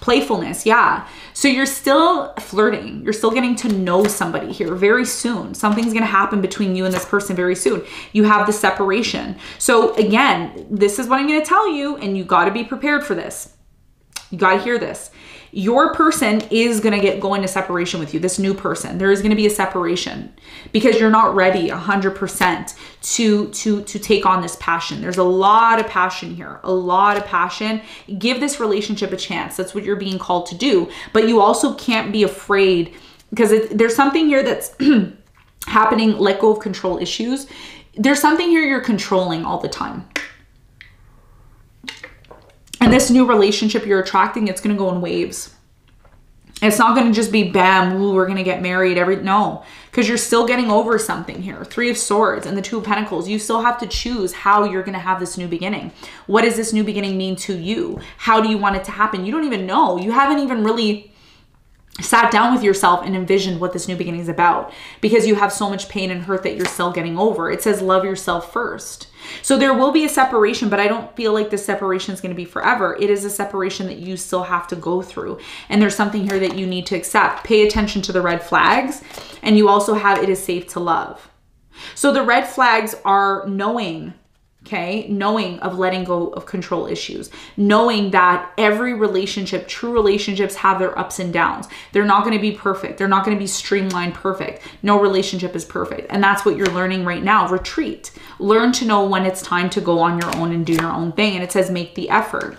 S1: Playfulness, yeah. So you're still flirting. You're still getting to know somebody here very soon. Something's going to happen between you and this person very soon. You have the separation. So again, this is what I'm going to tell you, and you got to be prepared for this. You got to hear this. Your person is going to go into separation with you, this new person. There is going to be a separation because you're not ready 100% to take on this passion. There's a lot of passion here, a lot of passion. Give this relationship a chance. That's what you're being called to do. But you also can't be afraid because there's something here that's happening. Let go of control issues. There's something here you're controlling all the time. And this new relationship you're attracting, it's going to go in waves. It's not going to just be bam, ooh, we're going to get married. No, because you're still getting over something here. 3 of Swords and the 2 of Pentacles. You still have to choose how you're going to have this new beginning. What does this new beginning mean to you? How do you want it to happen? You don't even know. You haven't even really sat down with yourself and envisioned what this new beginning is about because you have so much pain and hurt that you're still getting over. It says love yourself first. So there will be a separation, but I don't feel like this separation is going to be forever. It is a separation that you still have to go through. And there's something here that you need to accept. Pay attention to the red flags. And you also have it is safe to love. So the red flags are knowing, okay, knowing of letting go of control issues, knowing that every relationship, true relationships have their ups and downs. They're not going to be perfect. They're not going to be streamlined perfect. No relationship is perfect. And that's what you're learning right now. Retreat. Learn to know when it's time to go on your own and do your own thing. And it says make the effort.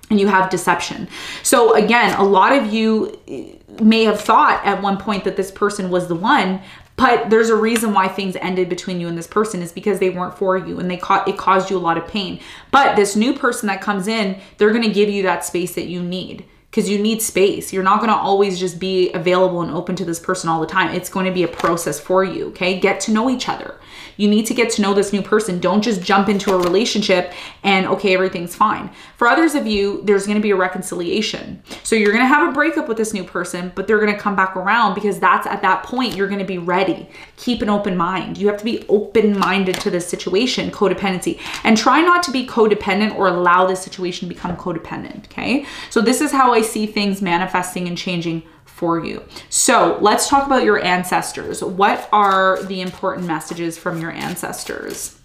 S1: and you have deception. So again, a lot of you may have thought at one point that this person was the one, but there's a reason why things ended between you and this person is because they weren't for you and it caused you a lot of pain. But this new person that comes in, they're going to give you that space that you need, because you need space. You're not going to always just be available and open to this person all the time. It's going to be a process for you, okay? Get to know each other. You need to get to know this new person. Don't just jump into a relationship and, okay, everything's fine. For others of you, there's going to be a reconciliation. So you're going to have a breakup with this new person, but they're going to come back around, because that's at that point, you're going to be ready. Keep an open mind. You have to be open-minded to this situation, codependency, and try not to be codependent or allow this situation to become codependent, okay? So this is how I see things manifesting and changing for you. So let's talk about your ancestors. What are the important messages from your ancestors?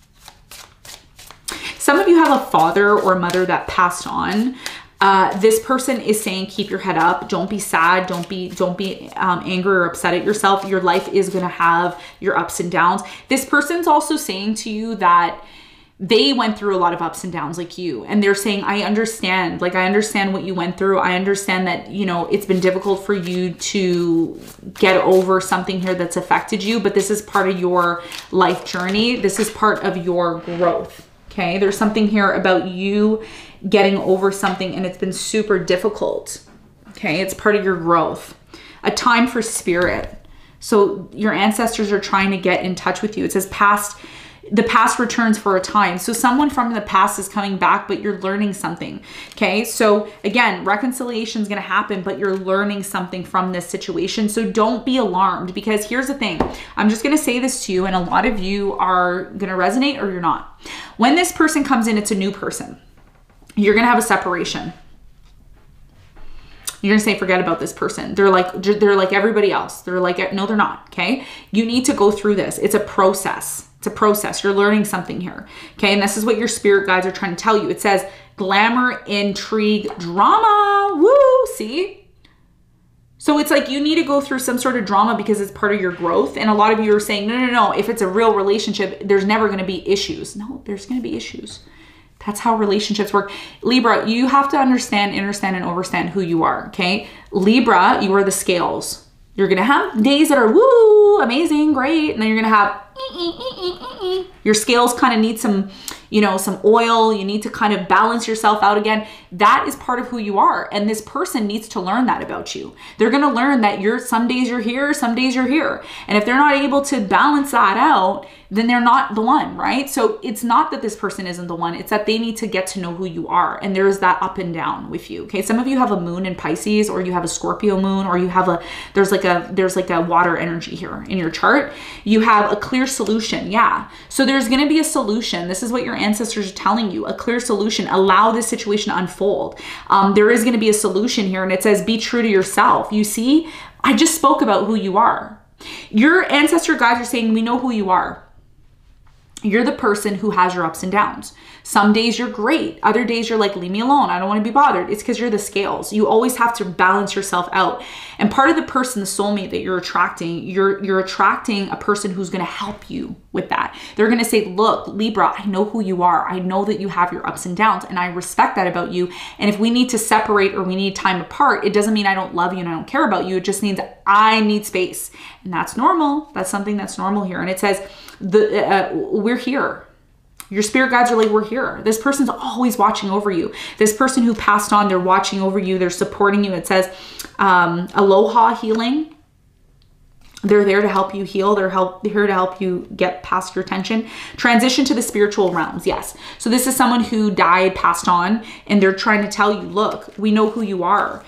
S1: Some of you have a father or mother that passed on. This person is saying, keep your head up. Don't be sad. Don't be angry or upset at yourself. Your life is going to have your ups and downs. This person's also saying to you that they went through a lot of ups and downs like you. And they're saying, I understand. Like, I understand what you went through. I understand that, you know, it's been difficult for you to get over something here that's affected you, but this is part of your life journey. This is part of your growth. Okay. There's something here about you getting over something and it's been super difficult. Okay. It's part of your growth. A time for spirit. So your ancestors are trying to get in touch with you. It says the past returns for a time. So someone from the past is coming back, but you're learning something. Okay. So again, reconciliation is going to happen, but you're learning something from this situation. So don't be alarmed, because here's the thing. I'm just going to say this to you, and a lot of you are going to resonate or you're not. When this person comes in, it's a new person. You're going to have a separation. You're going to say, forget about this person. They're like everybody else. They're like, no, they're not. Okay. You need to go through this. It's a process. It's a process. You're learning something here. Okay. And this is what your spirit guides are trying to tell you. It says glamour, intrigue, drama. Woo. See? So it's like you need to go through some sort of drama because it's part of your growth. And a lot of you are saying, no. If it's a real relationship, there's never going to be issues. No, there's going to be issues. That's how relationships work. Libra, you have to understand, and overstand who you are, okay? Libra, you are the scales. You're going to have days that are woo, amazing, great. And then you're going to have your scales kind of need some, you know, some oil. You need to kind of balance yourself out again. That is part of who you are. And this person needs to learn that about you. They're going to learn that some days you're here, some days you're here. And if they're not able to balance that out, then they're not the one, right? So it's not that this person isn't the one. It's that they need to get to know who you are. And there's that up and down with you. Okay. Some of you have a moon in Pisces, or you have a Scorpio moon, or you have there's like a water energy here in your chart. You have a clear solution. Yeah. So there's going to be a solution. This is what your ancestors are telling you, a clear solution. Allow this situation to unfold. There is going to be a solution here. And it says, be true to yourself. You see, I just spoke about who you are. Your ancestor guides are saying, we know who you are. You're the person who has your ups and downs. Some days you're great. Other days you're like, leave me alone. I don't want to be bothered. It's because you're the scales. You always have to balance yourself out. And part of the person, the soulmate that you're attracting, you're attracting a person who's going to help you with that. They're going to say, look, Libra, I know who you are. I know that you have your ups and downs, and I respect that about you. And if we need to separate or we need time apart, it doesn't mean I don't love you and I don't care about you. It just means I need space. And that's normal. That's something that's normal here. And it says, we're here. Your spirit guides are like, we're here. This person's always watching over you. This person who passed on, they're watching over you. They're supporting you. It says aloha healing. They're there to help you heal. They're here to help you get past your tension. Transition to the spiritual realms. Yes. So this is someone who died, passed on, and they're trying to tell you, look, we know who you are.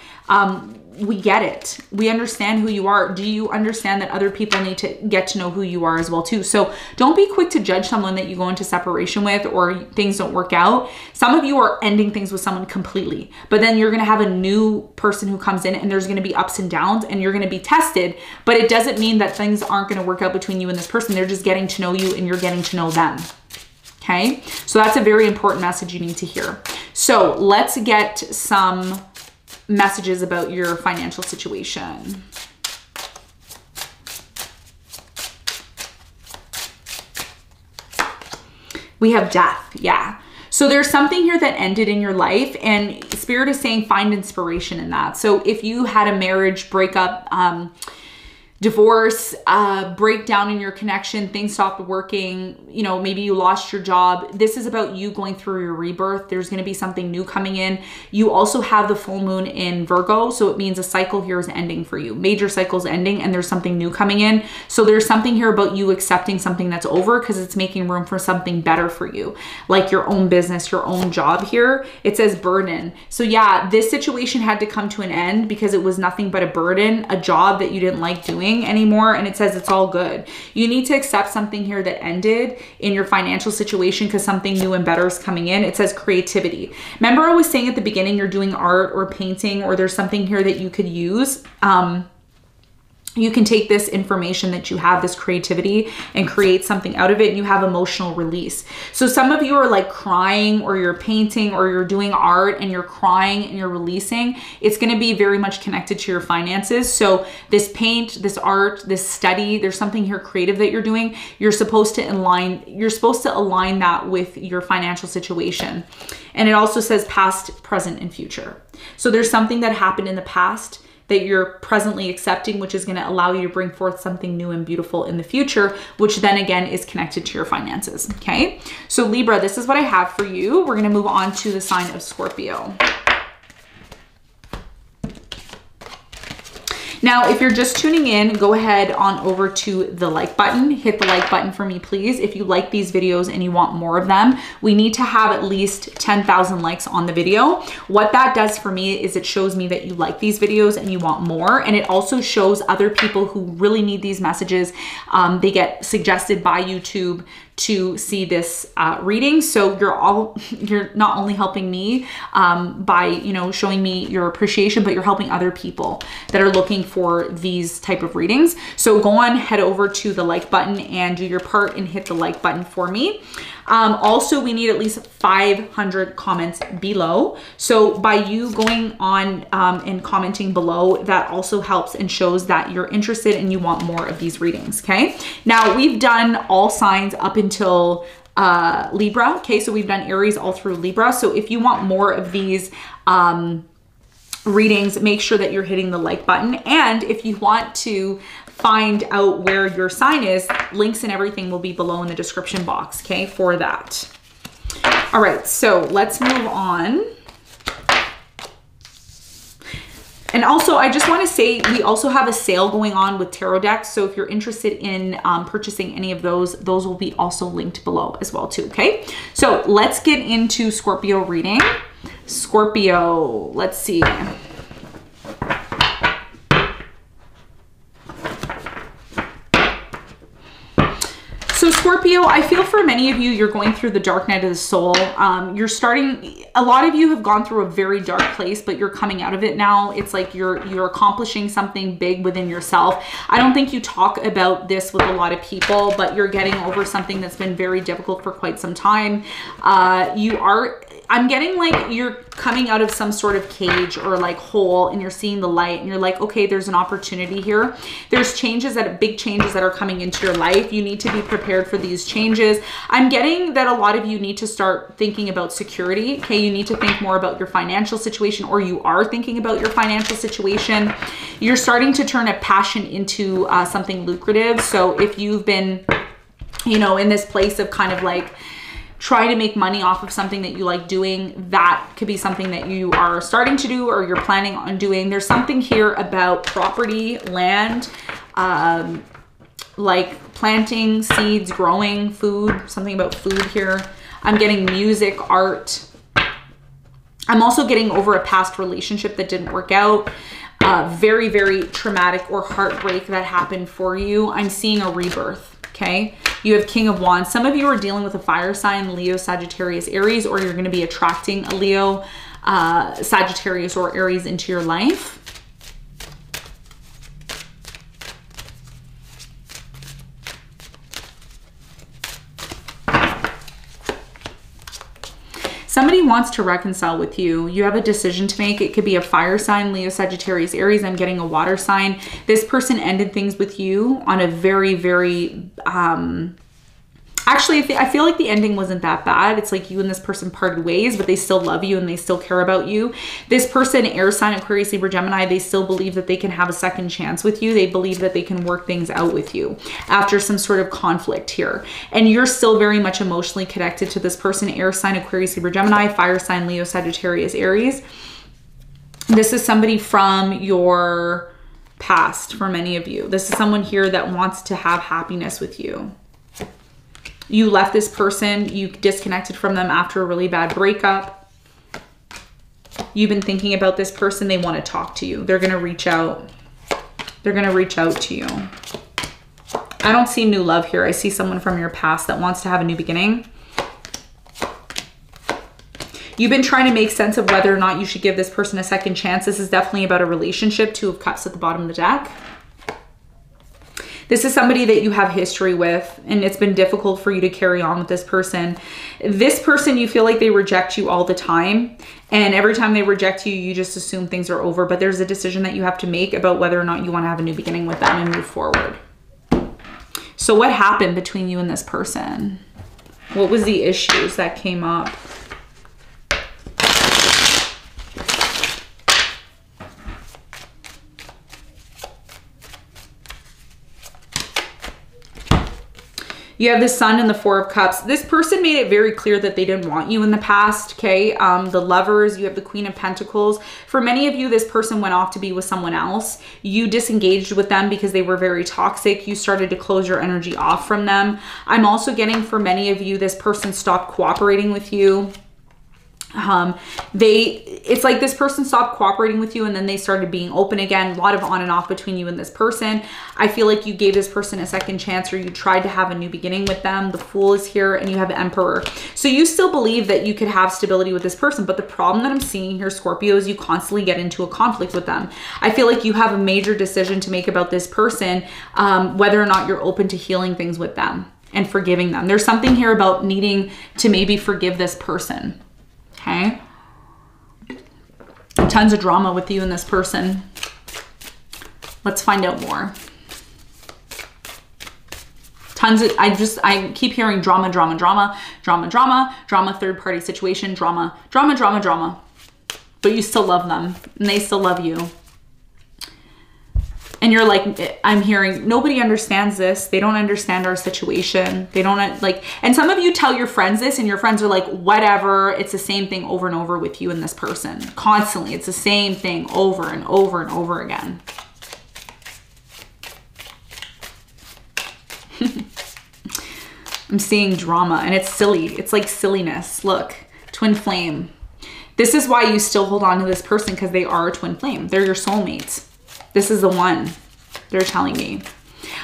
S1: We get it. We understand who you are. Do you understand that other people need to get to know who you are as well too? So don't be quick to judge someone that you go into separation with or things don't work out. Some of you are ending things with someone completely, but then you're going to have a new person who comes in and there's going to be ups and downs and you're going to be tested, but it doesn't mean that things aren't going to work out between you and this person. They're just getting to know you and you're getting to know them. Okay. So that's a very important message you need to hear. So let's get some messages about your financial situation. We have death. Yeah. So there's something here that ended in your life, and Spirit is saying find inspiration in that. So if you had a marriage breakup, divorce, breakdown in your connection, things stopped working, you know, maybe you lost your job. This is about you going through your rebirth. There's going to be something new coming in. You also have the full moon in Virgo. So it means a cycle here is ending for you. Major cycle's ending and there's something new coming in. So there's something here about you accepting something that's over because it's making room for something better for you. Like your own business, your own job here. It says burden. So yeah, this situation had to come to an end because it was nothing but a burden, a job that you didn't like doing anymore, and it says it's all good. You need to accept something here that ended in your financial situation because something new and better is coming in. It says creativity. Remember I was saying at the beginning you're doing art or painting, or there's something here that you could use. You can take this information that you have, this creativity, and create something out of it, and you have emotional release. So some of you are like crying, or you're painting, or you're doing art and you're crying and you're releasing. It's going to be very much connected to your finances. So this paint, this art, this study, there's something here creative that you're doing. You're supposed to align that with your financial situation. And it also says past, present, and future. So there's something that happened in the past that you're presently accepting, which is going to allow you to bring forth something new and beautiful in the future, which then again is connected to your finances. Okay. So Libra, this is what I have for you. We're going to move on to the sign of Scorpio. Now, if you're just tuning in, go ahead on over to the like button. Hit the like button for me, please. If you like these videos and you want more of them, we need to have at least 10,000 likes on the video. What that does for me is it shows me that you like these videos and you want more. And it also shows other people who really need these messages. They get suggested by YouTube to see this reading. So you're not only helping me by, you know, showing me your appreciation, but you're helping other people that are looking for these type of readings. So go on, head over to the like button and do your part and hit the like button for me. Also, we need at least 500 comments below. So by you going on and commenting below, that also helps and shows that you're interested and you want more of these readings, okay? Now, we've done all signs up until Libra, okay? So we've done Aries all through Libra. So if you want more of these readings, make sure that you're hitting the like button. And if you want to find out where your sign is, links and everything will be below in the description box, okay, for that. All right, so let's move on. And also, I just want to say we also have a sale going on with tarot decks. So if you're interested in purchasing any of those will be also linked below as well too, okay? So let's get into Scorpio reading. Scorpio, let's see. So Scorpio, I feel for many of you, you're going through the dark night of the soul. A lot of you have gone through a very dark place, but you're coming out of it now. It's like you're accomplishing something big within yourself. I don't think you talk about this with a lot of people, but you're getting over something that's been very difficult for quite some time. I'm getting like you're coming out of some sort of cage or like hole, and you're seeing the light and you're like, okay, there's an opportunity here. There's big changes that are coming into your life. You need to be prepared for these changes. I'm getting that a lot of you need to start thinking about security. Okay. You need to think more about your financial situation, or you are thinking about your financial situation. You're starting to turn a passion into something lucrative. So if you've been, you know, in this place of kind of like, try to make money off of something that you like doing, that could be something that you are starting to do or you're planning on doing. There's something here about property, land, like planting seeds, growing food, something about food here. I'm getting music, art. I'm also getting over a past relationship that didn't work out. Very, very traumatic or heartbreak that happened for you. I'm seeing a rebirth. Okay, you have King of Wands. Some of you are dealing with a fire sign, Leo, Sagittarius, Aries, or you're going to be attracting a Leo, Sagittarius, or Aries into your life. Somebody wants to reconcile with you. You have a decision to make. It could be a fire sign, Leo, Sagittarius, Aries. I'm getting a water sign. This person ended things with you on a very, very Actually, I feel like the ending wasn't that bad. It's like you and this person parted ways, but they still love you and they still care about you. This person, air sign, Aquarius, Libra, Gemini, they still believe that they can have a second chance with you. They believe that they can work things out with you after some sort of conflict here. And you're still very much emotionally connected to this person, air sign, Aquarius, Libra, Gemini, fire sign, Leo, Sagittarius, Aries. This is somebody from your past for many of you. This is someone here that wants to have happiness with you. You left this person, you disconnected from them after a really bad breakup. You've been thinking about this person, they want to talk to you. They're going to reach out. They're going to reach out to you. I don't see new love here. I see someone from your past that wants to have a new beginning. You've been trying to make sense of whether or not you should give this person a second chance. This is definitely about a relationship. Two of Cups at the bottom of the deck. This is somebody that you have history with, and it's been difficult for you to carry on with this person. This person, you feel like they reject you all the time. And every time they reject you, you just assume things are over. But there's a decision that you have to make about whether or not you want to have a new beginning with them and move forward. So what happened between you and this person? What was the issues that came up? You have the Sun and the Four of Cups. This person made it very clear that they didn't want you in the past, okay? The Lovers, you have the Queen of Pentacles. For many of you, this person went off to be with someone else. You disengaged with them because they were very toxic. You started to close your energy off from them. I'm also getting, for many of you, this person stopped cooperating with you. It's like this person stopped cooperating with you and then they started being open again. A lot of on and off between you and this person. I feel like you gave this person a second chance, or you tried to have a new beginning with them. The Fool is here and you have Emperor. So you still believe that you could have stability with this person, but the problem that I'm seeing here, Scorpio, is you constantly get into a conflict with them. I feel like you have a major decision to make about this person, whether or not you're open to healing things with them and forgiving them. There's something here about needing to maybe forgive this person. Okay. Tons of drama with you and this person. Let's find out more. Tons of, I keep hearing drama, drama, drama, drama, drama, drama, third party situation, drama, drama, drama, drama. But you still love them and they still love you. And you're like, I'm hearing, nobody understands this. They don't understand our situation. They don't like, and some of you tell your friends this and your friends are like, whatever. It's the same thing over and over with you and this person. Constantly. It's the same thing over and over and over again. I'm seeing drama and it's silly. It's like silliness. Look, twin flame. This is why you still hold on to this person, because they are a twin flame. They're your soulmates. This is the one, they're telling me.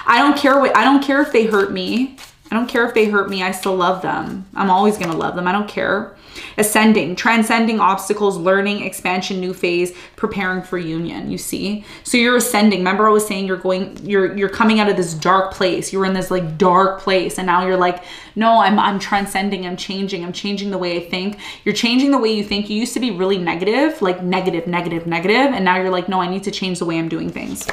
S1: I don't care if they hurt me. I don't care if they hurt me. I still love them. I'm always going to love them. I don't care. Ascending, transcending obstacles, learning, expansion, new phase, preparing for union, you see? So you're ascending. Remember I was saying you're coming out of this dark place. You were in this like dark place and now you're like, no, I'm transcending. I'm changing the way I think. You're changing the way you think. You used to be really negative, like negative. And now you're like, no, I need to change the way I'm doing things.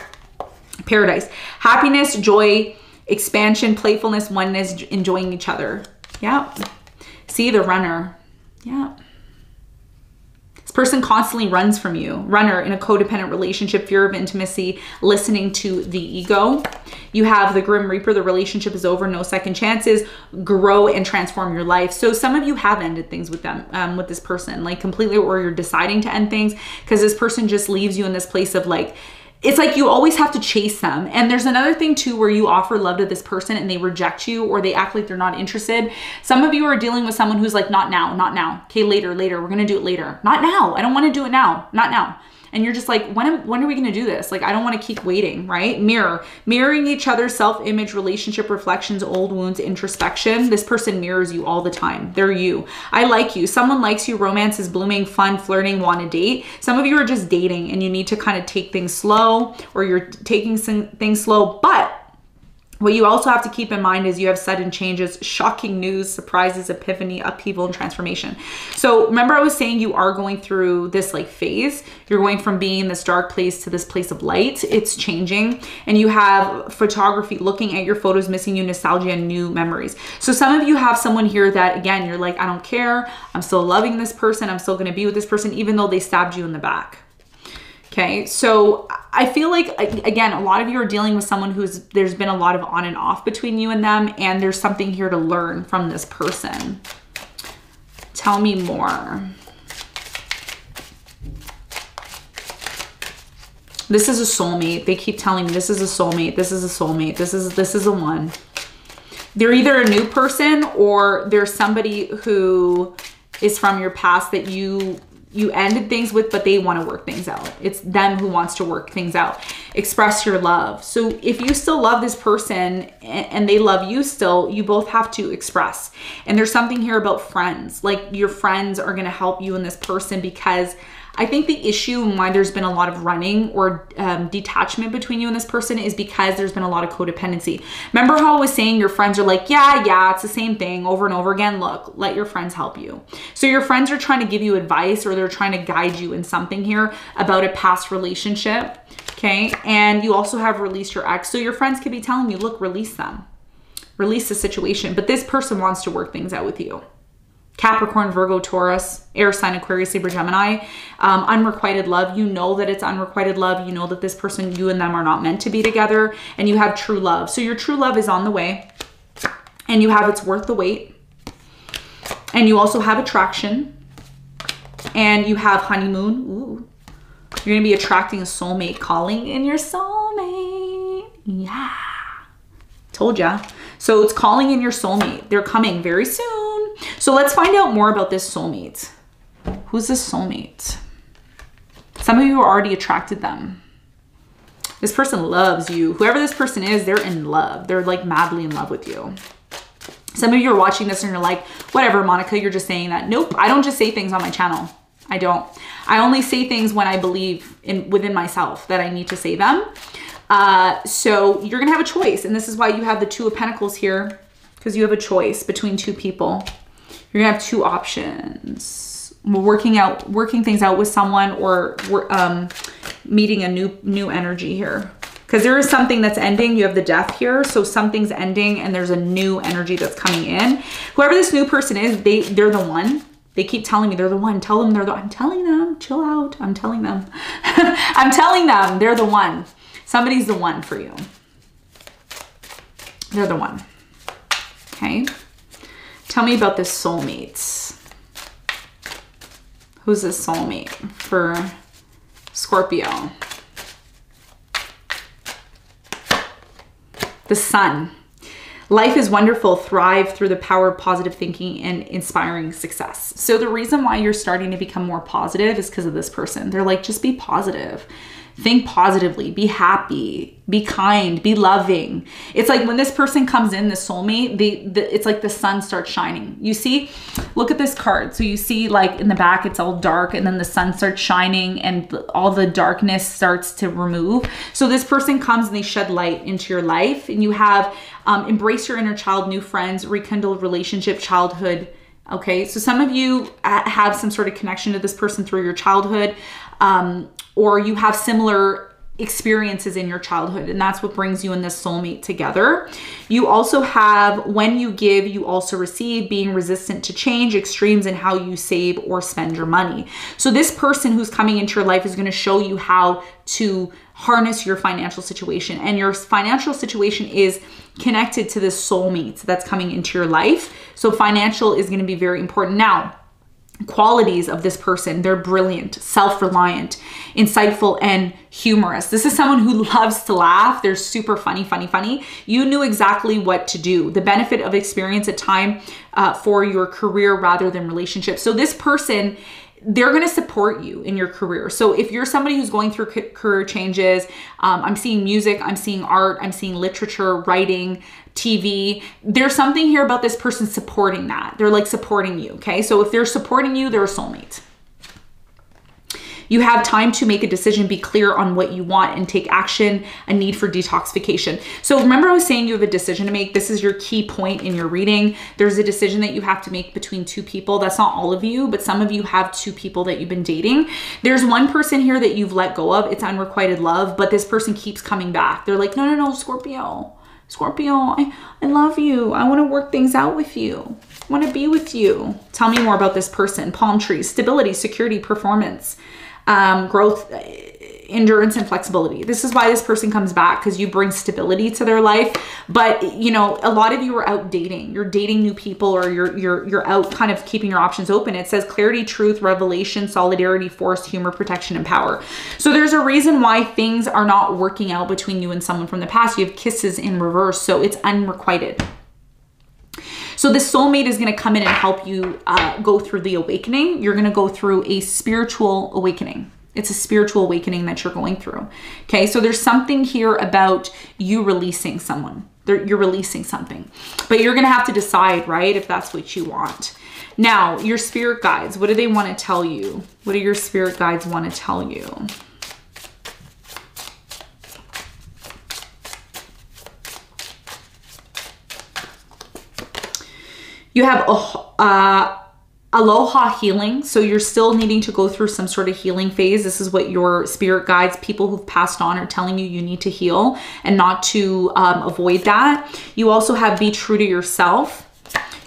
S1: Paradise, happiness, joy, expansion, playfulness, oneness, enjoying each other. Yeah. See the Runner. Yeah. This person constantly runs from you. Runner in a codependent relationship, fear of intimacy, listening to the ego. You have the Grim Reaper. The relationship is over. No second chances. Grow and transform your life. So some of you have ended things with them, with this person, like completely, or you're deciding to end things because this person just leaves you in this place of like, it's like you always have to chase them. And there's another thing too, where you offer love to this person and they reject you or they act like they're not interested. Some of you are dealing with someone who's like, not now, not now. Okay, later, we're gonna do it later. Not now, I don't wanna do it now, not now. And you're just like, when are we gonna do this? Like, I don't wanna keep waiting, right? Mirror, mirroring each other, self-image, relationship reflections, old wounds, introspection. This person mirrors you all the time. They're you. I like you. Someone likes you. Romance is blooming, fun, flirting, want to date. Some of you are just dating and you need to kind of take things slow, or you're taking some things slow, but What you also have to keep in mind is you have sudden changes, shocking news, surprises, epiphany, upheaval, and transformation. So remember I was saying you are going through this like phase. You're going from being in this dark place to this place of light. It's changing. And you have photography, looking at your photos, missing you, nostalgia, and new memories. So some of you have someone here that, again, you're like, I don't care. I'm still loving this person. I'm still going to be with this person, even though they stabbed you in the back. Okay, so I feel like, again, a lot of you are dealing with someone there's been a lot of on and off between you and them, and there's something here to learn from this person. Tell me more. This is a soulmate. They keep telling me this is a soulmate. This is a soulmate. This is a one. They're either a new person or there's somebody who is from your past that you ended things with, but they want to work things out. It's them who wants to work things out. Express your love. So if you still love this person and they love you still, you both have to express. And there's something here about friends. Like your friends are going to help you in this person, because I think the issue and why there's been a lot of running or detachment between you and this person is because there's been a lot of codependency. Remember how I was saying your friends are like, yeah, it's the same thing over and over again. Look, let your friends help you. So your friends are trying to give you advice, or they're trying to guide you in something here about a past relationship. Okay. And you also have released your ex. So your friends could be telling you, look, release them, release the situation. But this person wants to work things out with you. Capricorn, Virgo, Taurus, air sign, Aquarius, Libra, Gemini. Unrequited love. You know that it's unrequited love. You know that this person, you and them are not meant to be together, and you have true love. So your true love is on the way, and you have it's worth the wait. And you also have attraction, and you have honeymoon. Ooh. You're going to be attracting a soulmate, calling in your soulmate. Yeah. Told ya. So it's calling in your soulmate. They're coming very soon. So let's find out more about this soulmate. Who's this soulmate? Some of you already attracted them. This person loves you. Whoever this person is, they're in love. They're like madly in love with you. Some of you are watching this and you're like, whatever, Monica, you're just saying that. Nope, I don't just say things on my channel. I don't. I only say things when I believe within myself that I need to say them. So you're gonna have a choice, and this is why you have the Two of Pentacles here, because you have a choice between two people. You're gonna have two options: working things out with someone, or meeting a new energy here. Because there is something that's ending. You have the Death here, so something's ending, and there's a new energy that's coming in. Whoever this new person is, they're the one. They keep telling me they're the one. Tell them they're the. I'm telling them. Chill out. I'm telling them. I'm telling them they're the one. Somebody's the one for you. They're the one. Okay. Tell me about this soulmate. Who's this soulmate for Scorpio? The Sun. Life is wonderful. Thrive through the power of positive thinking and inspiring success. So the reason why you're starting to become more positive is because of this person. They're like, just be positive. Think positively, be happy, be kind, be loving. It's like when this person comes in, the soulmate, it's like the sun starts shining. You see, look at this card. So you see like in the back, it's all dark, and then the sun starts shining and all the darkness starts to remove. So this person comes and they shed light into your life, and you have embrace your inner child, new friends, rekindled relationship, childhood. Okay, so some of you have some sort of connection to this person through your childhood, or you have similar experiences in your childhood, and that's what brings you and this soulmate together. You also have, when you give, you also receive, being resistant to change, extremes in how you save or spend your money. So this person who's coming into your life is going to show you how to harness your financial situation, and your financial situation is connected to this soulmate that's coming into your life. So financial is going to be very important. Now, qualities of this person: they're brilliant, self-reliant, insightful, and humorous. This is someone who loves to laugh. They're super funny. You knew exactly what to do. The benefit of experience at time for your career rather than relationships. So this person, they're going to support you in your career. So if you're somebody who's going through career changes, I'm seeing music, I'm seeing art, I'm seeing literature, writing, TV. There's something here about this person supporting that. They're like supporting you. Okay. So if they're supporting you, they're a soulmate. You have time to make a decision, be clear on what you want, and take action, a need for detoxification. So remember I was saying you have a decision to make. This is your key point in your reading. There's a decision that you have to make between two people. That's not all of you, but some of you have two people that you've been dating. There's one person here that you've let go of. It's unrequited love, but this person keeps coming back. They're like, no, Scorpio, I love you. I want to work things out with you. I want to be with you. Tell me more about this person. Palm trees, stability, security, performance, growth, endurance, and flexibility. This is why this person comes back, because you bring stability to their life. But you know, a lot of you are out dating. You're dating new people, or you're out kind of keeping your options open. It says clarity, truth, revelation, solidarity, force, humor, protection, and power. So there's a reason why things are not working out between you and someone from the past. You have kisses in reverse, so it's unrequited. So the soulmate is going to come in and help you go through the awakening. You're going to go through a spiritual awakening. It's a spiritual awakening that you're going through. Okay, so there's something here about you releasing someone. You're releasing something. But you're going to have to decide, right, if that's what you want. Now, your spirit guides, what do they want to tell you? What do your spirit guides want to tell you? You have aloha healing. So you're still needing to go through some sort of healing phase. This is what your spirit guides, people who've passed on, are telling you you need to heal and not to avoid that. You also have be true to yourself.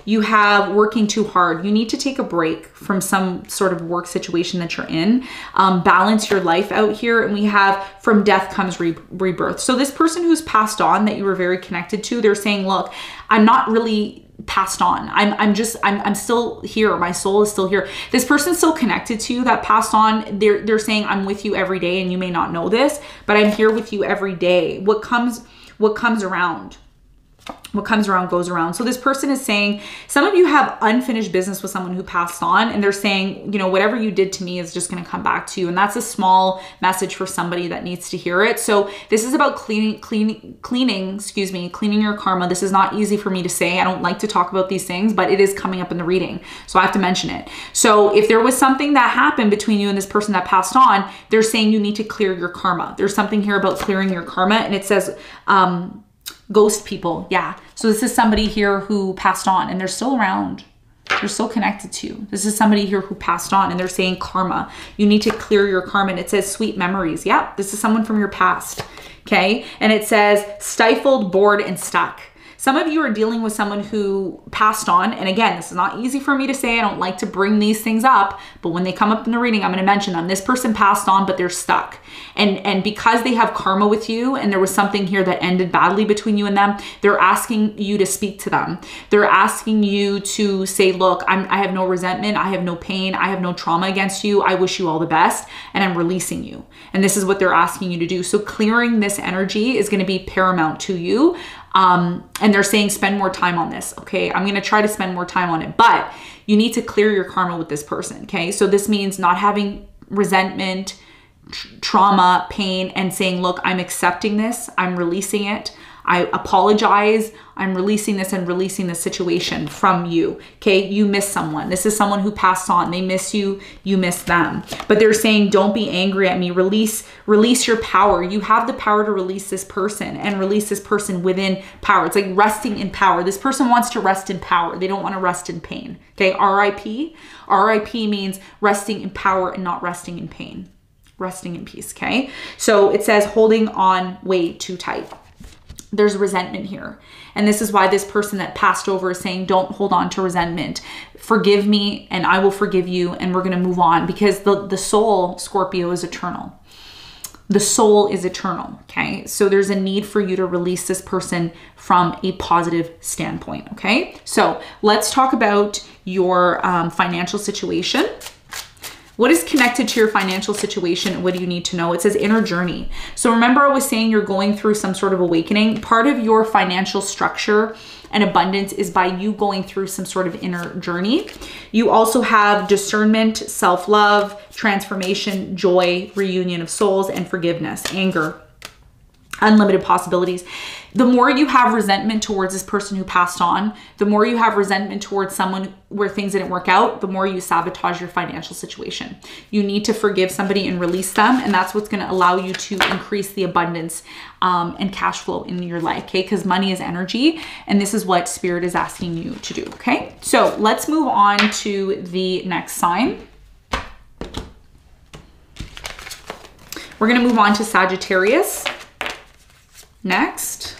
S1: You have working too hard. You need to take a break from some sort of work situation that you're in. Balance your life out here. And we have from death comes rebirth. So this person who's passed on that you were very connected to, they're saying, look, I'm not really passed on. I'm still here. My soul is still here. This person's still connected to you that passed on. They're saying, I'm with you every day, and you may not know this, but I'm here with you every day. What comes around. What comes around goes around. So this person is saying, some of you have unfinished business with someone who passed on, and they're saying, you know, whatever you did to me is just going to come back to you. And that's a small message for somebody that needs to hear it. So this is about cleaning your karma. This is not easy for me to say. I don't like to talk about these things, but it is coming up in the reading, so I have to mention it. So if there was something that happened between you and this person that passed on, they're saying you need to clear your karma. There's something here about clearing your karma, and it says, ghost people. Yeah. So this is somebody here who passed on, and they're still around. They're still connected to you. This is somebody here who passed on, and they're saying karma. You need to clear your karma. And it says sweet memories. Yeah. This is someone from your past. Okay. And it says stifled, bored, and stuck. Some of you are dealing with someone who passed on. And again, this is not easy for me to say. I don't like to bring these things up, but when they come up in the reading, I'm going to mention them. This person passed on, but they're stuck. And because they have karma with you, and there was something here that ended badly between you and them, they're asking you to speak to them. They're asking you to say, look, I have no resentment. I have no pain. I have no trauma against you. I wish you all the best, and I'm releasing you. And this is what they're asking you to do. So clearing this energy is going to be paramount to you. And they're saying spend more time on this. Okay, I'm going to try to spend more time on it, but you need to clear your karma with this person. Okay, so this means not having resentment, trauma, pain, and saying, look, I'm accepting this. I'm releasing it. I apologize. I'm releasing this and releasing the situation from you. Okay, you miss someone. This is someone who passed on. They miss you. You miss them. But they're saying, don't be angry at me. Release your power. You have the power to release this person and release this person within power. It's like resting in power. This person wants to rest in power. They don't want to rest in pain. Okay, RIP. RIP means resting in power and not resting in pain. Resting in peace. Okay, so it says holding on way too tight. There's resentment here. And this is why this person that passed over is saying, don't hold on to resentment. Forgive me and I will forgive you, and we're going to move on, because the soul, Scorpio, is eternal. The soul is eternal. Okay. So there's a need for you to release this person from a positive standpoint. Okay. So let's talk about your financial situation. What is connected to your financial situation? What do you need to know? It says inner journey. So remember I was saying you're going through some sort of awakening. Part of your financial structure and abundance is by you going through some sort of inner journey. You also have discernment, self-love, transformation, joy, reunion of souls, and forgiveness, anger. unlimited possibilities. The more you have resentment towards this person who passed on, the more you have resentment towards someone where things didn't work out, the more you sabotage your financial situation. You need to forgive somebody and release them. And that's what's going to allow you to increase the abundance and cash flow in your life. Okay. Because money is energy. And this is what Spirit is asking you to do. Okay. So let's move on to the next sign. We're going to move on to Sagittarius next.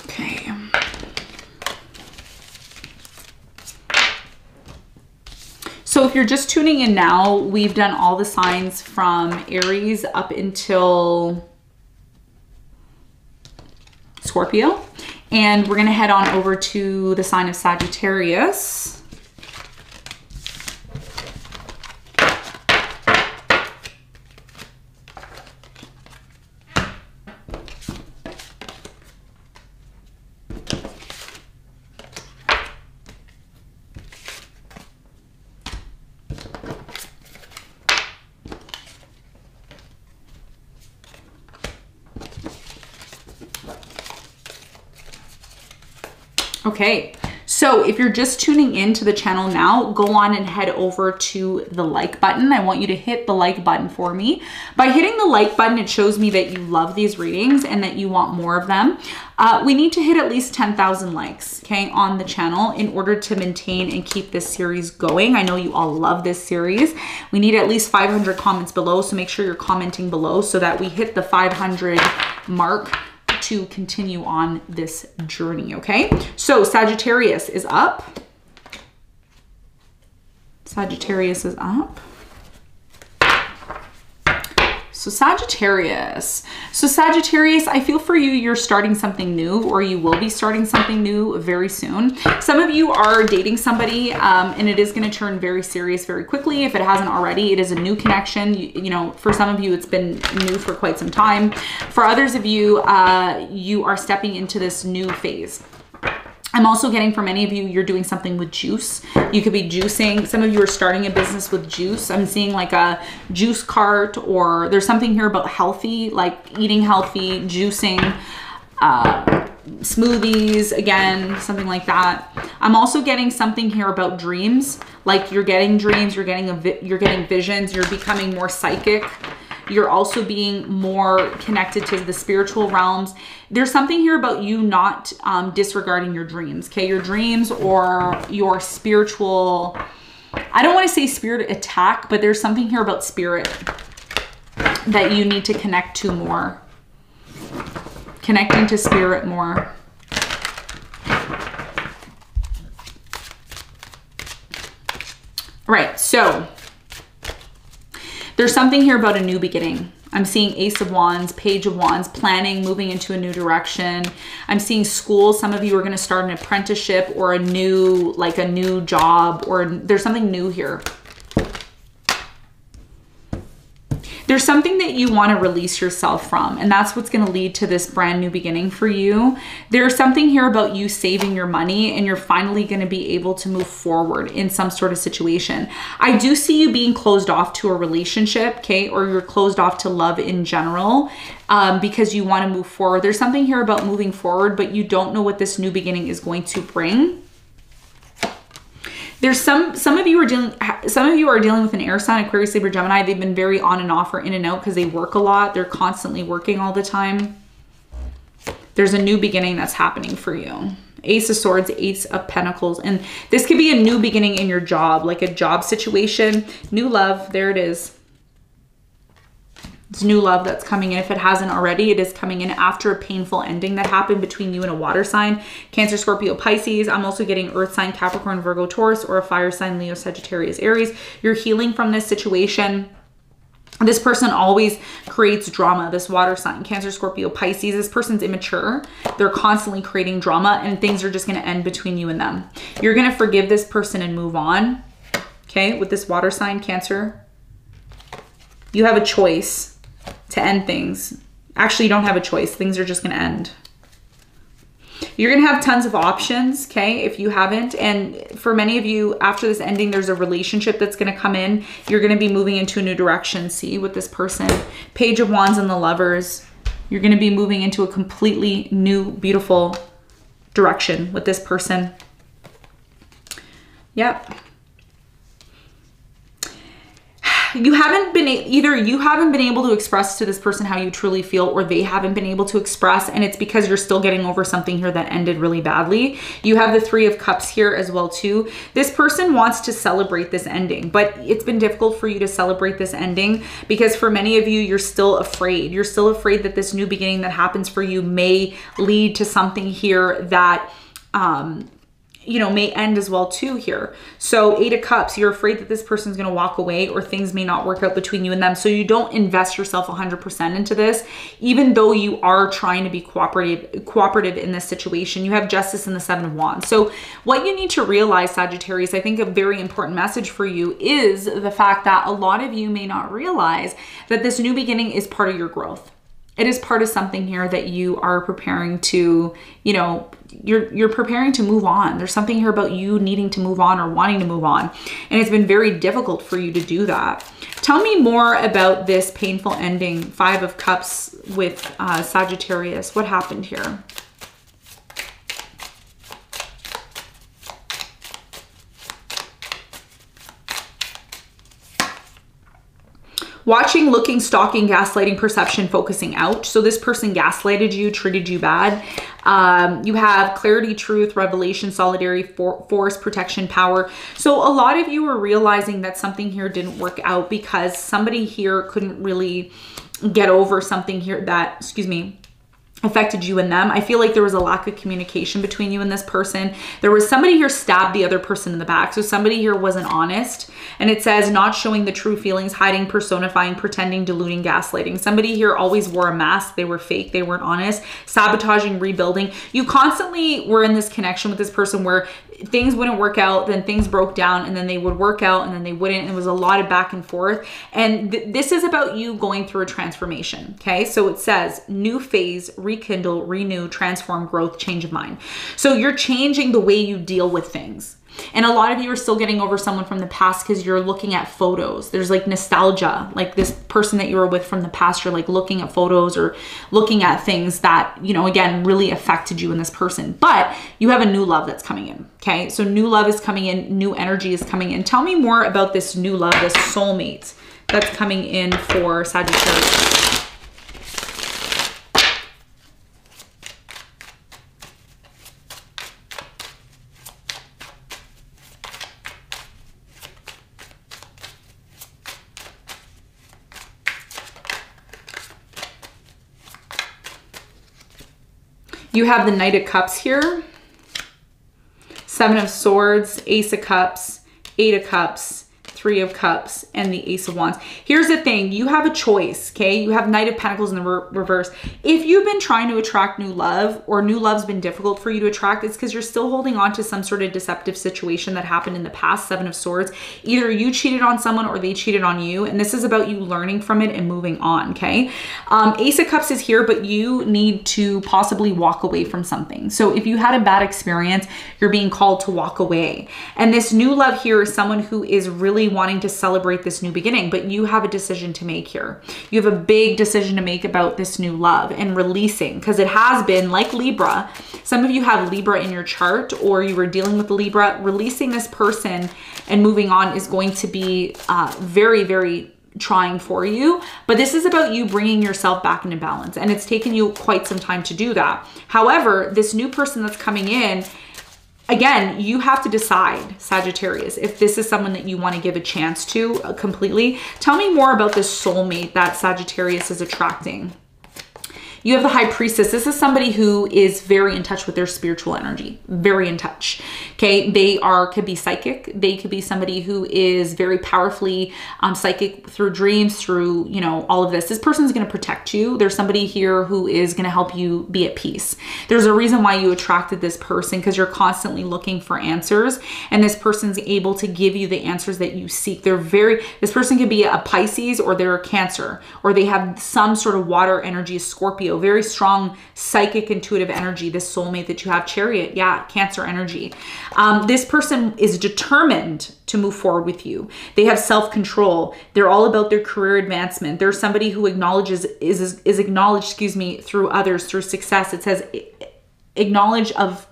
S1: Okay. So if you're just tuning in now, we've done all the signs from Aries up until Scorpio. And we're going to head on over to the sign of Sagittarius. Okay, so if you're just tuning into the channel now, go on and head over to the like button. I want you to hit the like button for me. By hitting the like button, it shows me that you love these readings and that you want more of them. We need to hit at least 10,000 likes, okay, on the channel in order to maintain and keep this series going. I know you all love this series. We need at least 500 comments below, so make sure you're commenting below so that we hit the 500 mark to continue on this journey, okay? So Sagittarius is up. Sagittarius is up. So Sagittarius. So Sagittarius, I feel for you, you're starting something new, or you will be starting something new very soon. Some of you are dating somebody and it is going to turn very serious very quickly. If it hasn't already, it is a new connection. You know, for some of you, it's been new for quite some time. For others of you, you are stepping into this new phase. I'm also getting for many of you, you're doing something with juice. You could be juicing. Some of you are starting a business with juice. I'm seeing like a juice cart, or there's something here about healthy, like eating healthy, juicing, smoothies, again, something like that. I'm also getting something here about dreams. Like you're getting dreams, you're getting visions, you're becoming more psychic. You're also being more connected to the spiritual realms. There's something here about you not disregarding your dreams, okay? Your dreams or your spiritual, I don't want to say spirit attack, but there's something here about spirit that you need to connect to more. Connecting to spirit more. All right, so there's something here about a new beginning. I'm seeing Ace of Wands, Page of Wands, planning, moving into a new direction. I'm seeing school. Some of you are going to start an apprenticeship or a new job, or there's something new here. There's something that you want to release yourself from, and that's what's going to lead to this brand new beginning for you. There's something here about you saving your money, and you're finally going to be able to move forward in some sort of situation. I do see you being closed off to a relationship, okay, or you're closed off to love in general because you want to move forward. There's something here about moving forward, but you don't know what this new beginning is going to bring. There's some of you are dealing with an air sign, Aquarius, Libra, Gemini. They've been very on and off or in and out because they work a lot. They're constantly working all the time. There's a new beginning that's happening for you. Ace of Swords, Ace of Pentacles. And this could be a new beginning in your job, like a job situation. New love, there it is. It's new love that's coming in. If it hasn't already, it is coming in after a painful ending that happened between you and a water sign. Cancer, Scorpio, Pisces. I'm also getting earth sign, Capricorn, Virgo, Taurus, or a fire sign, Leo, Sagittarius, Aries. You're healing from this situation. This person always creates drama, this water sign, Cancer, Scorpio, Pisces. This person's immature. They're constantly creating drama, and things are just going to end between you and them. You're going to forgive this person and move on. Okay, with this water sign, Cancer. You have a choice to end things. Actually, you don't have a choice. Things are just going to end. You're going to have tons of options, okay, if you haven't. And for many of you, after this ending, there's a relationship that's going to come in. You're going to be moving into a new direction, see, with this person. Page of Wands and the Lovers. You're going to be moving into a completely new, beautiful direction with this person. Yep. You haven't been, either you haven't been able to express to this person how you truly feel, or they haven't been able to express, and it's because you're still getting over something here that ended really badly. You have the Three of Cups here as well too. This person wants to celebrate this ending, but it's been difficult for you to celebrate this ending because for many of you, you're still afraid. You're still afraid that this new beginning that happens for you may lead to something here that, you know, may end as well too here. So Eight of Cups, you're afraid that this person's going to walk away or things may not work out between you and them. So you don't invest yourself 100% into this, even though you are trying to be cooperative in this situation. You have Justice and the Seven of Wands. So what you need to realize, Sagittarius, I think a very important message for you is the fact that a lot of you may not realize that this new beginning is part of your growth. It is part of something here that you are preparing to, you know, you're preparing to move on. There's something here about you needing to move on or wanting to move on. And it's been very difficult for you to do that. Tell me more about this painful ending, Five of Cups with Sagittarius. What happened here? Watching, looking, stalking, gaslighting, perception, focusing out. So this person gaslighted you, treated you bad. You have clarity, truth, revelation, solidarity, force, protection, power. So a lot of you are realizing that something here didn't work out because somebody here couldn't really get over something here that, excuse me, affected you and them. I feel like there was a lack of communication between you and this person. There was somebody here stabbed the other person in the back. So somebody here wasn't honest. And it says not showing the true feelings, hiding, personifying, pretending, deluding, gaslighting. Somebody here always wore a mask. They were fake. They weren't honest. Sabotaging, rebuilding. You constantly were in this connection with this person where things wouldn't work out, then things broke down, and then they would work out, and then they wouldn't. And it was a lot of back and forth. And this is about you going through a transformation, okay? So it says new phase, rekindle, renew, transform, growth, change of mind. So you're changing the way you deal with things. And a lot of you are still getting over someone from the past because you're looking at photos. There's like nostalgia, like this person that you were with from the past, you're like looking at photos or looking at things that, you know, again, really affected you in this person. But you have a new love that's coming in, okay? So new love is coming in, new energy is coming in. Tell me more about this new love, this soulmate that's coming in for Sagittarius. You have the Knight of Cups here, Seven of Swords, Ace of Cups, Eight of Cups, Three of Cups, and the Ace of Wands. Here's the thing. You have a choice, okay? You have Knight of Pentacles in the reverse. If you've been trying to attract new love or new love's been difficult for you to attract, it's because you're still holding on to some sort of deceptive situation that happened in the past, Seven of Swords. Either you cheated on someone or they cheated on you, and this is about you learning from it and moving on, okay? Ace of Cups is here, but you need to possibly walk away from something. So if you had a bad experience, you're being called to walk away. And this new love here is someone who is really wanting to celebrate this new beginning, but you have a decision to make here. You have a big decision to make about this new love and releasing, because it has been like Libra. Some of you have Libra in your chart, or you were dealing with Libra. Releasing this person and moving on is going to be very, very trying for you, but this is about you bringing yourself back into balance, and it's taken you quite some time to do that. However, this new person that's coming in, again, you have to decide, Sagittarius, if this is someone that you want to give a chance to completely. Tell me more about this soulmate that Sagittarius is attracting. You have the High Priestess. This is somebody who is very in touch with their spiritual energy, very in touch. Okay, they could be psychic. They could be somebody who is very powerfully psychic through dreams, through, you know, all of this. This person's going to protect you. There's somebody here who is going to help you be at peace. There's a reason why you attracted this person, because you're constantly looking for answers, and this person's able to give you the answers that you seek. This person could be a Pisces, or they're a Cancer, or they have some sort of water energy, Scorpio Scorpio, very strong psychic intuitive energy. This soulmate that you have, Chariot, yeah, Cancer energy. This person is determined to move forward with you. They have self-control. They're all about their career advancement. They're somebody who acknowledges, is acknowledged, excuse me, through others, through success. It says acknowledge of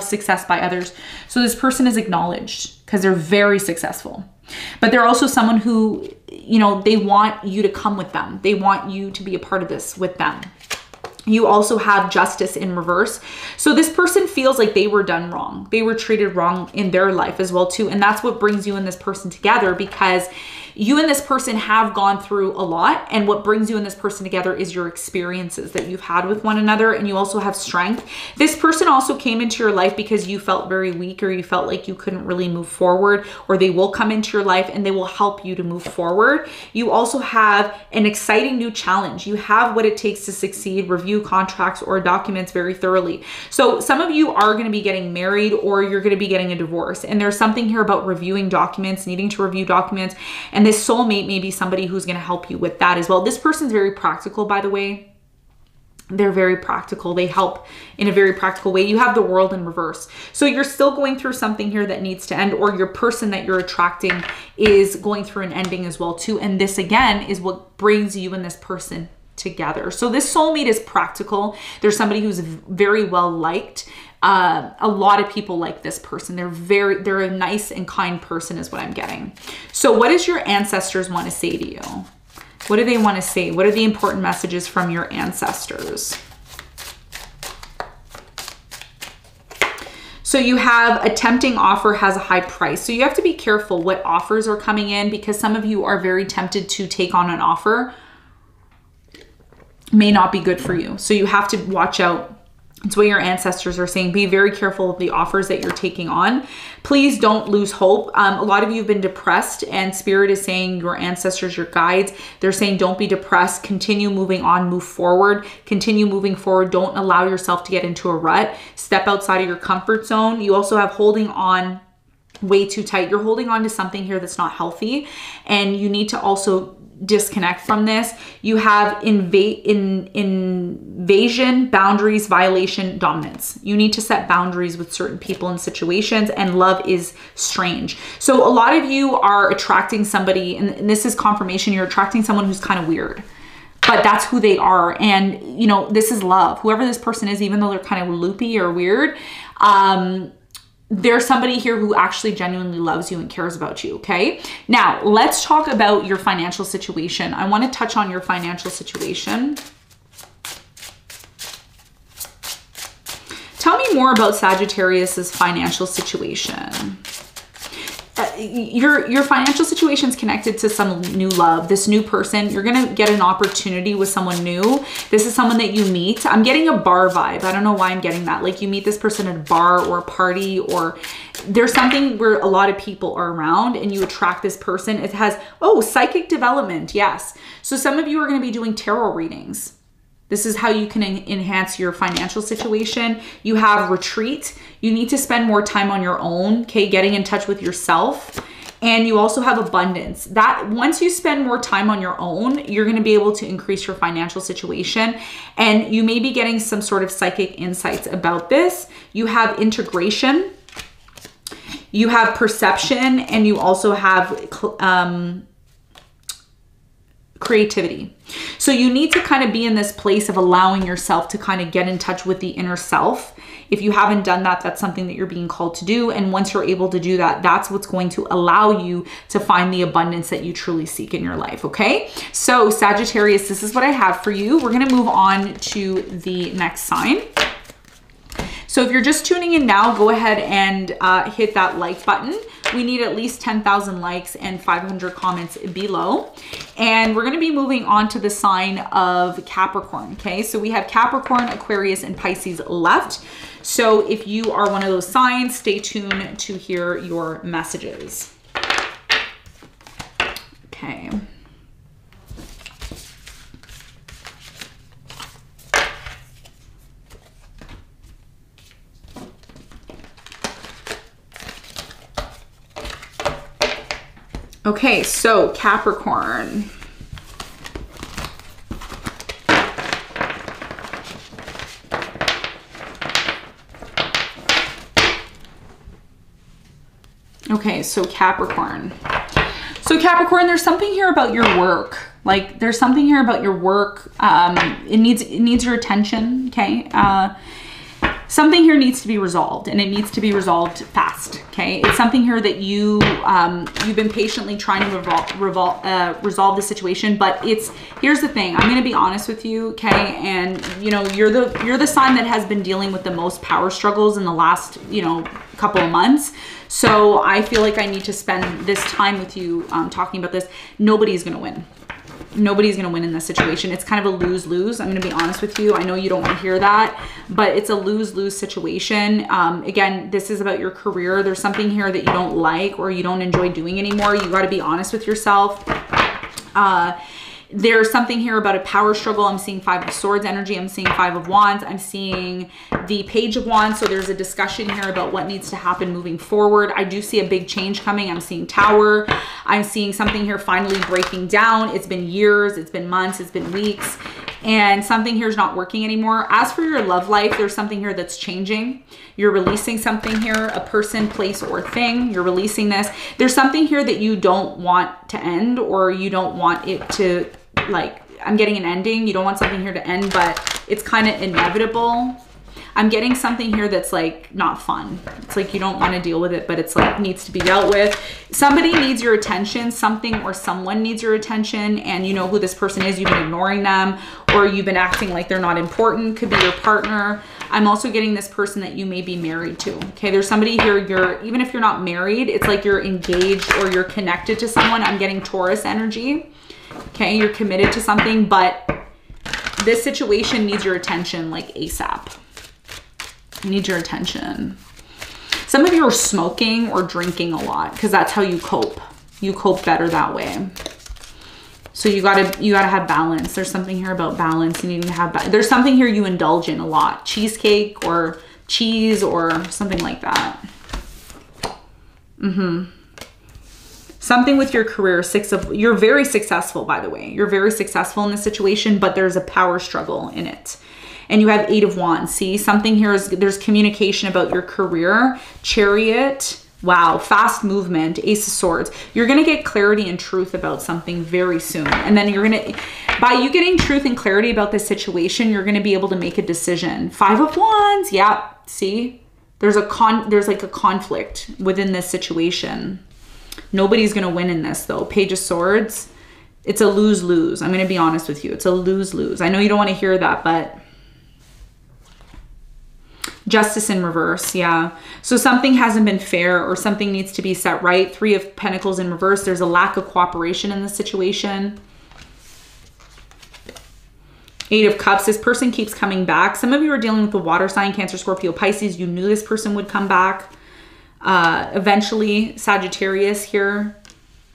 S1: success by others. So this person is acknowledged because they're very successful. But they're also someone who, you know, they want you to come with them. They want you to be a part of this with them. You also have Justice in reverse. So this person feels like they were done wrong. They were treated wrong in their life as well too. And that's what brings you and this person together, because you and this person have gone through a lot. And what brings you and this person together is your experiences that you've had with one another. And you also have strength. This person also came into your life because you felt very weak, or you felt like you couldn't really move forward, or they will come into your life and they will help you to move forward. You also have an exciting new challenge. You have what it takes to succeed. Review contracts or documents very thoroughly. So some of you are going to be getting married, or you're going to be getting a divorce. And there's something here about reviewing documents, needing to review documents. And this soulmate may be somebody who's going to help you with that as well. This person's very practical, by the way. They're very practical. They help in a very practical way. You have the World in reverse. So you're still going through something here that needs to end, or your person that you're attracting is going through an ending as well too. And this again is what brings you and this person together. So this soulmate is practical. There's somebody who's very well liked. A lot of people like this person. They're a nice and kind person is what I'm getting. So what does your ancestors want to say to you? What do they want to say? What are the important messages from your ancestors? So you have a tempting offer has a high price. So you have to be careful what offers are coming in, because some of you are very tempted to take on an offer. May not be good for you. So you have to watch out. It's what your ancestors are saying. Be very careful of the offers that you're taking on. Please don't lose hope. A lot of you have been depressed, and Spirit is saying, your ancestors, your guides, they're saying don't be depressed. Continue moving on, move forward, continue moving forward. Don't allow yourself to get into a rut. Step outside of your comfort zone. You also have holding on way too tight. You're holding on to something here that's not healthy, and you need to also disconnect from this. You have invasion, boundaries, violation, dominance. You need to set boundaries with certain people and situations, and love is strange. So a lot of you are attracting somebody, and this is confirmation, you're attracting someone who's kind of weird, but that's who they are. And you know, this is love. Whoever this person is, even though they're kind of loopy or weird, there's somebody here who actually genuinely loves you and cares about you, okay? Now, let's talk about your financial situation. I want to touch on your financial situation. Tell me more about Sagittarius's financial situation. Your financial situation is connected to some new love. This new person, you're going to get an opportunity with someone new. This is someone that you meet. I'm getting a bar vibe. I don't know why I'm getting that. Like you meet this person at a bar or a party, or there's something where a lot of people are around and you attract this person. It has, oh, psychic development. Yes. So some of you are going to be doing tarot readings. This is how you can enhance your financial situation. You have retreat. You need to spend more time on your own, okay? Getting in touch with yourself. And you also have abundance. That once you spend more time on your own, you're going to be able to increase your financial situation. And you may be getting some sort of psychic insights about this. You have integration. You have perception. And you also have creativity. So you need to kind of be in this place of allowing yourself to kind of get in touch with the inner self. If you haven't done that, that's something that you're being called to do. And once you're able to do that, that's what's going to allow you to find the abundance that you truly seek in your life. Okay. So Sagittarius, this is what I have for you. We're going to move on to the next sign. So if you're just tuning in now, go ahead and hit that like button. We need at least 10,000 likes and 500 comments below. And we're going to be moving on to the sign of Capricorn. Okay, so we have Capricorn, Aquarius, and Pisces left. So if you are one of those signs, stay tuned to hear your messages. Okay. Okay, so Capricorn. Okay, so Capricorn. So Capricorn, there's something here about your work. Like there's something here about your work. It needs your attention, okay? Something here needs to be resolved, and it needs to be resolved fast, okay? It's something here that you've been patiently trying to resolve the situation, but here's the thing. I'm going to be honest with you, okay? And you know, you're the sign that has been dealing with the most power struggles in the last, you know, couple of months. So I feel like I need to spend this time with you talking about this. Nobody's going to win. Nobody's going to win in this situation. It's kind of a lose-lose. I'm going to be honest with you. I know you don't want to hear that, but it's a lose-lose situation. Again, this is about your career. There's something here that you don't like or you don't enjoy doing anymore. You got to be honest with yourself. There's something here about a power struggle. I'm seeing 5 of Swords energy. I'm seeing 5 of Wands. I'm seeing the Page of Wands. So there's a discussion here about what needs to happen moving forward. I do see a big change coming. I'm seeing Tower. I'm seeing something here finally breaking down. It's been years. It's been months. It's been weeks. And something here is not working anymore. As for your love life, there's something here that's changing. You're releasing something here, a person, place, or thing. You're releasing this. There's something here that you don't want to end, or you don't want it to, like, I'm getting an ending. You don't want something here to end, but it's kind of inevitable. I'm getting something here that's like not fun. It's like you don't want to deal with it, but it's like needs to be dealt with. Somebody needs your attention. Something or someone needs your attention, and you know who this person is. You've been ignoring them, or you've been acting like they're not important. Could be your partner. I'm also getting this person that you may be married to. Okay, there's somebody here, even if you're not married, it's like you're engaged or you're connected to someone. I'm getting Taurus energy. Okay, you're committed to something, but this situation needs your attention like ASAP. Need your attention. Some of you are smoking or drinking a lot because that's how you cope. You cope better that way. So you gotta have balance. There's something here about balance. You need to have there's something here you indulge in a lot. Cheesecake or cheese or something like that. Something with your career. You're very successful, by the way. You're very successful in this situation, but there's a power struggle in it. And you have 8 of Wands. See, something here is, there's communication about your career. Chariot. Wow. Fast movement. Ace of Swords. You're going to get clarity and truth about something very soon. And then you're going to, by you getting truth and clarity about this situation, you're going to be able to make a decision. 5 of Wands. Yeah. See, there's like a conflict within this situation. Nobody's going to win in this though. Page of Swords. It's a lose-lose. I'm going to be honest with you. It's a lose-lose. I know you don't want to hear that, but Justice in reverse, yeah. So something hasn't been fair or something needs to be set right. 3 of Pentacles in reverse. There's a lack of cooperation in this situation. 8 of Cups. This person keeps coming back. Some of you are dealing with the water sign, Cancer, Scorpio, Pisces. You knew this person would come back. Eventually, Sagittarius here.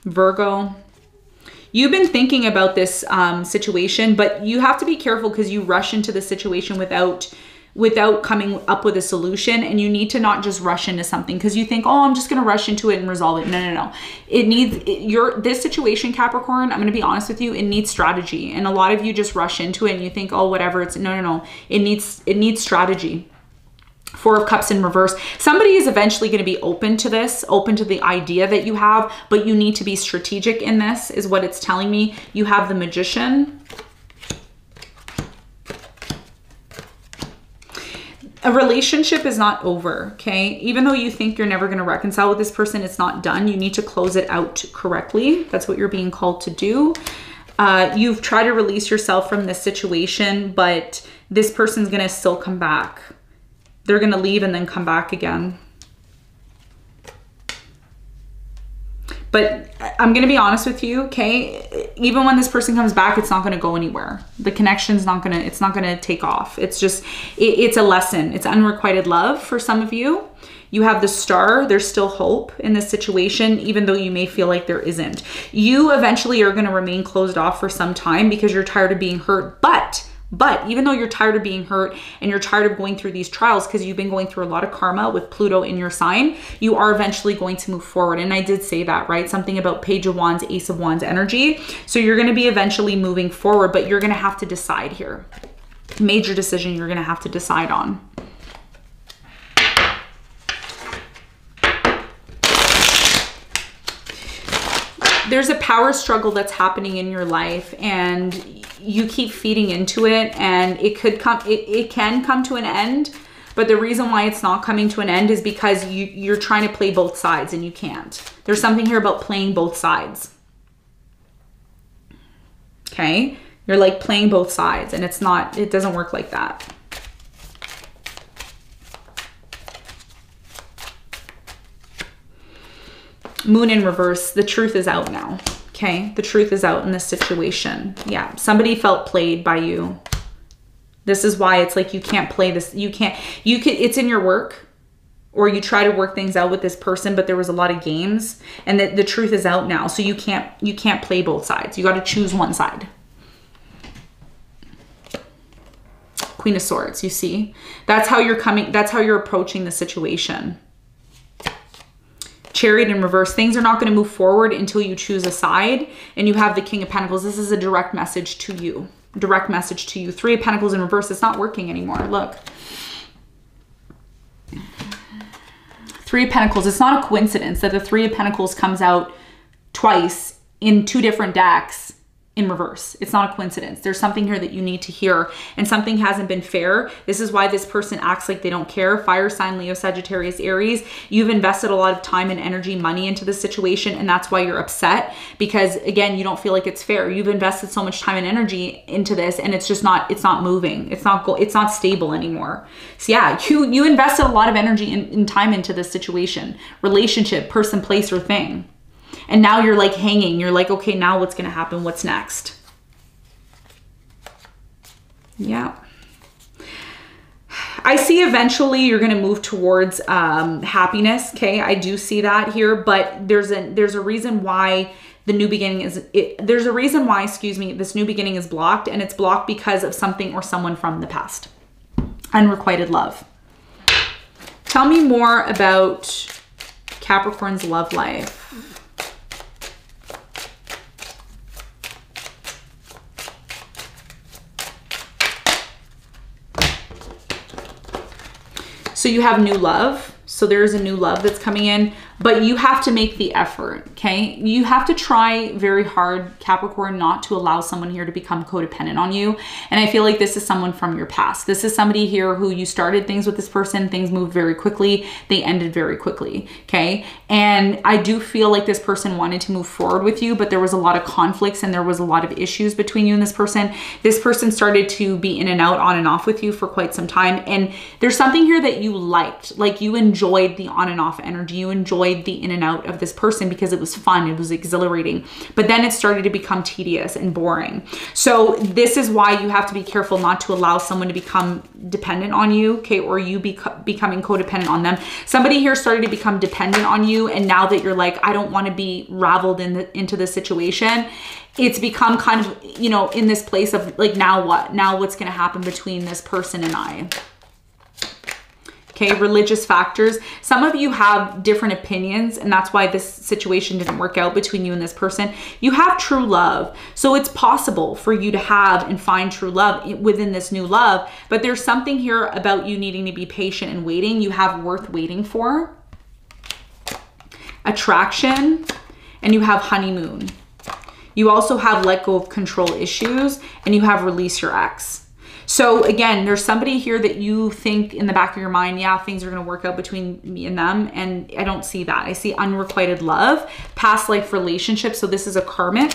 S1: Virgo. You've been thinking about this situation, but you have to be careful because you rush into the situation without coming up with a solution, and you need to not just rush into something because you think, oh, I'm just going to rush into it and resolve it. No. It needs this situation, Capricorn, I'm going to be honest with you, it needs strategy. And a lot of you just rush into it and you think, oh, whatever, it's no. It needs strategy. 4 of Cups in reverse. Somebody is eventually going to be open to this, open to the idea that you have, but you need to be strategic in this is what it's telling me. You have the Magician. A relationship is not over, okay? Even though you think you're never going to reconcile with this person, it's not done. You need to close it out correctly. That's what you're being called to do. You've tried to release yourself from this situation, but this person's going to still come back. They're going to leave and then come back again. But I'm going to be honest with you, okay? Even when this person comes back, it's not going to go anywhere. The connection's not going to, it's not going to take off. It's just, it's a lesson. It's unrequited love for some of you. You have the Star. There's still hope in this situation, even though you may feel like there isn't. You eventually are going to remain closed off for some time because you're tired of being hurt. But even though you're tired of being hurt and you're tired of going through these trials because you've been going through a lot of karma with Pluto in your sign, you are eventually going to move forward. And I did say that, right? Something about Page of Wands, Ace of Wands energy. So you're going to be eventually moving forward, but you're going to have to decide here. Major decision you're going to have to decide on. there's a power struggle that's happening in your life, and you keep feeding into it, and it can come to an end. But the reason why it's not coming to an end is because you're trying to play both sides, and you can't. There's something here about playing both sides. Okay? You're like playing both sides, and it doesn't work like that. Moon in reverse. The truth is out now. Okay? The truth is out in this situation. Yeah. Somebody felt played by you. This is why it's like you can't play this. It's in your work, or you try to work things out with this person, but there was a lot of games, and the truth is out now. So you can't play both sides. You got to choose one side. Queen of Swords, you see? That's how you're approaching the situation. Chariot in reverse. Things are not going to move forward until you choose a side, and you have the King of Pentacles. This is a direct message to you. Direct message to you. Three of Pentacles in reverse. It's not working anymore. Look. Three of Pentacles. It's not a coincidence that the Three of Pentacles comes out twice in two different decks in reverse. It's not a coincidence. There's something here that you need to hear, and something hasn't been fair. This is why this person acts like they don't care. Fire sign, Leo, Sagittarius, Aries. You've invested a lot of time and energy, money into this situation, and that's why you're upset, because again, you don't feel like it's fair. You've invested so much time and energy into this, and it's just not, it's not moving. It's not stable anymore. So yeah, you invested a lot of energy and time into this situation, relationship, person, place, or thing. And now you're like hanging. You're like, okay, now what's going to happen? What's next? Yeah. I see eventually you're going to move towards happiness. Okay. I do see that here, but there's a reason why the new beginning is, there's a reason why, excuse me, this new beginning is blocked, and it's blocked because of something or someone from the past. Unrequited love. Tell me more about Capricorn's love life. So you have new love. So there's a new love that's coming in, but you have to make the effort, okay? You have to try very hard, Capricorn, not to allow someone here to become codependent on you. And I feel like this is someone from your past. This is somebody here who you started things with this person, things moved very quickly, they ended very quickly, okay? And I do feel like this person wanted to move forward with you, but there was a lot of conflicts and there was a lot of issues between you and this person. This person started to be in and out, on and off with you for quite some time. And there's something here that you liked, like you enjoyed the on and off energy. You enjoyed the in and out of this person because it was fun. It was exhilarating. But then it started to become tedious and boring. So this is why you have to be careful not to allow someone to become dependent on you, okay? Or you becoming codependent on them. Somebody here started to become dependent on you. And now that you're like, I don't want to be raveled into this situation, it's become kind of, you know, in this place of like, now what? Now what's going to happen between this person and I? Okay, religious factors. Some of you have different opinions, and that's why this situation didn't work out between you and this person. You have true love. So it's possible for you to have and find true love within this new love, but there's something here about you needing to be patient and waiting. You have worth waiting for. Attraction, and you have honeymoon. You also have let go of control issues, and you have release your ex. So again, there's somebody here that you think in the back of your mind, yeah, things are going to work out between me and them. And I don't see that. I see unrequited love, past life relationship. So this is a karmic,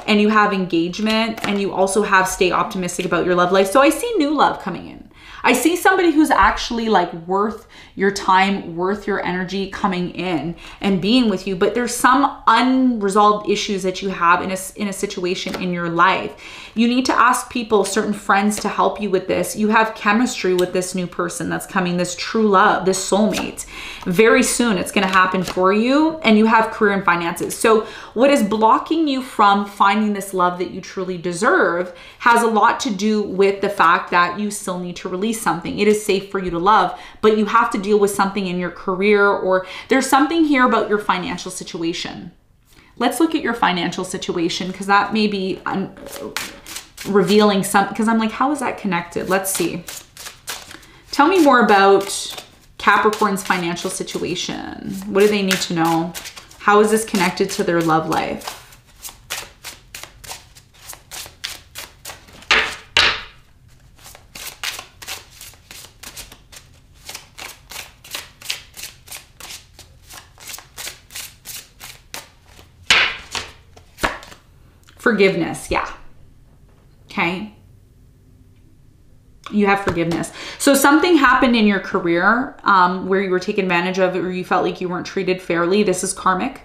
S1: and you have engagement, and you also have stay optimistic about your love life. So I see new love coming in. I see somebody who's actually like worth your time, worth your energy coming in and being with you. But there's some unresolved issues that you have in a situation in your life. You need to ask people, certain friends, to help you with this. You have chemistry with this new person that's coming, this true love, this soulmate. Very soon it's going to happen for you, and you have career and finances. So what is blocking you from finding this love that you truly deserve has a lot to do with the fact that you still need to release something. It is safe for you to love, but you have to deal with something in your career, or there's something here about your financial situation. Let's look at your financial situation, because that may be revealing some, because I'm like, how is that connected? Let's see. Tell me more about Capricorn's financial situation. What do they need to know? How is this connected to their love life? Forgiveness, yeah. Okay. You have forgiveness. So something happened in your career where you were taken advantage of, or you felt like you weren't treated fairly. This is karmic.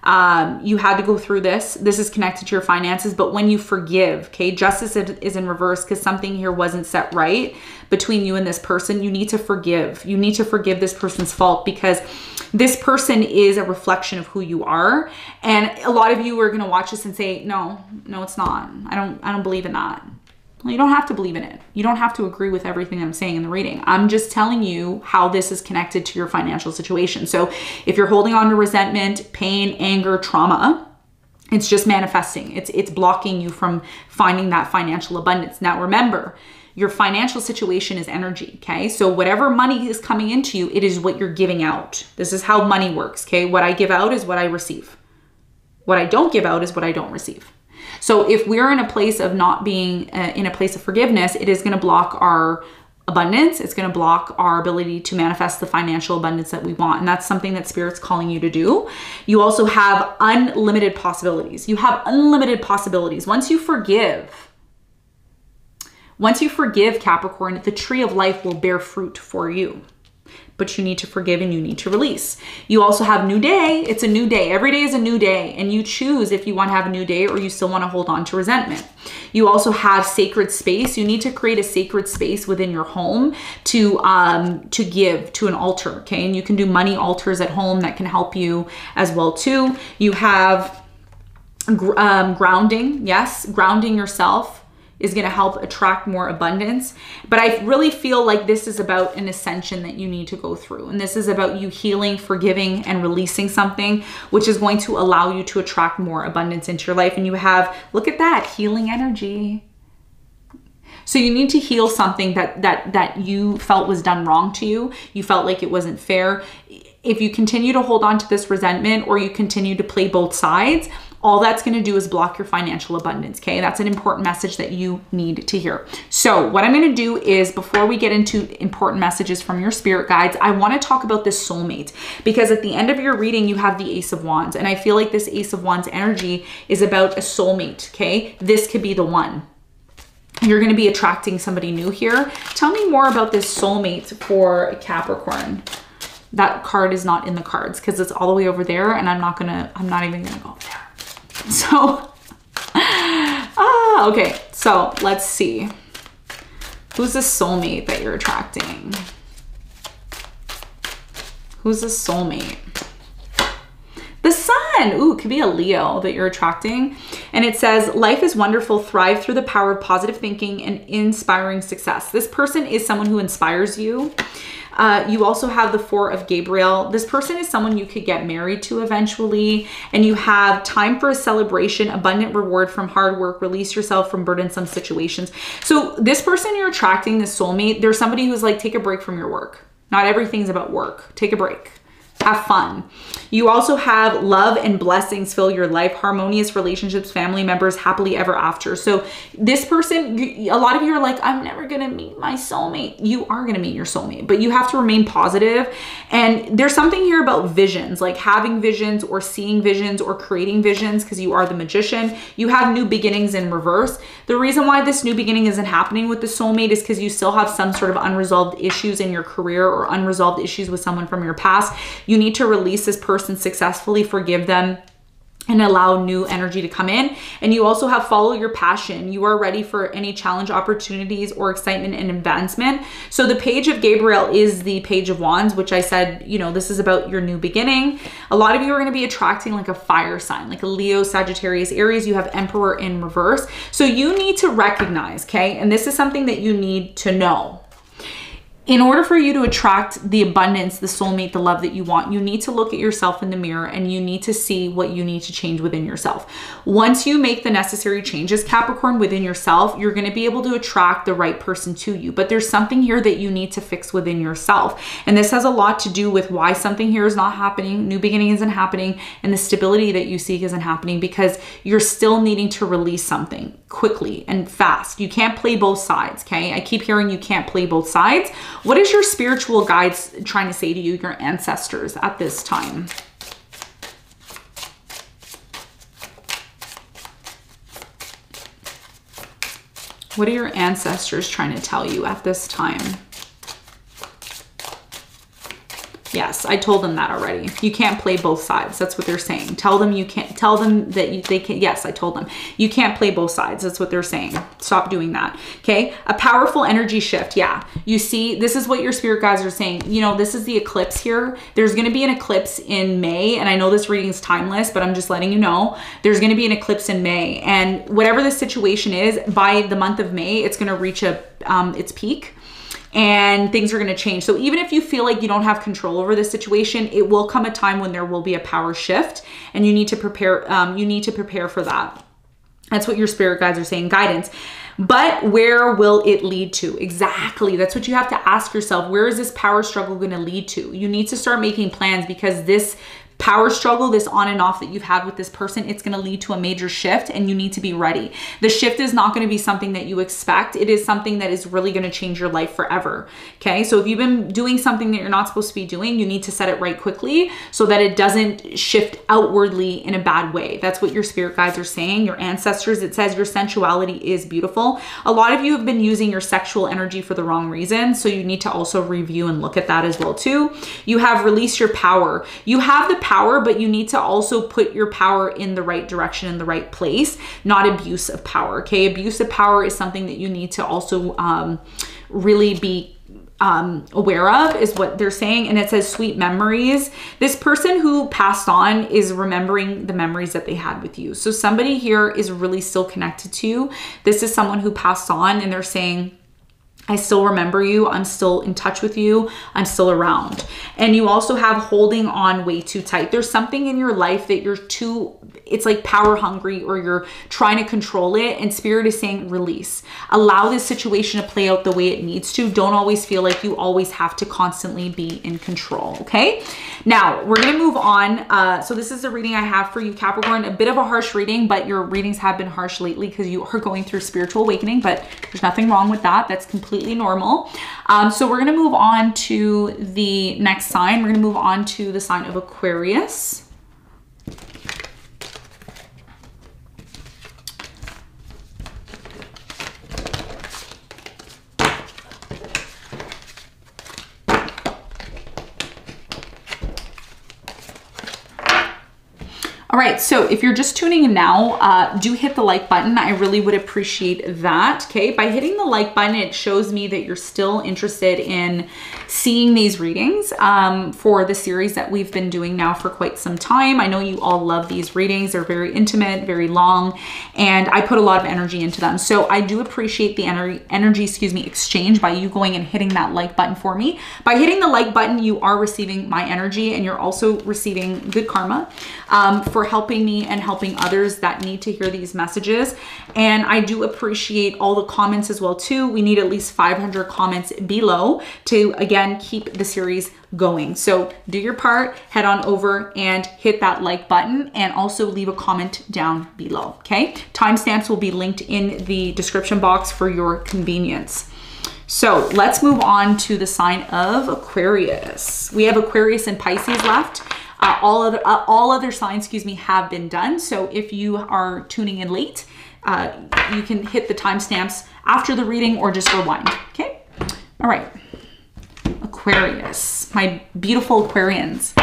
S1: You had to go through this. This is connected to your finances. But when you forgive, okay, justice is in reverse because something here wasn't set right between you and this person. You need to forgive. You need to forgive this person's fault because this person is a reflection of who you are. And a lot of you are going to watch this and say, no, it's not. I don't believe in that. Well, you don't have to believe in it. You don't have to agree with everything I'm saying in the reading. I'm just telling you how this is connected to your financial situation. So if you're holding on to resentment, pain, anger, trauma, it's just manifesting. It's blocking you from finding that financial abundance. Now remember, your financial situation is energy, okay? So whatever money is coming into you, it is what you're giving out. This is how money works, okay? What I give out is what I receive. What I don't give out is what I don't receive. So if we're in a place of not being in a place of forgiveness, it is going to block our abundance. It's going to block our ability to manifest the financial abundance that we want. And that's something that Spirit's calling you to do. You also have unlimited possibilities. You have unlimited possibilities. Once you forgive, Capricorn, the tree of life will bear fruit for you. But you need to forgive and you need to release. You also have new day. It's a new day. Every day is a new day. And you choose if you want to have a new day or you still want to hold on to resentment. You also have sacred space. You need to create a sacred space within your home to give to an altar, okay? And you can do money altars at home that can help you as well too. You have grounding. Yes, grounding yourself is going to help attract more abundance. But I really feel like this is about an ascension that you need to go through. And this is about you healing, forgiving, and releasing something, which is going to allow you to attract more abundance into your life. And you have, look at that, healing energy. So you need to heal something that you felt was done wrong to you. You felt like it wasn't fair. If you continue to hold on to this resentment or you continue to play both sides, all that's going to do is block your financial abundance, okay? That's an important message that you need to hear. So what I'm going to do is, before we get into important messages from your spirit guides, I want to talk about this soulmate, because at the end of your reading, you have the Ace of Wands. And I feel like this Ace of Wands energy is about a soulmate, okay? This could be the one. You're going to be attracting somebody new here. Tell me more about this soulmate for Capricorn. That card is not in the cards because it's all the way over there, and I'm not even gonna go there. So, okay, so let's see. Who's the soulmate that you're attracting? Who's the soulmate? The sun. Ooh, it could be a Leo that you're attracting. And it says, life is wonderful. Thrive through the power of positive thinking and inspiring success. This person is someone who inspires you. You also have the Four of Gabriel. This person is someone you could get married to eventually. And you have time for a celebration, abundant reward from hard work, release yourself from burdensome situations. So this person you're attracting, this soulmate, there's somebody who's like, take a break from your work. Not everything's about work. Take a break. Have fun. You also have love and blessings fill your life, harmonious relationships, family members, happily ever after. So this person, a lot of you are like, I'm never going to meet my soulmate. You are going to meet your soulmate, but you have to remain positive. And there's something here about visions, like having visions or seeing visions or creating visions, because you are the magician. You have new beginnings in reverse. The reason why this new beginning isn't happening with the soulmate is because you still have some sort of unresolved issues in your career or unresolved issues with someone from your past. You need to release this person successfully, forgive them, and allow new energy to come in. And you also have follow your passion. You are ready for any challenge, opportunities, or excitement and advancement. So the Page of Gabriel is the Page of Wands, which I said, you know, this is about your new beginning. A lot of you are going to be attracting like a fire sign, like a Leo, Sagittarius, Aries. You have Emperor in reverse. So you need to recognize, okay? And this is something that you need to know. In order for you to attract the abundance, the soulmate, the love that you want, you need to look at yourself in the mirror and you need to see what you need to change within yourself. Once you make the necessary changes, Capricorn, within yourself, you're going to be able to attract the right person to you. But there's something here that you need to fix within yourself. And this has a lot to do with why something here is not happening, new beginning isn't happening, and the stability that you seek isn't happening, because you're still needing to release something quickly and fast. You can't play both sides, okay? I keep hearing you can't play both sides. What is your spiritual guides trying to say to you, your ancestors, at this time? What are your ancestors trying to tell you at this time? Yes, I told them that already. You can't play both sides. That's what they're saying. Tell them you can't. Tell them that they can. Yes, I told them. You can't play both sides. That's what they're saying. Stop doing that. Okay. A powerful energy shift. Yeah. You see, this is what your spirit guides are saying. You know, this is the eclipse here. There's going to be an eclipse in May. And I know this reading is timeless, but I'm just letting you know there's going to be an eclipse in May. And whatever the situation is, by the month of May, it's going to reach its peak. And things are going to change. So even if you feel like you don't have control over the situation, it will come a time when there will be a power shift, and you need to prepare. You need to prepare for that. That's what your spirit guides are saying, guidance. But where will it lead to? Exactly. That's what you have to ask yourself. Where is this power struggle going to lead to? You need to start making plans, because this power struggle, this on and off that you've had with this person, it's going to lead to a major shift, and you need to be ready. The shift is not going to be something that you expect. It is something that is really going to change your life forever. Okay. So if you've been doing something that you're not supposed to be doing, you need to set it right quickly so that it doesn't shift outwardly in a bad way. That's what your spirit guides are saying. Your ancestors, it says your sensuality is beautiful. A lot of you have been using your sexual energy for the wrong reason. So you need to also review and look at that as well too. You have released your power. You have the power, but you need to also put your power in the right direction, in the right place, not abuse of power. Okay. Abuse of power is something that you need to also really be aware of, is what they're saying. And it says sweet memories. This person who passed on is remembering the memories that they had with you. So somebody here is really still connected to you. This is someone who passed on, and they're saying, I still remember you. I'm still in touch with you. I'm still around. And you also have holding on way too tight. There's something in your life that you're too, it's like power hungry, or you're trying to control it. And spirit is saying release. Allow this situation to play out the way it needs to. Don't always feel like you always have to constantly be in control. Okay. Now we're going to move on. So this is the reading I have for you, Capricorn. A bit of a harsh reading, but your readings have been harsh lately because you are going through spiritual awakening, but there's nothing wrong with that. That's completely normal. So we're going to move on to the next sign. We're going to move on to the sign of Aquarius. All right, so if you're just tuning in now, do hit the like button. I really would appreciate that, okay? By hitting the like button, it shows me that you're still interested in seeing these readings for the series that we've been doing now for quite some time. I know you all love these readings. They're very intimate, very long, and I put a lot of energy into them. So I do appreciate the energy exchange by you going and hitting that like button for me. By hitting the like button, you are receiving my energy, and you're also receiving good karma for helping me and helping others that need to hear these messages. And I do appreciate all the comments as well too. We need at least 500 comments below to, again, keep the series going. So do your part, head on over and hit that like button, and also leave a comment down below, okay? Timestamps will be linked in the description box for your convenience. So let's move on to the sign of Aquarius. We have Aquarius and Pisces left. All other signs, have been done. So if you are tuning in late, you can hit the timestamps after the reading or just rewind. Okay. All right. Aquarius, my beautiful Aquarians.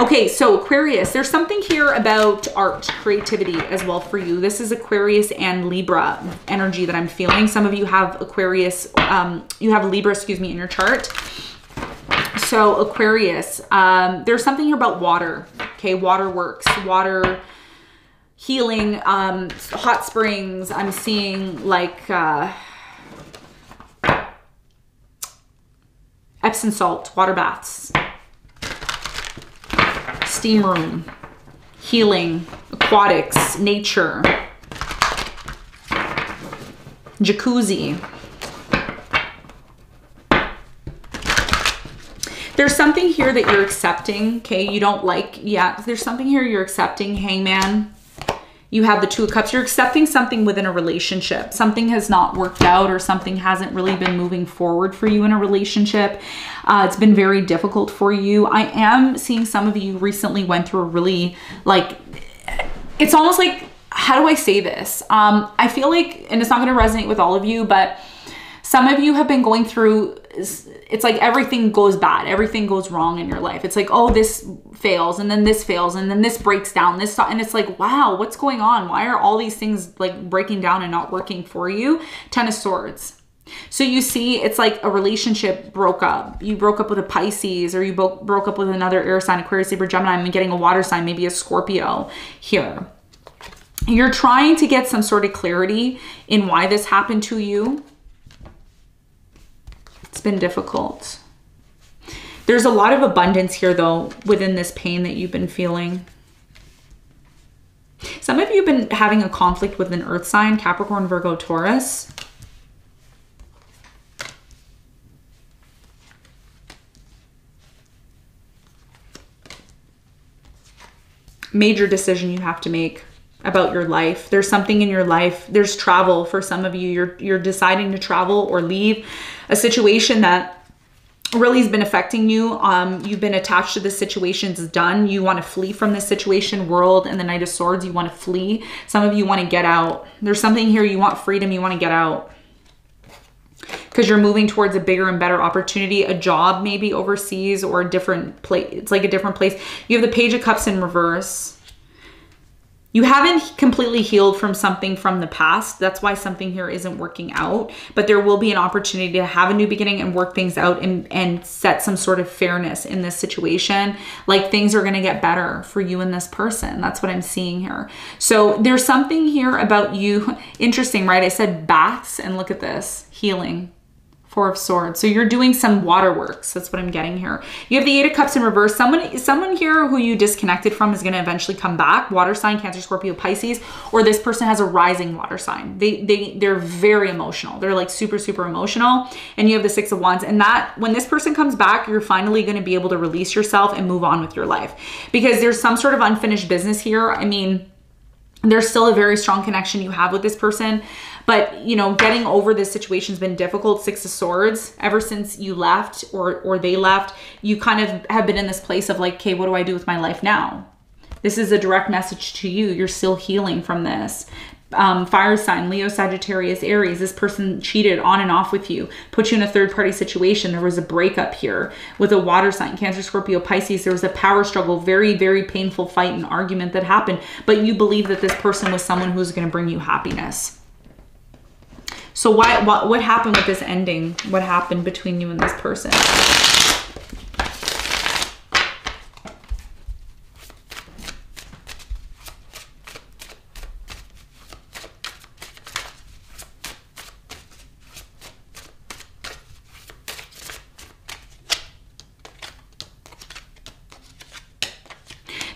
S1: Okay, so Aquarius, there's something here about art, creativity as well for you. This is Aquarius and Libra energy that I'm feeling. Some of you have Aquarius, you have Libra, in your chart. So Aquarius, there's something here about water. Okay, water works, water healing, hot springs. I'm seeing like Epsom salt, water baths, steam room, healing, aquatics, nature, jacuzzi. There's something here that you're accepting, okay? You don't like, yeah, there's something here you're accepting, Hangman. You have the Two of Cups. You're accepting something within a relationship. Something has not worked out, or something hasn't really been moving forward for you in a relationship. It's been very difficult for you. I am seeing some of you recently went through a really, like, it's almost like how do I say this? I feel like, and it's not going to resonate with all of you, but some of you have been going through, it's like everything goes bad. Everything goes wrong in your life. It's like, oh, this fails, and then this fails, and then this breaks down, and it's like, wow, what's going on? Why are all these things like breaking down and not working for you? 10 of Swords. So you see, it's like a relationship broke up. You broke up with a Pisces, or you broke up with another air sign, Aquarius, Libra, Gemini. I'm getting a water sign, maybe a Scorpio here. You're trying to get some sort of clarity in why this happened to you. It's been difficult. There's a lot of abundance here, though, within this pain that you've been feeling. Some of you have been having a conflict with an earth sign, Capricorn, Virgo, Taurus. Major decision you have to make about your life. There's something in your life. There's travel for some of you. You're deciding to travel or leave a situation that really has been affecting you. You've been attached to this situation. It's done. You want to flee from this situation. World and the Knight of Swords. You want to flee. Some of you want to get out. There's something here. You want freedom. You want to get out because you're moving towards a bigger and better opportunity, a job maybe overseas, or a different place. It's like a different place. You have the Page of Cups in reverse. You haven't completely healed from something from the past. That's why something here isn't working out. But there will be an opportunity to have a new beginning and work things out and set some sort of fairness in this situation. Like things are going to get better for you and this person. That's what I'm seeing here. So there's something here about you. Interesting, right? I said baths, and look at this. Healing. Four of Swords. So you're doing some waterworks. That's what I'm getting here. You have the Eight of Cups in reverse. Someone here who you disconnected from is going to eventually come back. Water sign, Cancer, Scorpio, Pisces, or this person has a rising water sign. They're very emotional. They're like super, super emotional. And you have the Six of Wands. And that when this person comes back, you're finally going to be able to release yourself and move on with your life, because there's some sort of unfinished business here. I mean, there's still a very strong connection you have with this person. But, you know, getting over this situation has been difficult. Six of Swords, ever since you left or they left, you kind of have been in this place of like, okay, what do I do with my life now? This is a direct message to you. You're still healing from this. Fire sign, Leo, Sagittarius, Aries. This person cheated on and off with you, put you in a third-party situation. There was a breakup here with a water sign, Cancer, Scorpio, Pisces. There was a power struggle, very, very painful fight and argument that happened. But you believe that this person was someone who's going to bring you happiness. So what happened with this ending? What happened between you and this person?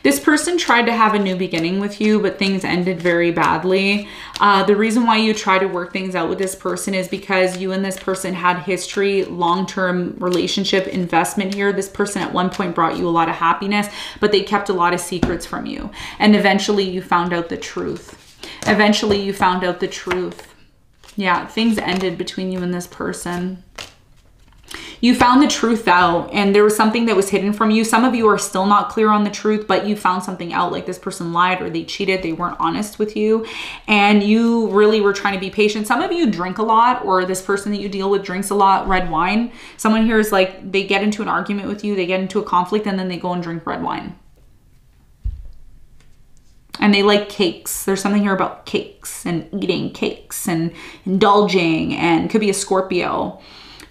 S1: This person tried to have a new beginning with you, but things ended very badly. The reason why you try to work things out with this person is because you and this person had history, long-term relationship, investment here. This person at one point brought you a lot of happiness, but they kept a lot of secrets from you. And eventually you found out the truth. Eventually you found out the truth. Yeah, things ended between you and this person. You found the truth out, and there was something that was hidden from you. Some of you are still not clear on the truth, but you found something out, like this person lied or they cheated. They weren't honest with you, and you really were trying to be patient. Some of you drink a lot, or this person that you deal with drinks a lot, red wine. Someone here is like, they get into an argument with you, they get into a conflict, and then they go and drink red wine. And they like cakes. There's something here about cakes and eating cakes and indulging, and could be a Scorpio.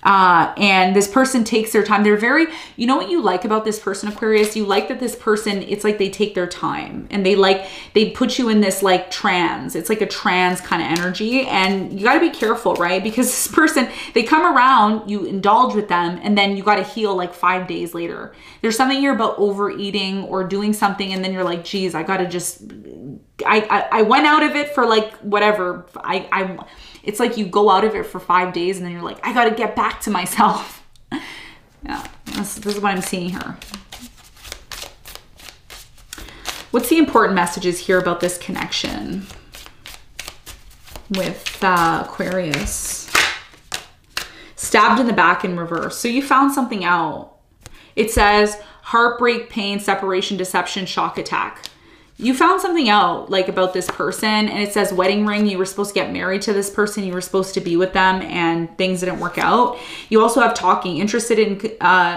S1: And this person takes their time. They're very, you know what you like about this person, Aquarius? You like that this person, it's like they take their time, and they put you in this like trance. It's like a trance kind of energy, and you got to be careful, right? Because this person, they come around, you indulge with them, and then you got to heal like 5 days later. There's something here about overeating or doing something, and then you're like, geez, I got to just, I went out of it for like whatever. It's like you go out of it for 5 days, and then you're like, I got to get back to myself. Yeah, this is what I'm seeing here. What's the important messages here about this connection with Aquarius? Stabbed in the back in reverse. So you found something out. It says heartbreak, pain, separation, deception, shock, attack. you found something out like about this person, and it says wedding ring. You were supposed to get married to this person. You were supposed to be with them, and things didn't work out. You also have talking, interested in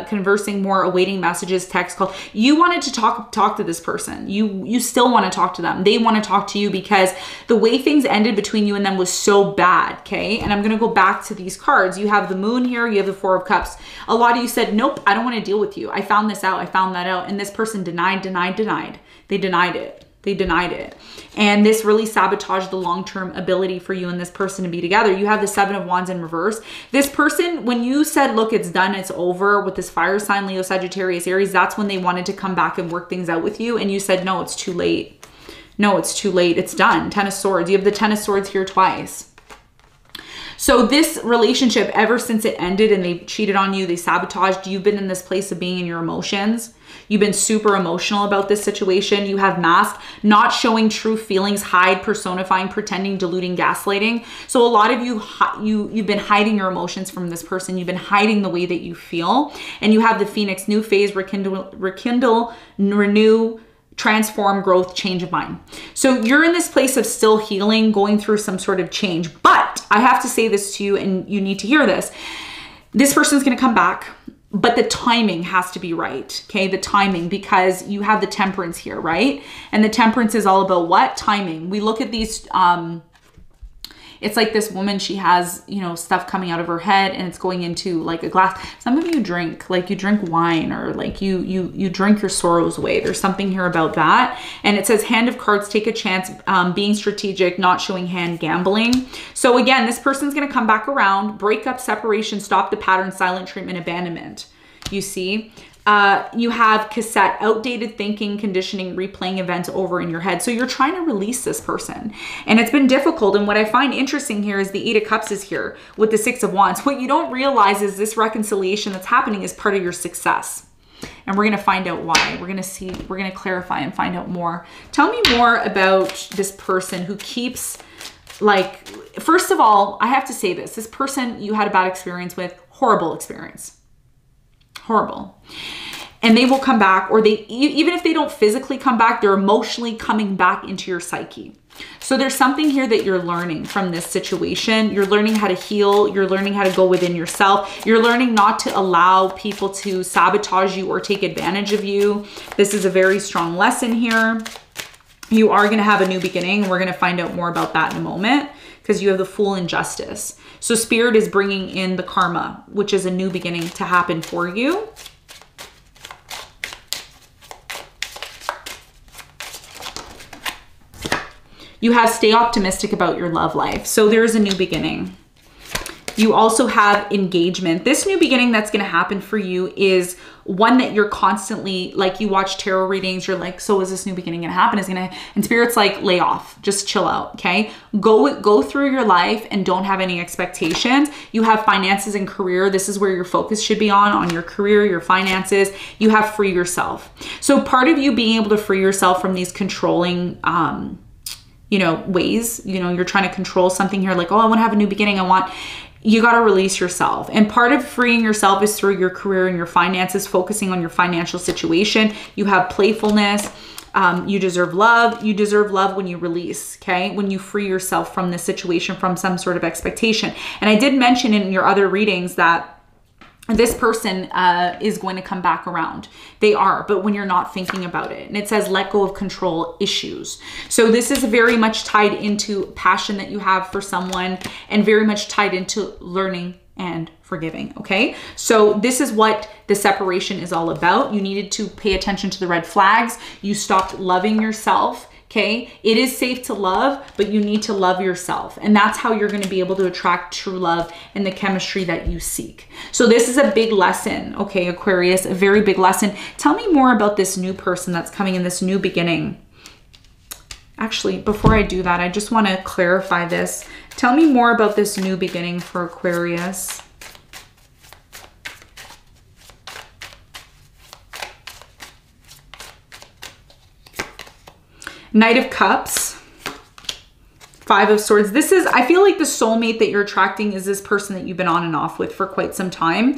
S1: conversing more, awaiting messages, text, call. You wanted to talk to this person. You still want to talk to them. They want to talk to you because the way things ended between you and them was so bad. Okay. And I'm going to go back to these cards. You have the moon here. You have the 4 of cups. A lot of you said, nope, I don't want to deal with you. I found this out. I found that out. And this person denied. They denied it. They denied it. And this really sabotaged the long-term ability for you and this person to be together. You have the 7 of Wands in reverse. This person, when you said, look, it's done, it's over with this fire sign, Leo, Sagittarius, Aries, that's when they wanted to come back and work things out with you. And you said, no, it's too late. No, it's too late. It's done. 10 of Swords. You have the 10 of Swords here twice. So this relationship, ever since it ended and they cheated on you, they sabotaged, you've been in this place of being in your emotions. You've been super emotional about this situation. You have masked, not showing true feelings, hide, personifying, pretending, diluting, gaslighting. So a lot of you've been hiding your emotions from this person. You've been hiding the way that you feel. And you have the Phoenix, new phase, rekindle, renew, transform, growth, change of mind. So you're in this place of still healing, going through some sort of change. But I have to say this to you, and you need to hear this. This person's going to come back, but the timing has to be right. Okay. The timing, because you have the Temperance here, right? And the Temperance is all about what? Timing. We look at these, it's like this woman, she has, you know, stuff coming out of her head and it's going into like a glass. Some of you drink, like you drink wine, or like you drink your sorrows away. There's something here about that. And it says Hand of Cards, take a chance, being strategic, not showing hand, gambling. So again, this person's going to come back around, break up, separation, stop the pattern, silent treatment, abandonment. You see, you have cassette, outdated thinking, conditioning, replaying events over in your head. So you're trying to release this person, and it's been difficult. And what I find interesting here is the 8 of Cups is here with the 6 of Wands. What you don't realize is this reconciliation that's happening is part of your success. And we're going to find out why. We're going to see, we're going to clarify and find out more. Tell me more about this person who keeps, like, first of all, I have to say this person you had a bad experience with, horrible experience. Horrible. And they will come back, or they, even if they don't physically come back, they're emotionally coming back into your psyche. So there's something here that you're learning from this situation. You're learning how to heal. You're learning how to go within yourself. You're learning not to allow people to sabotage you or take advantage of you. This is a very strong lesson here. You are going to have a new beginning, and we're going to find out more about that in a moment, because you have the Fool and Justice. So Spirit is bringing in the karma, which is a new beginning to happen for you. You have stay optimistic about your love life. So there is a new beginning. You also have engagement. This new beginning that's going to happen for you is one that you're constantly, like, you watch tarot readings, you're like, so is this new beginning going to happen? And Spirit's like, lay off, just chill out. Okay. Go through your life and don't have any expectations. You have finances and career. This is where your focus should be on your career, your finances. You have free yourself. So part of you being able to free yourself from these controlling, you know, ways, you know, you're trying to control something here, like, oh, I want to have a new beginning. You got to release yourself. And part of freeing yourself is through your career and your finances, focusing on your financial situation. You have playfulness. You deserve love. You deserve love when you release, okay? When you free yourself from this situation, from some sort of expectation. And I did mention in your other readings that this person is going to come back around. They are, but when you're not thinking about it. And it says let go of control issues. So this is very much tied into passion that you have for someone, and very much tied into learning and forgiving, okay? So this is what the separation is all about. You needed to pay attention to the red flags. You stopped loving yourself. Okay, it is safe to love, but you need to love yourself. And that's how you're going to be able to attract true love and the chemistry that you seek. So this is a big lesson, okay, Aquarius, a very big lesson. Tell me more about this new person that's coming in, this new beginning. Actually, before I do that, I just want to clarify this. Tell me more about this new beginning for Aquarius. Knight of Cups, 5 of Swords. This is, I feel like the soulmate that you're attracting is this person that you've been on and off with for quite some time.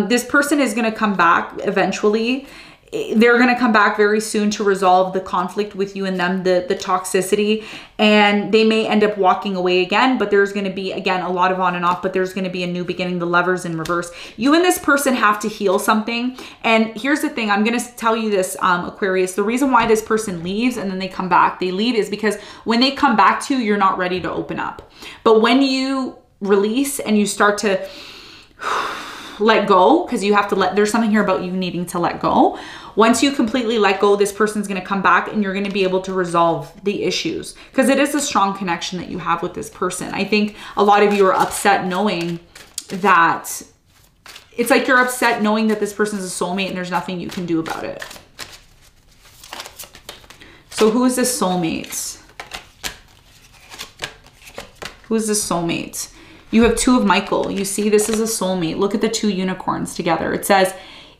S1: This person is going to come back eventually. they're going to come back very soon to resolve the conflict with you and them, the toxicity, and they may end up walking away again, but there's going to be, again, a lot of on and off, but there's going to be a new beginning. The Lovers in reverse. You and this person have to heal something. And here's the thing. I'm going to tell you this, Aquarius, the reason why this person leaves and then they come back, they leave is because when they come back to you, you're not ready to open up. But when you release and you start to let go, because you have to there's something here about you needing to let go. Once you completely let go, this person's going to come back and you're going to be able to resolve the issues, because it is a strong connection that you have with this person. I think a lot of you are upset knowing that it's like you're upset knowing that this person's a soulmate and there's nothing you can do about it. So who is this soulmate? Who is this soulmate? You have two of Michael. You see, this is a soulmate. Look at the two unicorns together. It says,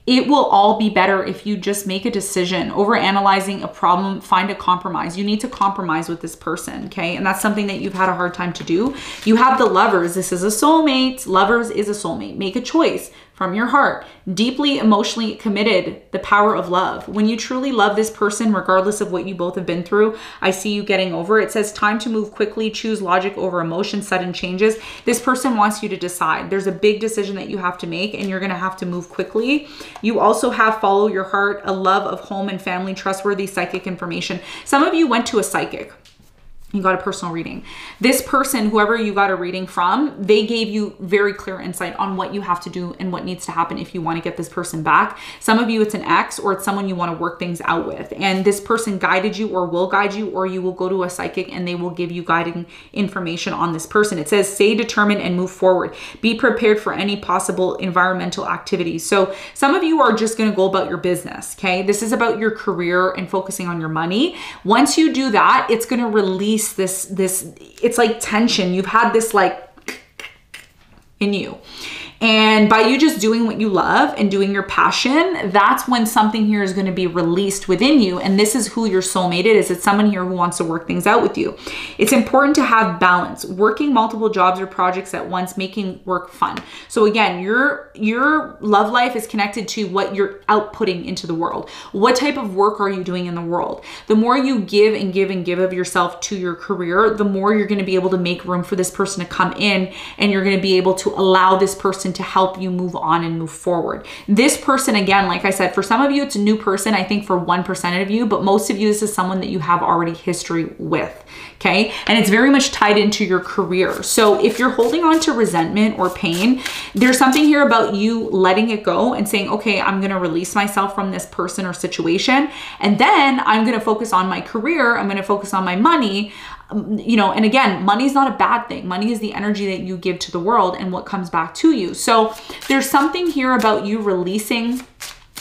S1: it will all be better if you just make a decision. Over analyzing a problem, find a compromise. You need to compromise with this person, okay? And that's something that you've had a hard time to do. You have the Lovers. This is a soulmate. Lovers is a soulmate. Make a choice from your heart. Deeply emotionally committed, the power of love. When you truly love this person, regardless of what you both have been through, I see you getting over it. It says time to move quickly, choose logic over emotion, sudden changes. This person wants you to decide. There's a big decision that you have to make and you're gonna have to move quickly. You also have follow your heart, a love of home and family, trustworthy psychic information. Some of you went to a psychic. You got a personal reading. This person, whoever you got a reading from, they gave you very clear insight on what you have to do and what needs to happen if you want to get this person back. Some of you, it's an ex or it's someone you want to work things out with. And this person guided you or will guide you, or you will go to a psychic and they will give you guiding information on this person. It says, stay determined and move forward. Be prepared for any possible environmental activities. So some of you are just going to go about your business, okay? This is about your career and focusing on your money. Once you do that, it's going to release this it's like tension. You've had this like in you. And by you just doing what you love and doing your passion, that's when something here is going to be released within you. And this is who your soulmate is. It's someone here who wants to work things out with you. It's important to have balance, working multiple jobs or projects at once, making work fun. So again, your love life is connected to what you're outputting into the world. What type of work are you doing in the world? The more you give and give and give of yourself to your career, the more you're going to be able to make room for this person to come in, and you're going to be able to allow this person to help you move on and move forward. This person, again, like I said, for some of you, it's a new person. I think for 1% of you, but most of you, this is someone that you have already history with, okay? And it's very much tied into your career. So if you're holding on to resentment or pain, there's something here about you letting it go and saying, okay, I'm going to release myself from this person or situation. And then I'm going to focus on my career. I'm going to focus on my money. You know, and again, money is not a bad thing. Money is the energy that you give to the world and what comes back to you. So there's something here about you releasing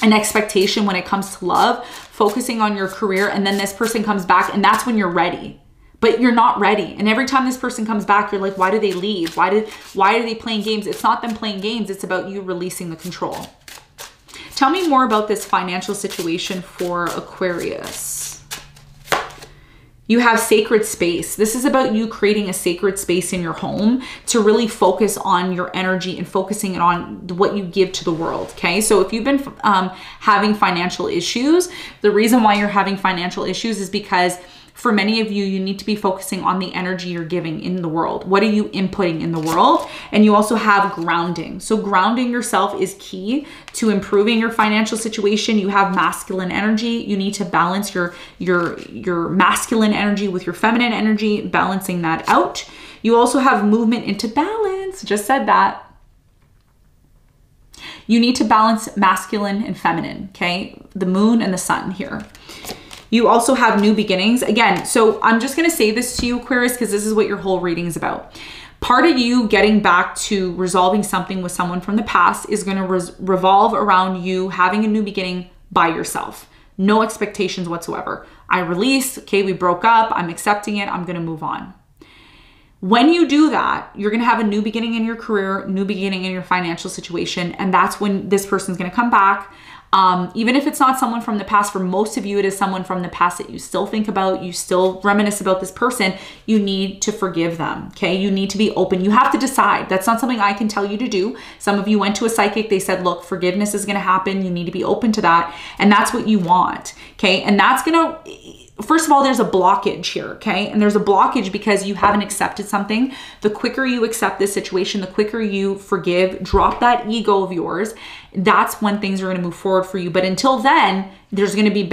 S1: an expectation when it comes to love, focusing on your career, and then this person comes back and that's when you're ready. But you're not ready. And every time this person comes back, you're like, why do they leave? Why are they playing games? It's not them playing games. It's about you releasing the control. Tell me more about this financial situation for Aquarius. You have sacred space. This is about you creating a sacred space in your home to really focus on your energy and focusing it on what you give to the world, okay? So if you've been having financial issues, the reason why you're having financial issues is because for many of you, you need to be focusing on the energy you're giving in the world. What are you inputting in the world? And you also have grounding. So grounding yourself is key to improving your financial situation. You have masculine energy. You need to balance your masculine energy with your feminine energy, balancing that out. You also have movement into balance. Just said that. You need to balance masculine and feminine, okay? The moon and the sun here. You also have new beginnings. Again, so I'm just gonna say this to you, Aquarius, because this is what your whole reading is about. Part of you getting back to resolving something with someone from the past is gonna revolve around you having a new beginning by yourself. No expectations whatsoever. I release, okay, we broke up, I'm accepting it, I'm gonna move on. When you do that, you're gonna have a new beginning in your career, new beginning in your financial situation, and that's when this person's gonna come back. Even if it's not someone from the past, for most of you, it is someone from the past that you still think about, you still reminisce about this person. You need to forgive them, okay? You need to be open. You have to decide. That's not something I can tell you to do. Some of you went to a psychic. They said, look, forgiveness is going to happen. You need to be open to that. And that's what you want, okay? And that's going to, first of all, there's a blockage here, okay? And there's a blockage because you haven't accepted something. The quicker you accept this situation, the quicker you forgive, drop that ego of yours, that's when things are going to move forward for you. But until then, there's going to be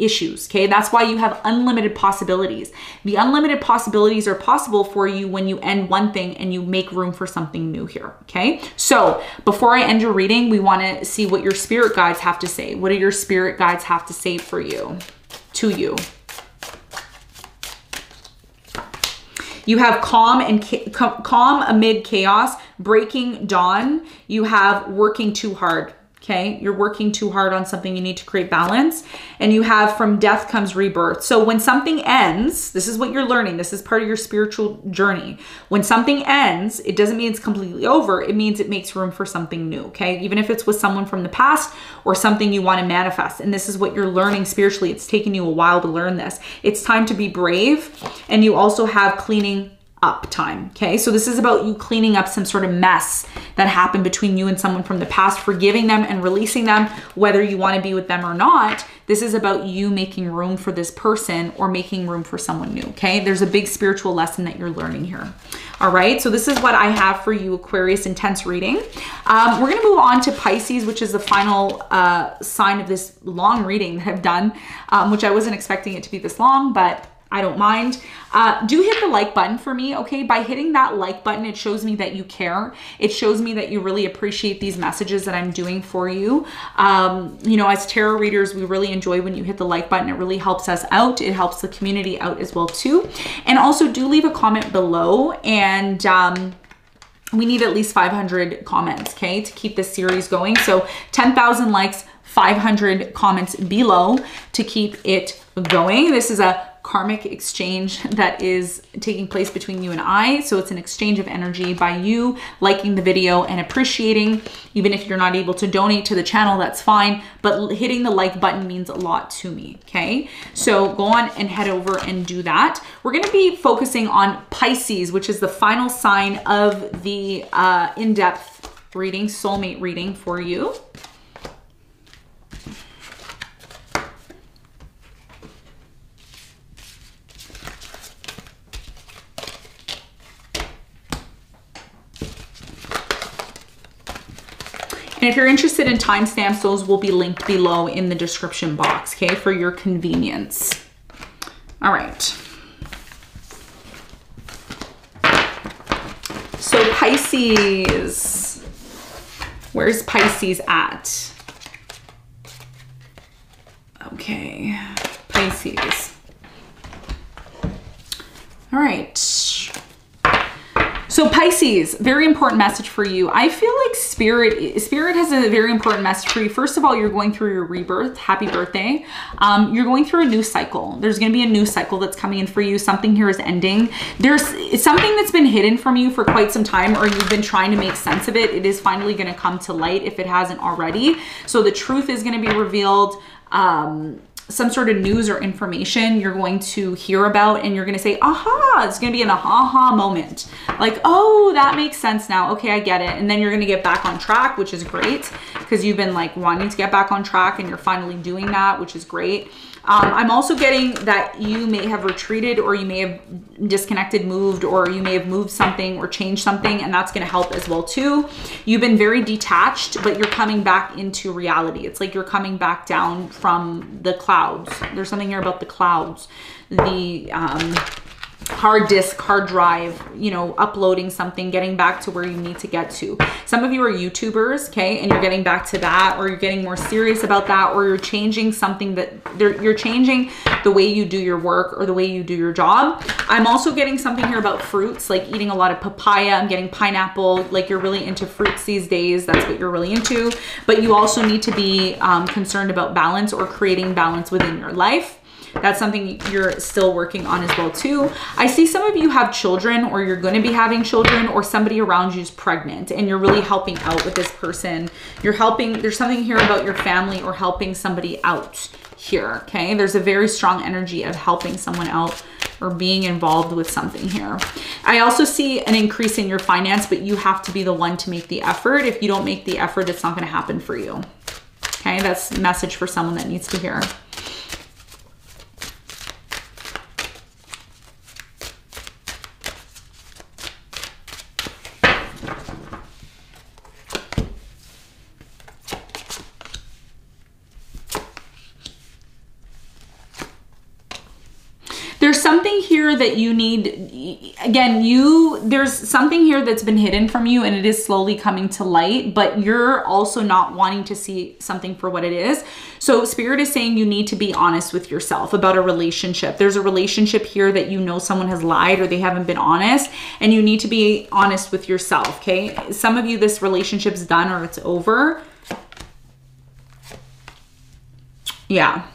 S1: issues, okay? That's why you have unlimited possibilities. The unlimited possibilities are possible for you when you end one thing and you make room for something new here, okay? So before I end your reading, we want to see what your spirit guides have to say. What do your spirit guides have to say for you, to you? You have calm amid chaos, breaking dawn. You have working too hard, okay? You're working too hard on something. You need to create balance. And you have from death comes rebirth. So when something ends, this is what you're learning. This is part of your spiritual journey. When something ends, it doesn't mean it's completely over. It means it makes room for something new, okay? Even if it's with someone from the past or something you want to manifest. And this is what you're learning spiritually. It's taken you a while to learn this. It's time to be brave. And you also have cleaning up time, okay? So this is about you cleaning up some sort of mess that happened between you and someone from the past, forgiving them and releasing them, whether you want to be with them or not. This is about you making room for this person or making room for someone new, okay? There's a big spiritual lesson that you're learning here. All right, so this is what I have for you, Aquarius intense reading. We're gonna move on to Pisces, which is the final sign of this long reading that I've done, which I wasn't expecting it to be this long, but I don't mind. Do hit the like button for me, okay? By hitting that like button, it shows me that you care. It shows me that you really appreciate these messages that I'm doing for you. You know, as tarot readers, we really enjoy when you hit the like button. It really helps us out. It helps the community out as well too. And also do leave a comment below, and we need at least 500 comments, okay, to keep this series going. So 10,000 likes, 500 comments below to keep it going. This is a karmic exchange that is taking place between you and I. So it's an exchange of energy by you liking the video and appreciating. Even if you're not able to donate to the channel, that's fine. But hitting the like button means a lot to me, okay? So go on and head over and do that. We're going to be focusing on Pisces, which is the final sign of the in-depth reading, soulmate reading for you. And if you're interested in timestamps, those will be linked below in the description box, okay, for your convenience. All right. So Pisces, where's Pisces at? Okay, Pisces. All right. So Pisces, very important message for you. I feel like Spirit has a very important message for you. First of all, you're going through your rebirth. Happy birthday. You're going through a new cycle. There's going to be a new cycle that's coming in for you. Something here is ending. There's something that's been hidden from you for quite some time, or you've been trying to make sense of it. It is finally going to come to light if it hasn't already. So the truth is going to be revealed. Some sort of news or information you're going to hear about, and you're going to say, aha, it's going to be an aha moment. Like, oh, that makes sense now. Okay, I get it. And then you're going to get back on track, which is great because you've been like wanting to get back on track and you're finally doing that, which is great. I'm also getting that you may have retreated, or you may have disconnected, moved, or you may have moved something or changed something, and that's going to help as well too. You've been very detached, but you're coming back into reality. It's like you're coming back down from the clouds. There's something here about the clouds. The hard disk, hard drive, you know, uploading something, getting back to where you need to get to. Some of you are YouTubers, okay, and you're getting back to that, or you're getting more serious about that, or you're changing something that you're changing the way you do your work or the way you do your job. I'm also getting something here about fruits, like eating a lot of papaya. I'm getting pineapple, like you're really into fruits these days. That's what you're really into. But you also need to be concerned about balance or creating balance within your life. That's something you're still working on as well too. I see some of you have children, or you're going to be having children, or somebody around you is pregnant and you're really helping out with this person. You're helping, there's something here about your family or helping somebody out here, okay? There's a very strong energy of helping someone out or being involved with something here. I also see an increase in your finance, but you have to be the one to make the effort. If you don't make the effort, it's not going to happen for you. Okay, that's a message for someone that needs to hear. There's something here that you need, again, there's something here that's been hidden from you and it is slowly coming to light, but you're also not wanting to see something for what it is. So Spirit is saying you need to be honest with yourself about a relationship. There's a relationship here that you know someone has lied or they haven't been honest, and you need to be honest with yourself, okay? Some of you, this relationship's done or it's over. Yeah.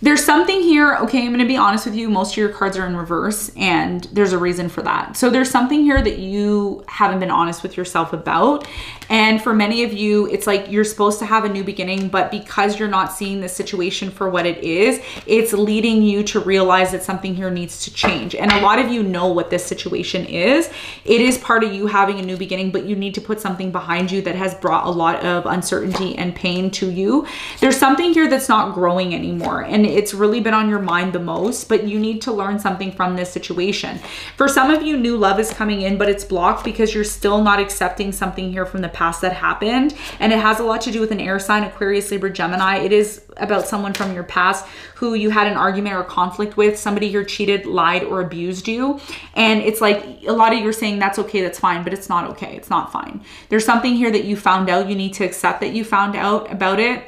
S1: There's something here, okay, I'm going to be honest with you, most of your cards are in reverse and there's a reason for that. So there's something here that you haven't been honest with yourself about. And for many of you, it's like you're supposed to have a new beginning, but because you're not seeing the situation for what it is, it's leading you to realize that something here needs to change. And a lot of you know what this situation is. It is part of you having a new beginning, but you need to put something behind you that has brought a lot of uncertainty and pain to you. There's something here that's not growing anymore, and it's really been on your mind the most, but you need to learn something from this situation. For some of you, new love is coming in, but it's blocked because you're still not accepting something here from the past that happened. And it has a lot to do with an air sign, Aquarius, Libra, Gemini. It is about someone from your past who you had an argument or conflict with. Somebody here cheated, lied, or abused you. And it's like a lot of you are saying that's okay, that's fine, but it's not okay. It's not fine. There's something here that you found out. You need to accept that you found out about it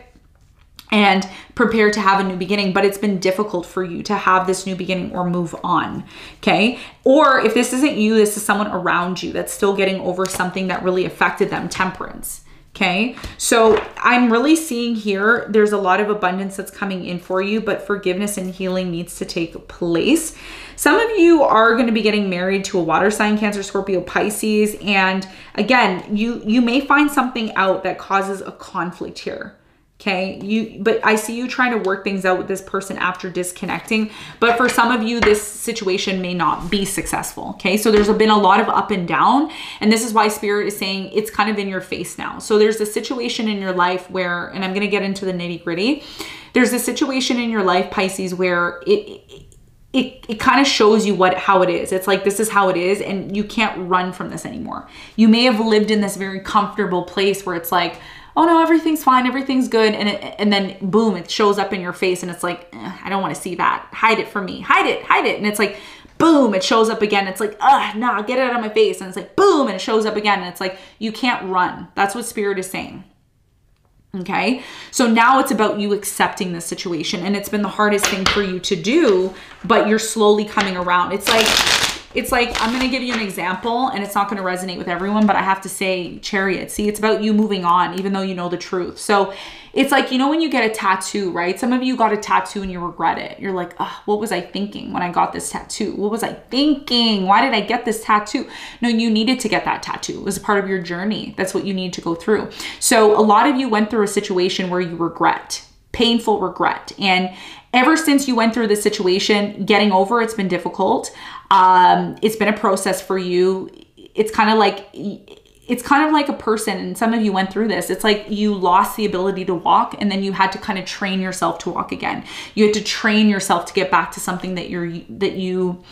S1: and prepare to have a new beginning, but it's been difficult for you to have this new beginning or move on, okay? Or if this isn't you, this is someone around you that's still getting over something that really affected them, Temperance, okay? So I'm really seeing here, there's a lot of abundance that's coming in for you, but forgiveness and healing needs to take place. Some of you are going to be getting married to a water sign, Cancer, Scorpio, Pisces, and again, you may find something out that causes a conflict here. Okay, but I see you trying to work things out with this person after disconnecting. But for some of you, this situation may not be successful. Okay, so there's been a lot of up and down. And this is why Spirit is saying it's kind of in your face now. So there's a situation in your life where, and I'm going to get into the nitty gritty. There's a situation in your life, Pisces, where it kind of shows you how it is. It's like, this is how it is, and you can't run from this anymore. You may have lived in this very comfortable place where it's like, oh no, everything's fine, everything's good. And then boom, it shows up in your face and it's like, I don't want to see that. Hide it from me, hide it, hide it. And it's like, boom, it shows up again. It's like, no, get it out of my face. And it's like, boom, and it shows up again. And it's like, you can't run. That's what Spirit is saying. Okay. So now it's about you accepting the situation, and it's been the hardest thing for you to do, but you're slowly coming around. It's like, I'm going to give you an example and it's not going to resonate with everyone, but I have to say Chariot. See, it's about you moving on, even though you know the truth. So it's like, you know, when you get a tattoo, right? Some of you got a tattoo and you regret it. You're like, oh, what was I thinking when I got this tattoo? What was I thinking? Why did I get this tattoo? No, you needed to get that tattoo. It was a part of your journey. That's what you need to go through. So a lot of you went through a situation where you regret, painful regret. And ever since you went through this situation, getting over it's been difficult. It's been a process for you. It's kind of like a person, and some of you went through this. It's like you lost the ability to walk, and then you had to kind of train yourself to walk again. You had to train yourself to get back to something that you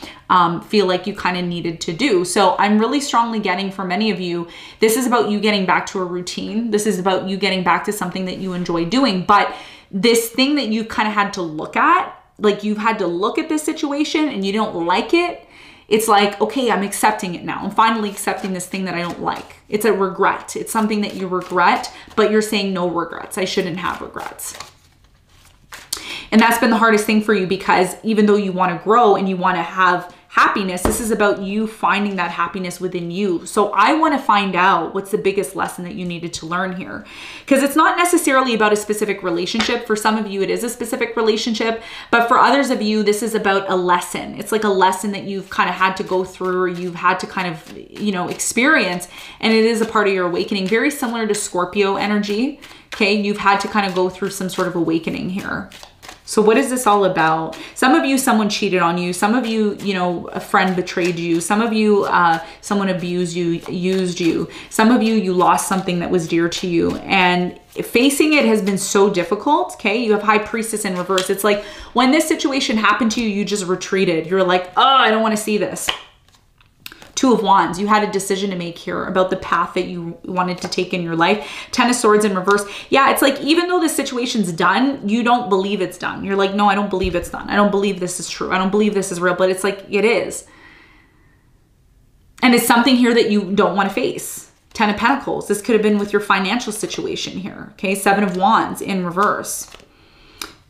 S1: feel like you kind of needed to do. So I'm really strongly getting, for many of you, this is about you getting back to a routine. This is about you getting back to something that you enjoy doing. But this thing that you kind of had to look at, like you've had to look at this situation and you don't like it. It's like, okay, I'm accepting it now. I'm finally accepting this thing that I don't like. It's a regret. It's something that you regret, but you're saying no regrets. I shouldn't have regrets. And that's been the hardest thing for you, because even though you want to grow and you want to have happiness. This is about you finding that happiness within you. So I want to find out what's the biggest lesson that you needed to learn here. Because it's not necessarily about a specific relationship. For some of you, it is a specific relationship. But for others of you, this is about a lesson. It's like a lesson that you've kind of had to go through, or you've had to kind of, you know, experience. And it is a part of your awakening. Very similar to Scorpio energy. Okay, you've had to kind of go through some sort of awakening here. So what is this all about? Some of you, someone cheated on you. Some of you, you know, a friend betrayed you. Some of you, someone abused you, used you. Some of you, you lost something that was dear to you. And facing it has been so difficult, okay? You have High Priestess in reverse. It's like when this situation happened to you, you just retreated. You're like, oh, I don't want to see this. Two of Wands, you had a decision to make here about the path that you wanted to take in your life. Ten of Swords in reverse. Yeah, it's like even though the situation's done, you don't believe it's done. You're like, no, I don't believe it's done. I don't believe this is true. I don't believe this is real, but it's like, it is. And it's something here that you don't want to face. Ten of Pentacles. This could have been with your financial situation here. Okay, Seven of Wands in reverse.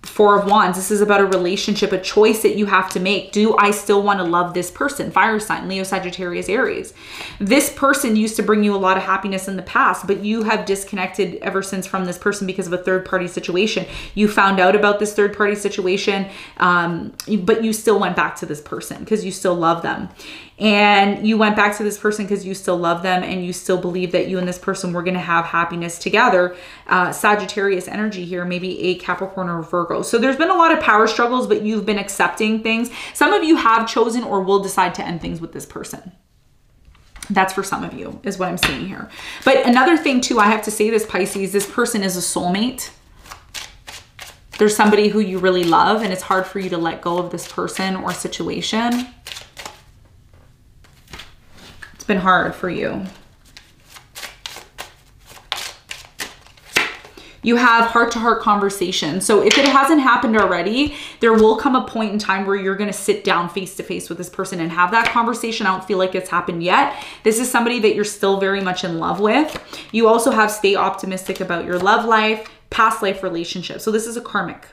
S1: Four of Wands, this is about a relationship, a choice that you have to make. Do I still want to love this person? Fire sign, Leo, Sagittarius, Aries. This person used to bring you a lot of happiness in the past, but you have disconnected ever since from this person because of a third-party situation. You found out about this third-party situation, but you still went back to this person because you still love them. And you went back to this person because you still love them and you still believe that you and this person were going to have happiness together. Sagittarius energy here, maybe a Capricorn or a Virgo. So there's been a lot of power struggles, but you've been accepting things. Some of you have chosen or will decide to end things with this person. That's for some of you is what I'm seeing here. But another thing too, I have to say this, Pisces, this person is a soulmate. There's somebody who you really love and it's hard for you to let go of this person or situation. It's been hard for you. You have heart-to-heart conversation. So if it hasn't happened already, there will come a point in time where you're going to sit down face-to-face with this person and have that conversation. I don't feel like it's happened yet. This is somebody that you're still very much in love with. You also have stay optimistic about your love life, past life relationship. So this is a karmic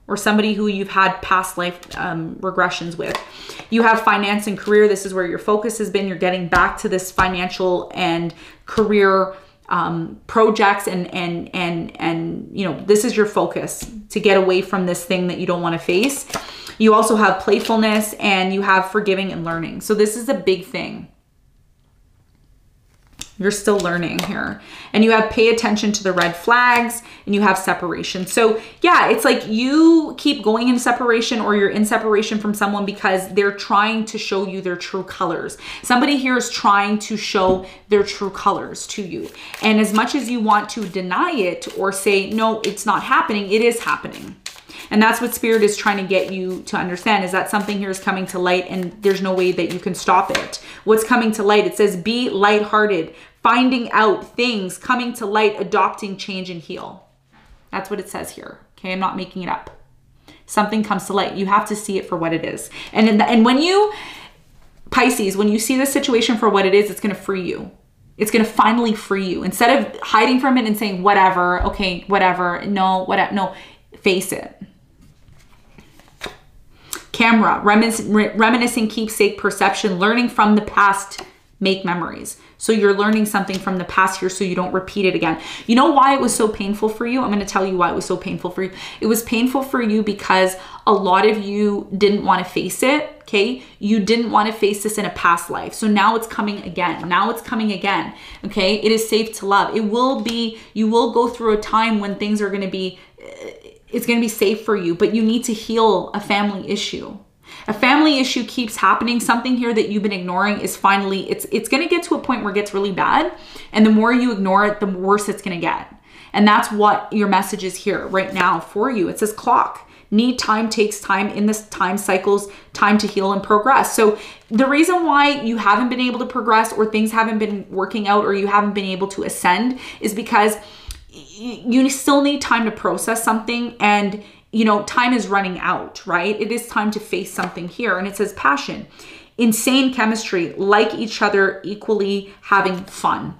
S1: or somebody who you've had past life regressions with. You have finance and career. This is where your focus has been. You're getting back to this financial and career projects and you know, this is your focus to get away from this thing that you don't want to face. You also have playfulness and you have forgiving and learning. So this is a big thing. You're still learning here. And you have pay attention to the red flags and you have separation. So yeah, it's like you keep going in separation or you're in separation from someone because they're trying to show you their true colors. Somebody here is trying to show their true colors to you. And as much as you want to deny it or say, no, it's not happening, it is happening. And that's what Spirit is trying to get you to understand, is that something here is coming to light and there's no way that you can stop it. What's coming to light? It says, be lighthearted, finding out things, coming to light, adopting, change, and heal. That's what it says here. Okay, I'm not making it up. Something comes to light. You have to see it for what it is. And when you, Pisces, when you see the situation for what it is, it's going to free you. It's going to finally free you. Instead of hiding from it and saying, whatever, okay, whatever, no, whatever, no, face it. Camera, reminiscing, keepsake, perception, learning from the past, make memories. So you're learning something from the past here so you don't repeat it again. You know why it was so painful for you? I'm going to tell you why it was so painful for you. It was painful for you because a lot of you didn't want to face it, okay? You didn't want to face this in a past life. So now it's coming again. Now it's coming again, okay? It is safe to love. It will be, you will go through a time when things are going to be, it's going to be safe for you, but you need to heal a family issue. A family issue keeps happening. Something here that you've been ignoring is finally, it's going to get to a point where it gets really bad. And the more you ignore it, the worse it's going to get. And that's what your message is here right now for you. It says clock. Need time, takes time, in this time cycles, time to heal and progress. So the reason why you haven't been able to progress or things haven't been working out or you haven't been able to ascend is because you still need time to process something, and you know, time is running out, right? It is time to face something here. And it says passion, insane chemistry, like each other, equally having fun.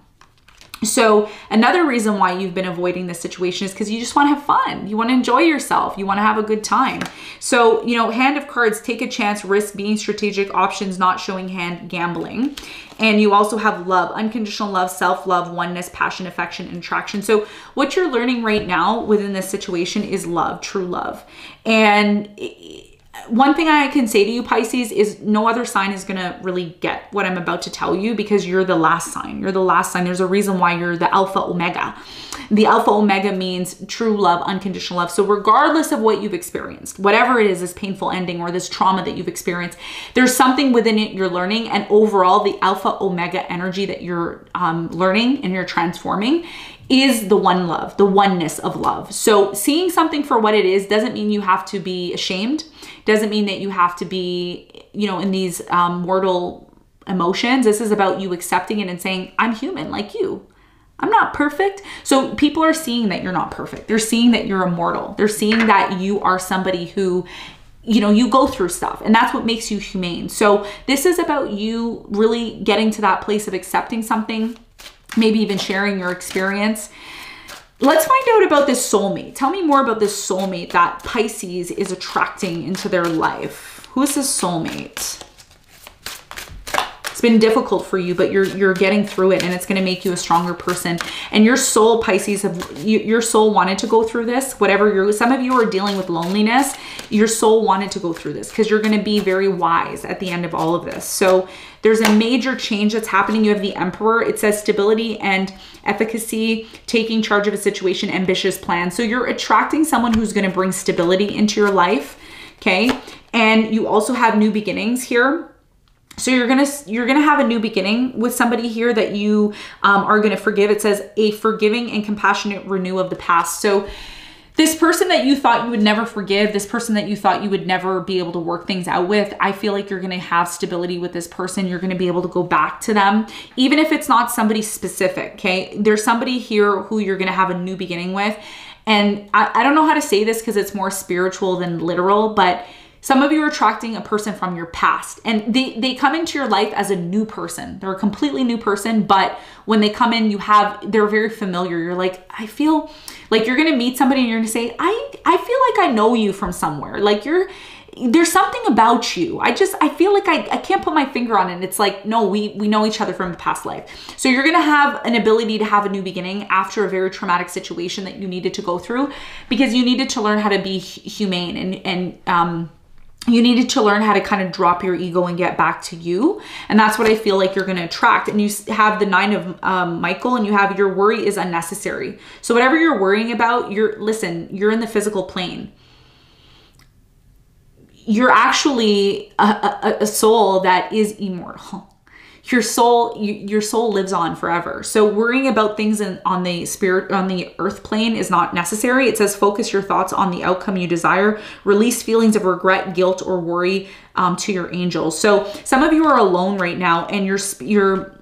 S1: So another reason why you've been avoiding this situation is because you just want to have fun. You want to enjoy yourself. You want to have a good time. So, you know, Hand of Cards, take a chance, risk, being strategic, options, not showing hand, gambling. And you also have love, unconditional love, self-love, oneness, passion, affection, and attraction. So what you're learning right now within this situation is love, true love. And one thing I can say to you, Pisces, is no other sign is going to really get what I'm about to tell you, because you're the last sign. You're the last sign. There's a reason why you're the Alpha Omega. The Alpha Omega means true love, unconditional love. So regardless of what you've experienced, whatever it is, this painful ending or this trauma that you've experienced, there's something within it you're learning. And overall, the Alpha Omega energy that you're learning and you're transforming is the one love, the oneness of love. So seeing something for what it is doesn't mean you have to be ashamed. Doesn't mean that you have to be, you know, in these mortal emotions. This is about you accepting it and saying, I'm human like you. I'm not perfect. So people are seeing that you're not perfect. They're seeing that you're immortal. They're seeing that you are somebody who, you know, you go through stuff, and that's what makes you humane. So this is about you really getting to that place of accepting something, maybe even sharing your experience. Let's find out about this soulmate. Tell me more about this soulmate that Pisces is attracting into their life. Who is this soulmate? It's been difficult for you, but you're getting through it, and it's going to make you a stronger person. And your soul, Pisces, your soul wanted to go through this. Some of you are dealing with loneliness. Your soul wanted to go through this because you're going to be very wise at the end of all of this. So there's a major change that's happening. You have the Emperor. It says stability and efficacy, taking charge of a situation, ambitious plans. So you're attracting someone who's going to bring stability into your life. Okay. And you also have new beginnings here. So you're gonna have a new beginning with somebody here that you are gonna forgive. It says a forgiving and compassionate renew of the past. So this person that you thought you would never forgive, this person that you thought you would never be able to work things out with, I feel like you're gonna have stability with this person. You're gonna be able to go back to them, even if it's not somebody specific, okay? There's somebody here who you're gonna have a new beginning with. And I don't know how to say this because it's more spiritual than literal, but some of you are attracting a person from your past, and they come into your life as a new person. They're a completely new person, but when they come in, they're very familiar. You're like, I feel like you're going to meet somebody and you're going to say, I feel like I know you from somewhere. Like there's something about you. I feel like I can't put my finger on it. And it's like, no, we know each other from a past life. So you're going to have an ability to have a new beginning after a very traumatic situation that you needed to go through, because you needed to learn how to be humane and you needed to learn how to kind of drop your ego and get back to you. And that's what I feel like you're going to attract. And you have the 9 of Michael, and you have your worry is unnecessary. So whatever you're worrying about, you're in the physical plane. You're actually a soul that is immortal. Your soul lives on forever. So worrying about things on the earth plane is not necessary. It says focus your thoughts on the outcome you desire. Release feelings of regret, guilt, or worry to your angels. So some of you are alone right now, and your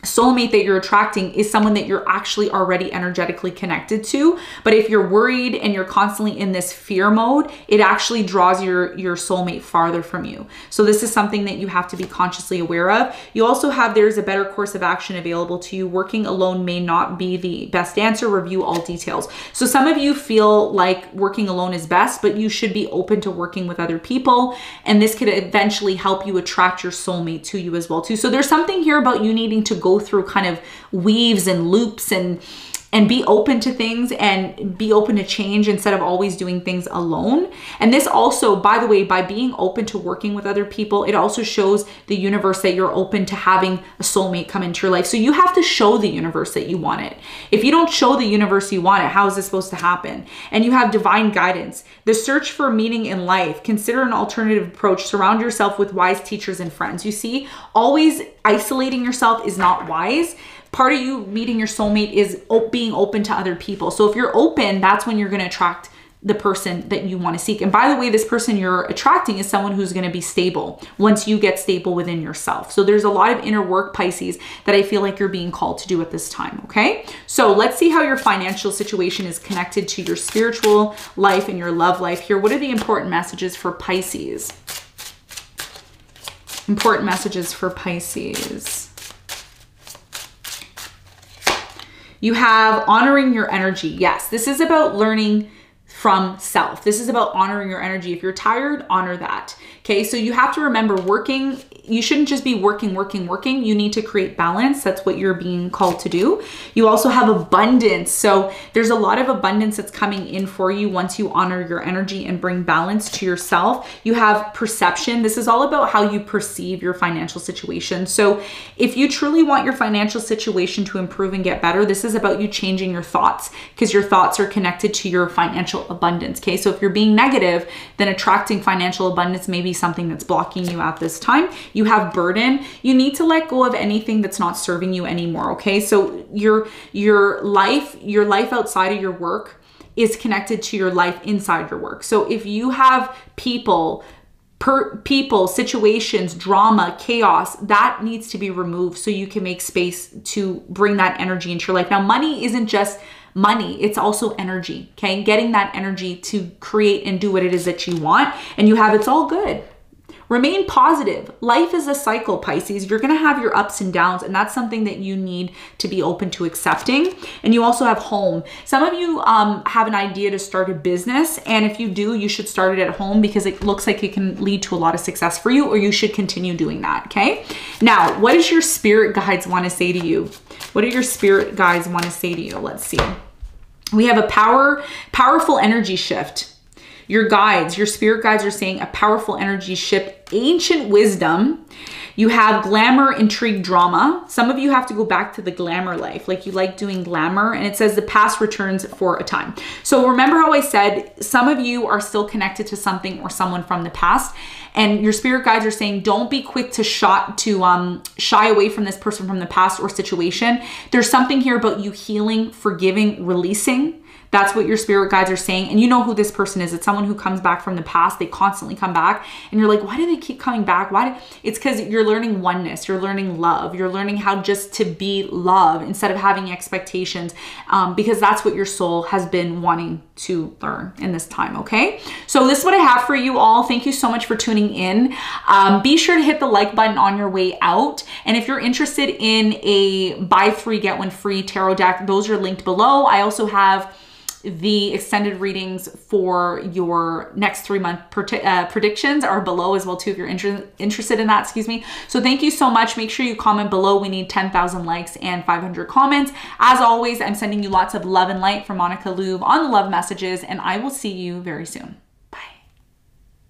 S1: soulmate that you're attracting is someone that you're actually already energetically connected to. But if you're worried and you're constantly in this fear mode, it actually draws your soulmate farther from you. So this is something that you have to be consciously aware of. You also have, there's a better course of action available to you. Working alone may not be the best answer. Review all details. So some of you feel like working alone is best, but you should be open to working with other people. And this could eventually help you attract your soulmate to you as well too. So there's something here about you needing to go through kind of weaves and loops and be open to things and be open to change instead of always doing things alone. And this also, by the way, by being open to working with other people, it also shows the universe that you're open to having a soulmate come into your life. So you have to show the universe that you want it. If you don't show the universe you want it, how is this supposed to happen? And you have divine guidance. The search for meaning in life. Consider an alternative approach. Surround yourself with wise teachers and friends. You see, always isolating yourself is not wise. Part of you meeting your soulmate is being open to other people. So if you're open, that's when you're going to attract the person that you want to seek. And by the way, this person you're attracting is someone who's going to be stable once you get stable within yourself. So there's a lot of inner work, Pisces, that I feel like you're being called to do at this time. Okay. So let's see how your financial situation is connected to your spiritual life and your love life here. What are the important messages for Pisces? Important messages for Pisces. You have honoring your energy. Yes, this is about learning from self. This is about honoring your energy. If you're tired, honor that. Okay, so you have to remember working, you shouldn't just be working. You need to create balance. That's what you're being called to do. You also have abundance. So there's a lot of abundance that's coming in for you once you honor your energy and bring balance to yourself. You have perception. This is all about how you perceive your financial situation. So if you truly want your financial situation to improve and get better, this is about you changing your thoughts, because your thoughts are connected to your financial abundance. Okay, so if you're being negative, then attracting financial abundance may be something that's blocking you at this time. You have burden. You need to let go of anything that's not serving you anymore. Okay, so your life outside of your work is connected to your life inside your work. So if you have people, situations, drama, chaos, that needs to be removed so you can make space to bring that energy into your life. Now, money isn't just money, it's also energy, okay? Getting that energy to create and do what it is that you want, and you have, it's all good. Remain positive. Life is a cycle, Pisces. You're going to have your ups and downs, and that's something that you need to be open to accepting. And you also have home. Some of you have an idea to start a business, and if you do, you should start it at home because it looks like it can lead to a lot of success for you, or you should continue doing that, okay? Now, what does your spirit guides want to say to you? What do your spirit guides want to say to you? Let's see. We have a powerful energy shift. Your guides, your spirit guides are saying a powerful energy shift, ancient wisdom. You have glamour, intrigue, drama. Some of you have to go back to the glamour life, like you like doing glamour, and it says the past returns for a time. So remember how I said some of you are still connected to something or someone from the past, and your spirit guides are saying don't be quick to shy away from this person from the past or situation. There's something here about you healing, forgiving, releasing. That's what your spirit guides are saying. And you know who this person is. It's someone who comes back from the past. They constantly come back. And you're like, why do they keep coming back? It's because you're learning oneness. You're learning love. You're learning how just to be love instead of having expectations, because that's what your soul has been wanting to learn in this time, okay? So this is what I have for you all. Thank you so much for tuning in. Be sure to hit the like button on your way out. And if you're interested in a buy 3, get 1 free tarot deck, those are linked below. I also have the extended readings for your next 3-month predictions are below as well too if you're interested in that, excuse me. So thank you so much. Make sure you comment below. We need 10,000 likes and 500 comments. As always, I'm sending you lots of love and light from Monica Lube on the love messages, and I will see you very soon.